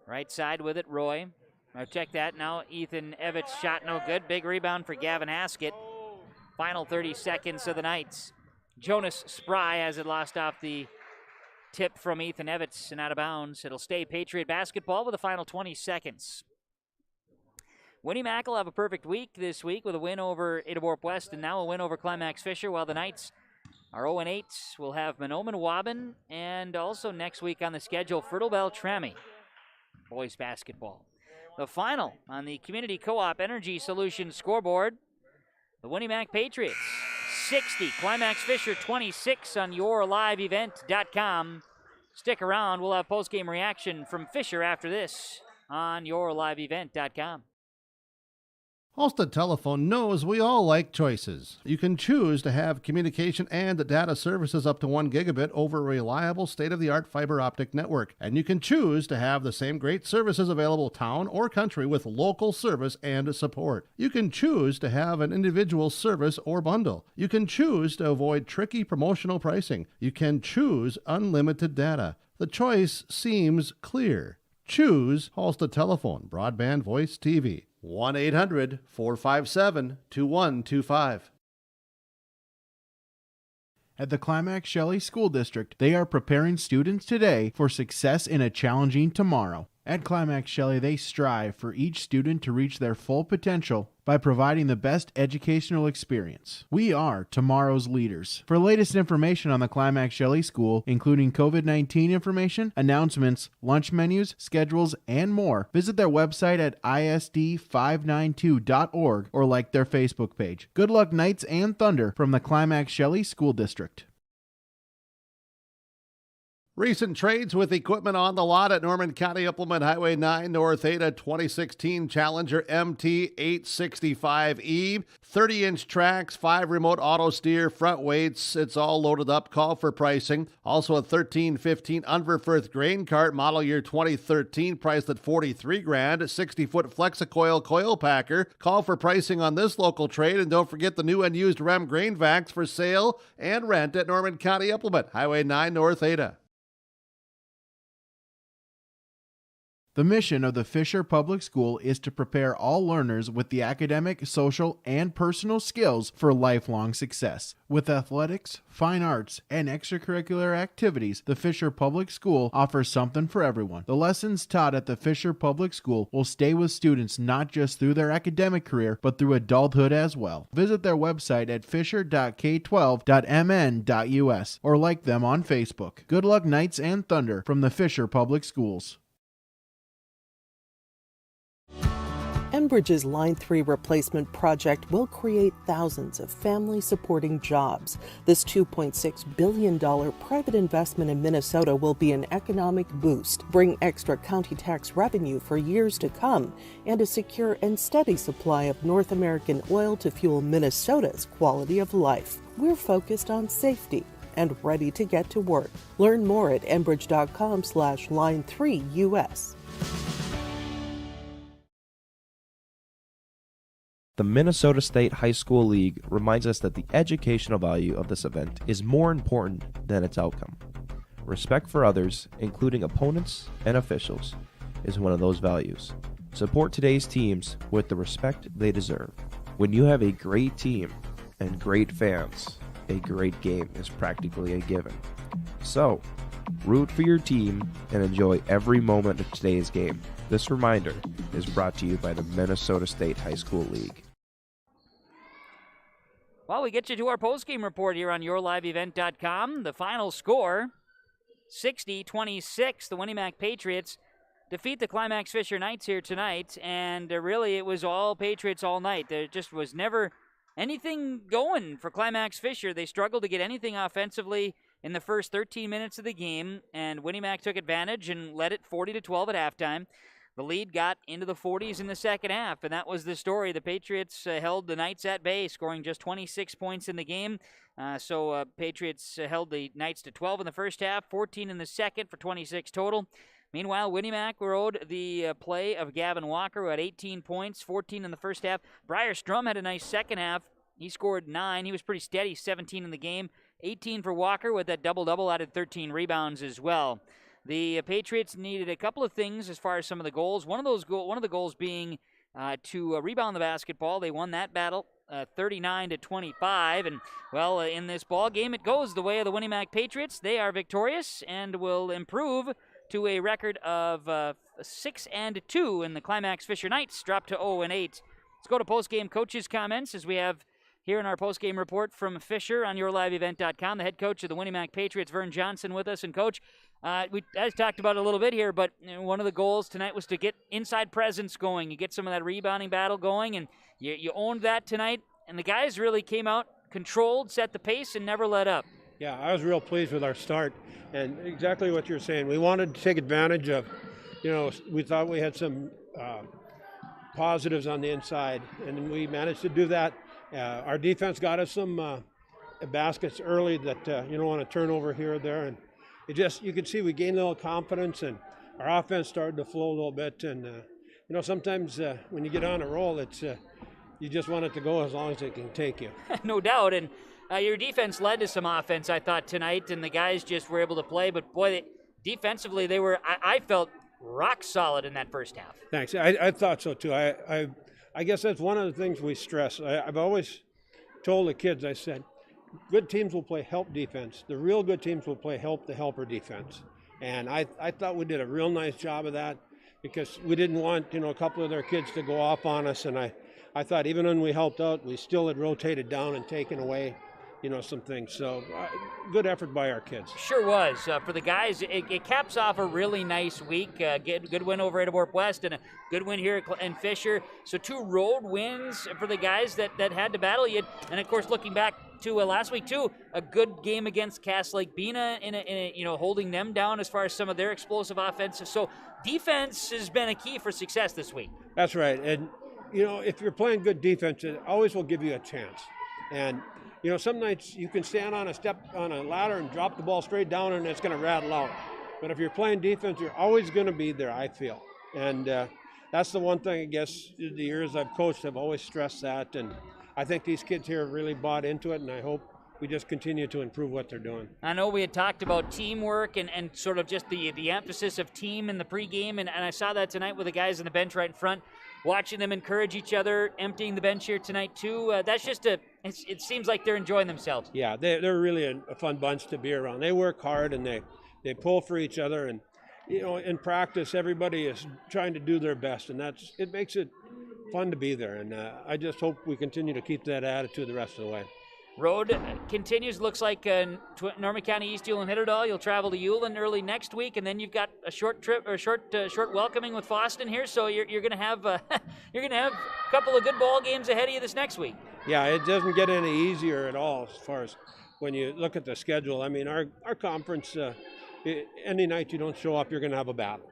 Right side with it, Roy. Now check that. Now Ethan Evans shot no good. Big rebound for Gavin Haskett. Final 30 seconds of the Knights. Jonas Spry has it lost off the tip from Ethan Evans and out of bounds. It'll stay Patriot basketball with the final 20 seconds. Winnie Mac will have a perfect week this week with a win over Adaborp West and now a win over Climax Fisher, while the Knights are 0-8. We'll have Mahnomen Waban and also next week on the schedule, Fertile Beltrami boys basketball. The final on the Community Co-op Energy Solutions scoreboard, the Winnie Mac Patriots 60, Climax Fisher 26 on yourliveevent.com. Stick around. We'll have post-game reaction from Fisher after this on yourliveevent.com. Halstead Telephone knows we all like choices. You can choose to have communication and data services up to 1 gigabit over a reliable state-of-the-art fiber optic network. And you can choose to have the same great services available town or country with local service and support. You can choose to have an individual service or bundle. You can choose to avoid tricky promotional pricing. You can choose unlimited data. The choice seems clear. Choose Halstead Telephone, broadband voice TV. 1-800-457-2125. At the Climax Shelley School District, they are preparing students today for success in a challenging tomorrow. At Climax Shelley, they strive for each student to reach their full potential by providing the best educational experience. We are tomorrow's leaders. For latest information on the Climax Shelley School, including COVID-19 information, announcements, lunch menus, schedules, and more, visit their website at isd592.org or like their Facebook page. Good luck, Knights and Thunder, from the Climax Shelley School District. Recent trades with equipment on the lot at Norman County Implement Highway 9 North Ada 2016 Challenger MT 865E. 30-inch tracks, 5 remote auto steer, front weights. It's all loaded up. Call for pricing. Also a 1315 Unverfirth grain cart, model year 2013, priced at $43,000. 60-foot Flexicoil coil packer. Call for pricing on this local trade. And don't forget the new and used REM grain vacs for sale and rent at Norman County Implement Highway 9 North Ada. The mission of the Fisher Public School is to prepare all learners with the academic, social, and personal skills for lifelong success. With athletics, fine arts, and extracurricular activities, the Fisher Public School offers something for everyone. The lessons taught at the Fisher Public School will stay with students not just through their academic career, but through adulthood as well. Visit their website at fisher.k12.mn.us or like them on Facebook. Good luck, Knights and Thunder, from the Fisher Public Schools. Enbridge's Line 3 replacement project will create thousands of family-supporting jobs. This $2.6 billion private investment in Minnesota will be an economic boost, bring extra county tax revenue for years to come, and a secure and steady supply of North American oil to fuel Minnesota's quality of life. We're focused on safety and ready to get to work. Learn more at enbridge.com/line3us. The Minnesota State High School League reminds us that the educational value of this event is more important than its outcome. Respect for others, including opponents and officials, is one of those values. Support today's teams with the respect they deserve. When you have a great team and great fans, a great game is practically a given. So, root for your team and enjoy every moment of today's game. This reminder is brought to you by the Minnesota State High School League. Well, we get you to our postgame report here on yourliveevent.com. The final score, 60-26. The Winnie-Mac Patriots defeat the Climax Fisher Knights here tonight, and really it was all Patriots all night. There just was never anything going for Climax Fisher. They struggled to get anything offensively in the first 13 minutes of the game, and Winnie-Mac took advantage and led it 40-12 at halftime. The lead got into the 40s in the second half, and that was the story. The Patriots held the Knights at bay, scoring just 26 points in the game. So Patriots held the Knights to 12 in the first half, 14 in the second for 26 total. Meanwhile, Winnie-Mac rode the play of Gavin Walker, who had 18 points, 14 in the first half. Briar Strum had a nice second half. He scored 9. He was pretty steady, 17 in the game. 18 for Walker with that double-double, added 13 rebounds as well. The Patriots needed a couple of things as far as some of the goals. One of the goals being to rebound the basketball. They won that battle 39-25. And, well, in this ball game, it goes the way of the Winnie-Mac Patriots. They are victorious and will improve to a record of 6-2, and the Climax Fisher Knights drop to 0-8. Let's go to postgame coaches' comments as we have here in our postgame report from Fisher on yourliveevent.com. The head coach of the Winnie-Mac Patriots, Vern Johnson, with us. And, Coach, we talked about it a little bit here, but one of the goals tonight was to get inside presence going. You get some of that rebounding battle going, and you owned that tonight. And the guys really came out, controlled, set the pace, and never let up. Yeah, I was real pleased with our start, and exactly what you're saying. We wanted to take advantage of, we thought we had some positives on the inside, and we managed to do that. Our defense got us some baskets early that you don't want to turn over here or there, and you could see we gained a little confidence, and our offense started to flow a little bit. And sometimes when you get on a roll, it's you just want it to go as long as it can take you. No doubt, and your defense led to some offense, I thought, tonight, and the guys just were able to play. But boy, defensively, they were, I felt, rock solid in that first half. Thanks. I thought so too. I guess that's one of the things we stress. I've always told the kids, I said, good teams will play help defense. The real good teams will play help the helper defense. And I thought we did a real nice job of that, because we didn't want, a couple of their kids to go off on us. And I thought even when we helped out, we still had rotated down and taken away, some things. So good effort by our kids. Sure was. For the guys, it caps off a really nice week. Good win over Edinburgh West and a good win here in Fisher. So 2 road wins for the guys that had to battle you. And, of course, looking back to last week, too, a good game against Cass Lake Bena in a holding them down as far as some of their explosive offenses. So defense has been a key for success this week. That's right. And, if you're playing good defense, it always will give you a chance. And, some nights you can stand on a ladder and drop the ball straight down and it's going to rattle out. But if you're playing defense, you're always going to be there, I feel. And that's the one thing, I guess, the years I've coached have always stressed that. And I think these kids here have really bought into it, and I hope we just continue to improve what they're doing. I know we had talked about teamwork and sort of just the emphasis of team in the pregame, and I saw that tonight with the guys on the bench right in front, watching them encourage each other, emptying the bench here tonight too. That's just it seems like they're enjoying themselves. Yeah, they're really a fun bunch to be around. They work hard and they pull for each other, and in practice everybody is trying to do their best, and it makes it fun to be there. And I just hope we continue to keep that attitude the rest of the way. Road continues. Looks like Norman County, East Ewell, and Hitterdal. You'll travel to Ewell early next week, and then you've got a short trip or short welcoming with Foston here. So you're going to have a couple of good ball games ahead of you this next week. Yeah, it doesn't get any easier at all as far as when you look at the schedule. I mean, our conference, any night you don't show up, you're going to have a battle,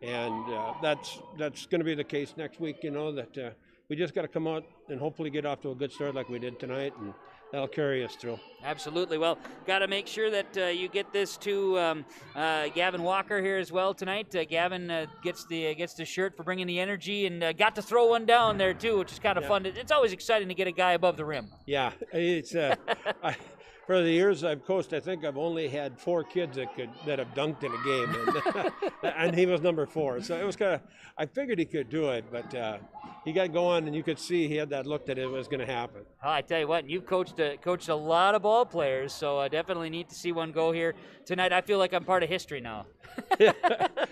and that's going to be the case next week. That we just got to come out and hopefully get off to a good start like we did tonight, and that'll carry us through. Absolutely. Well, got to make sure that you get this to Gavin Walker here as well tonight. Gavin gets the shirt for bringing the energy, and got to throw one down there too, which is kind of fun. It's always exciting to get a guy above the rim. Yeah, it's For the years I've coached, I think I've only had 4 kids that have dunked in a game, and he was number 4. So it was kind of, I figured he could do it, but he got going, and you could see he had that look that it was going to happen. Oh, I tell you what, you've coached a lot of ball players, so I definitely need to see one go here tonight. I feel like I'm part of history now. Yeah,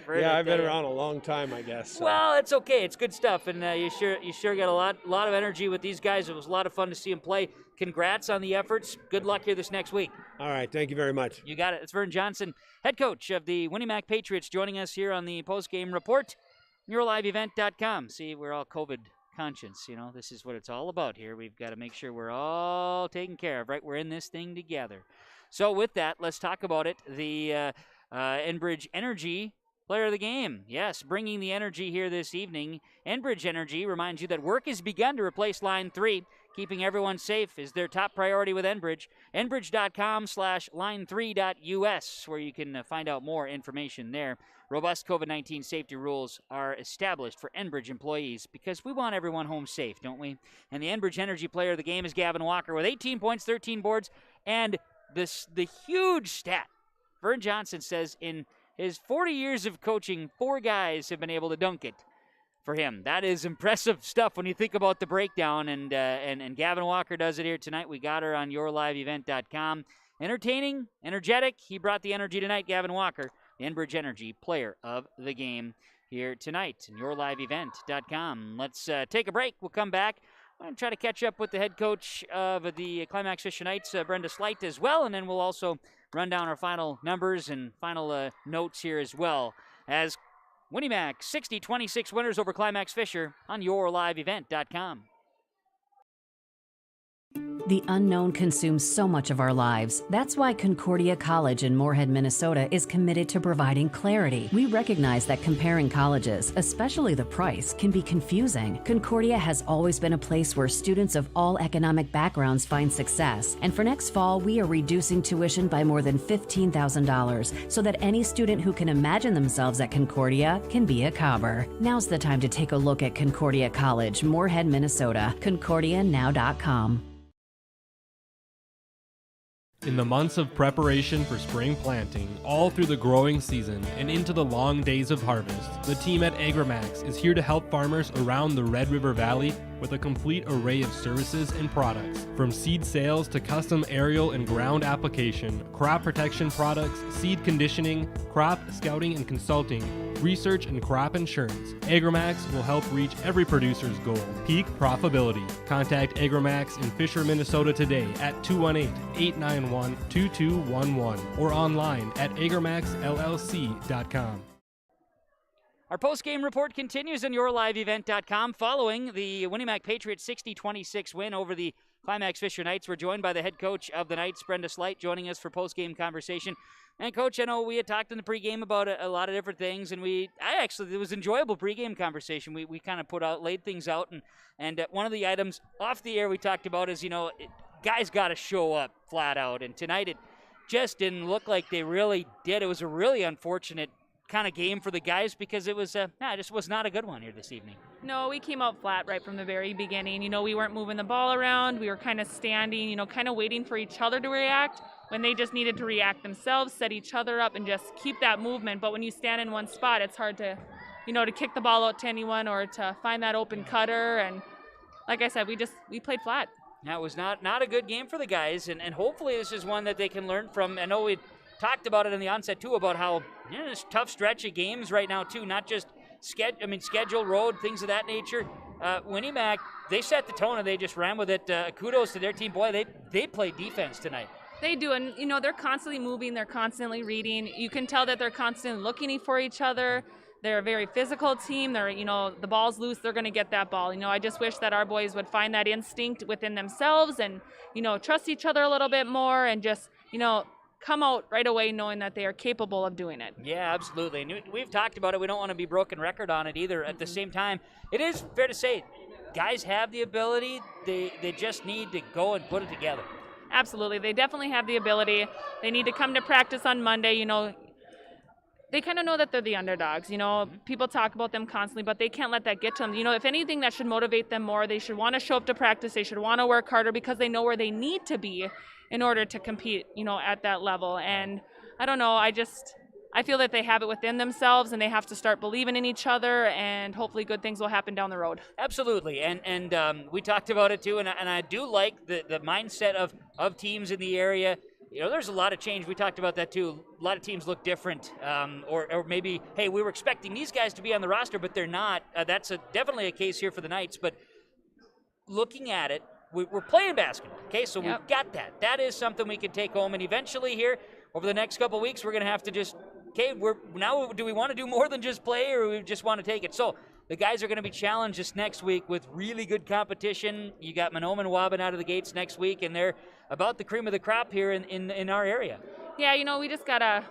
I've been around a long time, I guess. So. Well, it's okay. It's good stuff, and you sure got a lot of energy with these guys. It was a lot of fun to see them play. Congrats on the efforts. Good luck here this next week. All right, thank you very much. You got it. It's Vern Johnson, head coach of the Winnie Mac Patriots, joining us here on the post-game report. YourLiveEvent.com. See, we're all COVID conscious. You know, this is what it's all about here. We've got to make sure we're all taken care of, right? We're in this thing together. So with that, let's talk about it. The Enbridge Energy Player of the Game. Yes, bringing the energy here this evening. Enbridge Energy reminds you that work has begun to replace Line 3. Keeping everyone safe is their top priority with Enbridge. Enbridge.com/line3.us, where you can find out more information there. Robust COVID-19 safety rules are established for Enbridge employees because we want everyone home safe, don't we? And the Enbridge Energy Player of the Game is Gavin Walker with 18 points, 13 boards, and the huge stat. Vern Johnson says in his 40 years of coaching, 4 guys have been able to dunk it for him. That is impressive stuff when you think about the breakdown, and Gavin Walker does it here tonight. We got her on YourLiveEvent.com. Entertaining, energetic. He brought the energy tonight, Gavin Walker, the Enbridge Energy Player of the Game here tonight on YourLiveEvent.com. Let's take a break. We'll come back. I'm going to try to catch up with the head coach of the Climax Fisher Knights, Brenda Slight, as well, and then we'll also run down our final numbers and final notes here as well, as Winnie Mac 60-26 winners over Climax Fisher on YourLiveEvent.com. The unknown consumes so much of our lives. That's why Concordia College in Moorhead, Minnesota is committed to providing clarity. We recognize that comparing colleges, especially the price, can be confusing. Concordia has always been a place where students of all economic backgrounds find success. And for next fall, we are reducing tuition by more than $15,000 so that any student who can imagine themselves at Concordia can be a Cobber. Now's the time to take a look at Concordia College, Moorhead, Minnesota. ConcordiaNow.com. In the months of preparation for spring planting, all through the growing season and into the long days of harvest, the team at Agrimax is here to help farmers around the Red River Valley with a complete array of services and products. From seed sales to custom aerial and ground application, crop protection products, seed conditioning, crop scouting and consulting, research and crop insurance, Agrimax will help reach every producer's goal, peak profitability. Contact Agrimax in Fisher, Minnesota today at 218-891-2211 or online at agrimaxllc.com. Our post-game report continues on YourLiveEvent.com. Following the Winnie Mac Patriots 60-26 win over the Climax Fisher Knights, we're joined by the head coach of the Knights, Brenda Slight, joining us for post-game conversation. And, Coach, I know we had talked in the pregame about a lot of different things, and it was enjoyable pregame conversation. We kind of laid things out, and one of the items off the air we talked about is, guys got to show up flat out. And tonight it just didn't look like they really did. It was a really unfortunate kind of game for the guys because it was just was not a good one here this evening. No, we came out flat right from the very beginning. We weren't moving the ball around. We were kind of standing, kind of waiting for each other to react when they just needed to react themselves, set each other up, and just keep that movement. But when you stand in one spot, it's hard to, to kick the ball out to anyone or to find that open cutter. And like I said, we played flat. That was not a good game for the guys, and hopefully this is one that they can learn from. I know we talked about it in the onset, too, about how this tough stretch of games right now, too, not just schedule, road, things of that nature. Winnie Mac, they set the tone and they just ran with it. Kudos to their team. Boy, they played defense tonight. They do, and they're constantly moving, they're constantly reading. You can tell that they're constantly looking for each other. They're a very physical team. They're, the ball's loose, they're going to get that ball. I just wish that our boys would find that instinct within themselves and, trust each other a little bit more and just, come out right away knowing that they are capable of doing it. Yeah, absolutely. And we've talked about it. We don't want to be broken record on it either. At the same time, it is fair to say guys have the ability. They just need to go and put it together. Absolutely. They definitely have the ability. They need to come to practice on Monday. they kind of know that they're the underdogs. You know, people talk about them constantly, but they can't let that get to them. You know, if anything, that should motivate them more. They should want to show up to practice. They should want to work harder because they know where they need to be in order to compete, you know, at that level. And I don't know, I feel that they have it within themselves, and they have to start believing in each other, and hopefully good things will happen down the road. Absolutely, and we talked about it too, and I do like the mindset of teams in the area. You know, there's a lot of change. We talked about that too. A lot of teams look different, or maybe, hey, we were expecting these guys to be on the roster, but they're not. That's definitely a case here for the Knights. But looking at it, we're playing basketball, okay? So we've got that. That is something we can take home, and eventually here, over the next couple of weeks, we're going to have to just, okay, do we want to do more than just play, or we just want to take it? So the guys are going to be challenged this next week with really good competition. You got Manoma and Waban out of the gates next week, and they're about the cream of the crop here in our area. Yeah, you know, we just gotta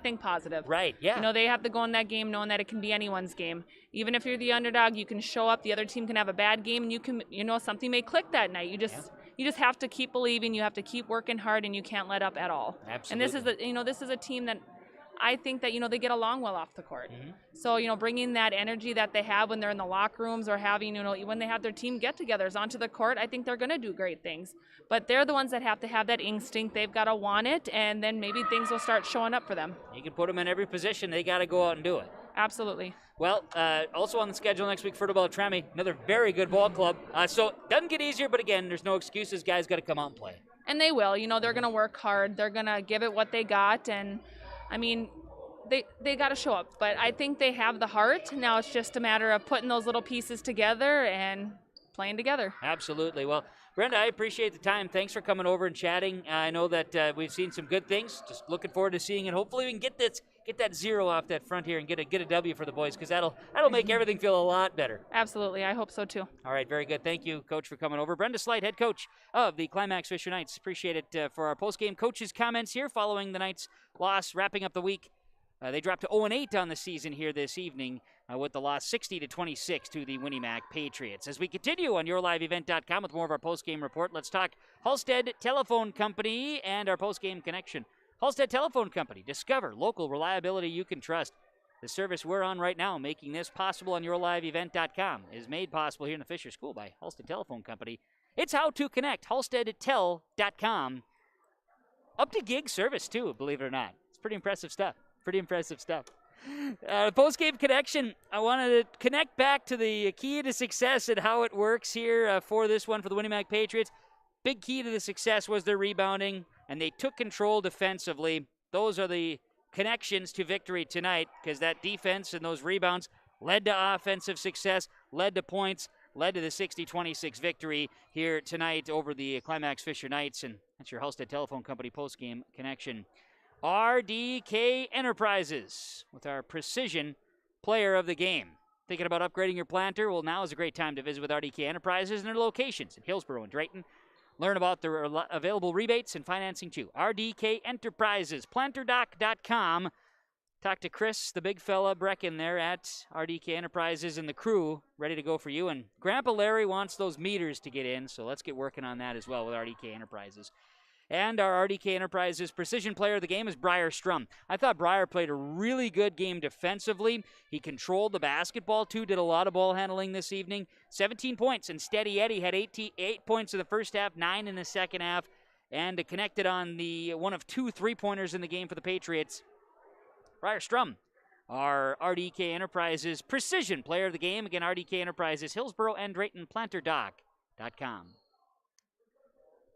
think positive. Right, yeah. You know, they have to go in that game knowing that it can be anyone's game. Even if you're the underdog, you can show up. The other team can have a bad game, and you can, you know, something may click that night. You just have to keep believing. You have to keep working hard, and you can't let up at all. Absolutely. And this is a team that I think that, you know, they get along well off the court. So, you know, bringing that energy that they have when they're in the locker rooms, or having, you know, when they have their team get-togethers onto the court, I think they're going to do great things. But they're the ones that have to have that instinct. They've got to want it, and then maybe things will start showing up for them. You can put them in every position. They got to go out and do it. Absolutely. Well, also on the schedule next week, Fertile Beltrami, another very good ball club. So it doesn't get easier, but again, there's no excuses. Guys got to come out and play. And they will. You know, they're going to work hard. They're going to give it what they got. And, I mean, they got to show up. But I think they have the heart. Now it's just a matter of putting those little pieces together and playing together. Absolutely. Well, Brenda, I appreciate the time. Thanks for coming over and chatting. I know that we've seen some good things. Just looking forward to seeing it. Hopefully we can get that zero off that front here and get a W for the boys, because that'll make everything feel a lot better. Absolutely. I hope so too. All right, very good. Thank you, Coach, for coming over. Brenda Slight, head coach of the Climax Fisher Knights. Appreciate it for our post-game coaches' comments here following the Knights' loss, wrapping up the week. They dropped to 0-8 on the season here this evening with the loss 60-26 to the Winnemac Patriots. As we continue on YourLiveEvent.com with more of our post-game report, let's talk Halstead Telephone Company and our post-game connection. Halstead Telephone Company. Discover local reliability you can trust. The service we're on right now, making this possible on YourLiveEvent.com, is made possible here in the Fisher School by Halstead Telephone Company. It's how to connect. HalsteadTel.com. Up to gig service, too, believe it or not. It's pretty impressive stuff. Post-game connection. I wanted to connect back to the key to success and how it works here for this one for the Winnemac Patriots. Big key to the success was their rebounding, and they took control defensively. Those are the connections to victory tonight, because that defense and those rebounds led to offensive success, led to points, led to the 60-26 victory here tonight over the Climax Fisher Knights. And that's your Halstead Telephone Company post-game connection. RDK Enterprises with our precision player of the game. Thinking about upgrading your planter? Well, now is a great time to visit with RDK Enterprises and their locations in Hillsborough and Drayton. Learn about their available rebates and financing too. RDK Enterprises, planterdoc.com. Talk to Chris, the big fella, Brecken there at RDK Enterprises, and the crew ready to go for you. And Grandpa Larry wants those meters to get in, so let's get working on that as well with RDK Enterprises. And our RDK Enterprises precision player of the game is Briar Strum. I thought Briar played a really good game defensively. He controlled the basketball, too, did a lot of ball handling this evening. 17 points, and Steady Eddie had 8 points in the first half, 9 in the second half, and connected on the one of 2 3-pointers in the game for the Patriots. Briar Strum, our RDK Enterprises precision player of the game. Again, RDK Enterprises, Hillsborough and Drayton, planterdoc.com.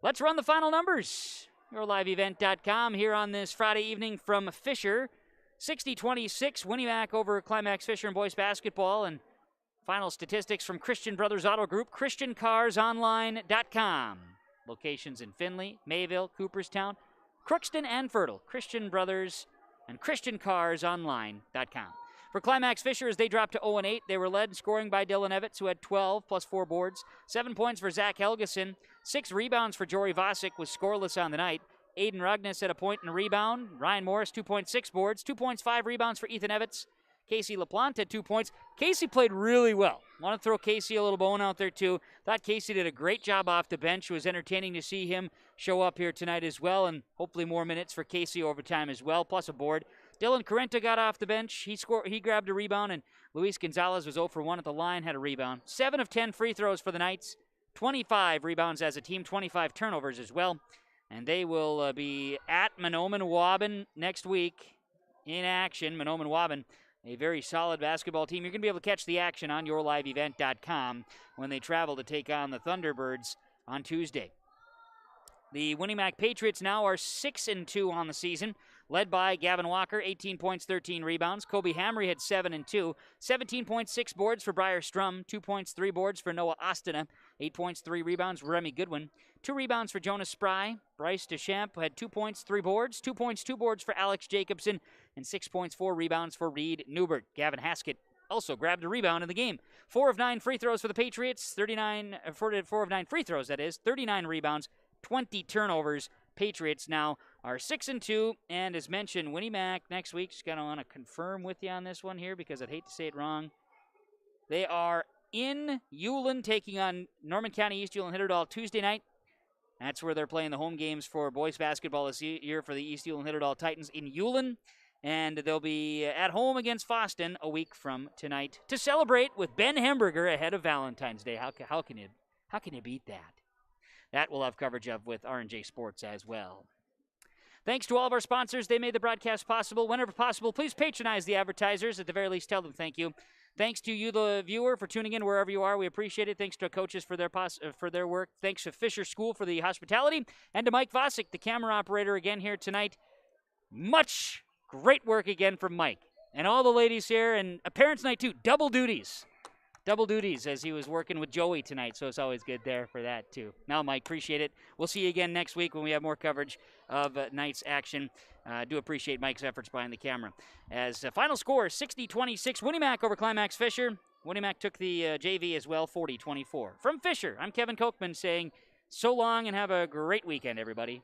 Let's run the final numbers. YourLiveEvent.com here on this Friday evening from Fisher. 60-26, Winnemac over Climax Fisher in boys basketball. And final statistics from Christian Brothers Auto Group, ChristianCarsOnline.com. Locations in Findlay, Mayville, Cooperstown, Crookston, and Fertile. Christian Brothers and ChristianCarsOnline.com. For Climax Fisher, as they dropped to 0-8, they were led in scoring by Dylan Evans, who had 12 plus 4 boards. 7 points for Zach Helgeson. 6 rebounds for Jory Vosick, was scoreless on the night. Aiden Rugnes had a point and a rebound. Ryan Morris, 2.6 boards. 2 points, 5 rebounds for Ethan Evans. Casey LaPlante had 2 points. Casey played really well. Want to throw Casey a little bone out there, too. Thought Casey did a great job off the bench. It was entertaining to see him show up here tonight as well, and hopefully more minutes for Casey overtime as well, plus a board. Dylan Carenta got off the bench. He grabbed a rebound, and Luis Gonzalez was 0 for 1 at the line, had a rebound. 7 of 10 free throws for the Knights. 25 rebounds as a team, 25 turnovers as well. And they will be at Mahnomen-Waubun next week in action. Mahnomen-Waubun, a very solid basketball team. You're going to be able to catch the action on yourliveevent.com when they travel to take on the Thunderbirds on Tuesday. The Winnemac Patriots now are 6-2 on the season, led by Gavin Walker, 18 points, 13 rebounds. Kobe Hamry had 7-2, 17.6 boards for Briar Strum, 2 points, 3 boards for Noah Ostina, 8 points, 3 rebounds, Remy Goodwin, 2 rebounds for Jonas Spry. Bryce Deschamps had 2 points, 3 boards, 2 points, 2 boards for Alex Jacobson, and 6 points, 4 rebounds for Reed Newbert. Gavin Haskett also grabbed a rebound in the game. 4 of 9 free throws for the Patriots, 4 of 9 free throws, that is, 39 rebounds, 20 turnovers. Patriots now are 6-2, and as mentioned, Winnemac next week. Just gonna want to confirm with you on this one here because I'd hate to say it wrong. They are in Ulen taking on Norman County East Ulen Hitterdal Tuesday night. That's where they're playing the home games for boys basketball this year for the East Ulen Hitterdal Titans in Ulen. And they'll be at home against Foston a week from tonight to celebrate with Ben Hemberger ahead of Valentine's Day. How can you beat that? That we'll have coverage of with R&J Sports as well. Thanks to all of our sponsors. They made the broadcast possible. Whenever possible, please patronize the advertisers. At the very least, tell them thank you. Thanks to you, the viewer, for tuning in wherever you are. We appreciate it. Thanks to our coaches for their work. Thanks to Fisher School for the hospitality. And to Mike Vosick, the camera operator, again here tonight. Much great work again from Mike. And all the ladies here, and a parents' night too. Double duties as he was working with Joey tonight, so it's always good there for that too. Now, Mike, appreciate it. We'll see you again next week when we have more coverage of Knights action. Do appreciate Mike's efforts behind the camera. As final score, 60-26, Winnemac over Climax Fisher. Winnemac took the JV as well, 40-24. From Fisher, I'm Kevin Kochman saying so long and have a great weekend, everybody.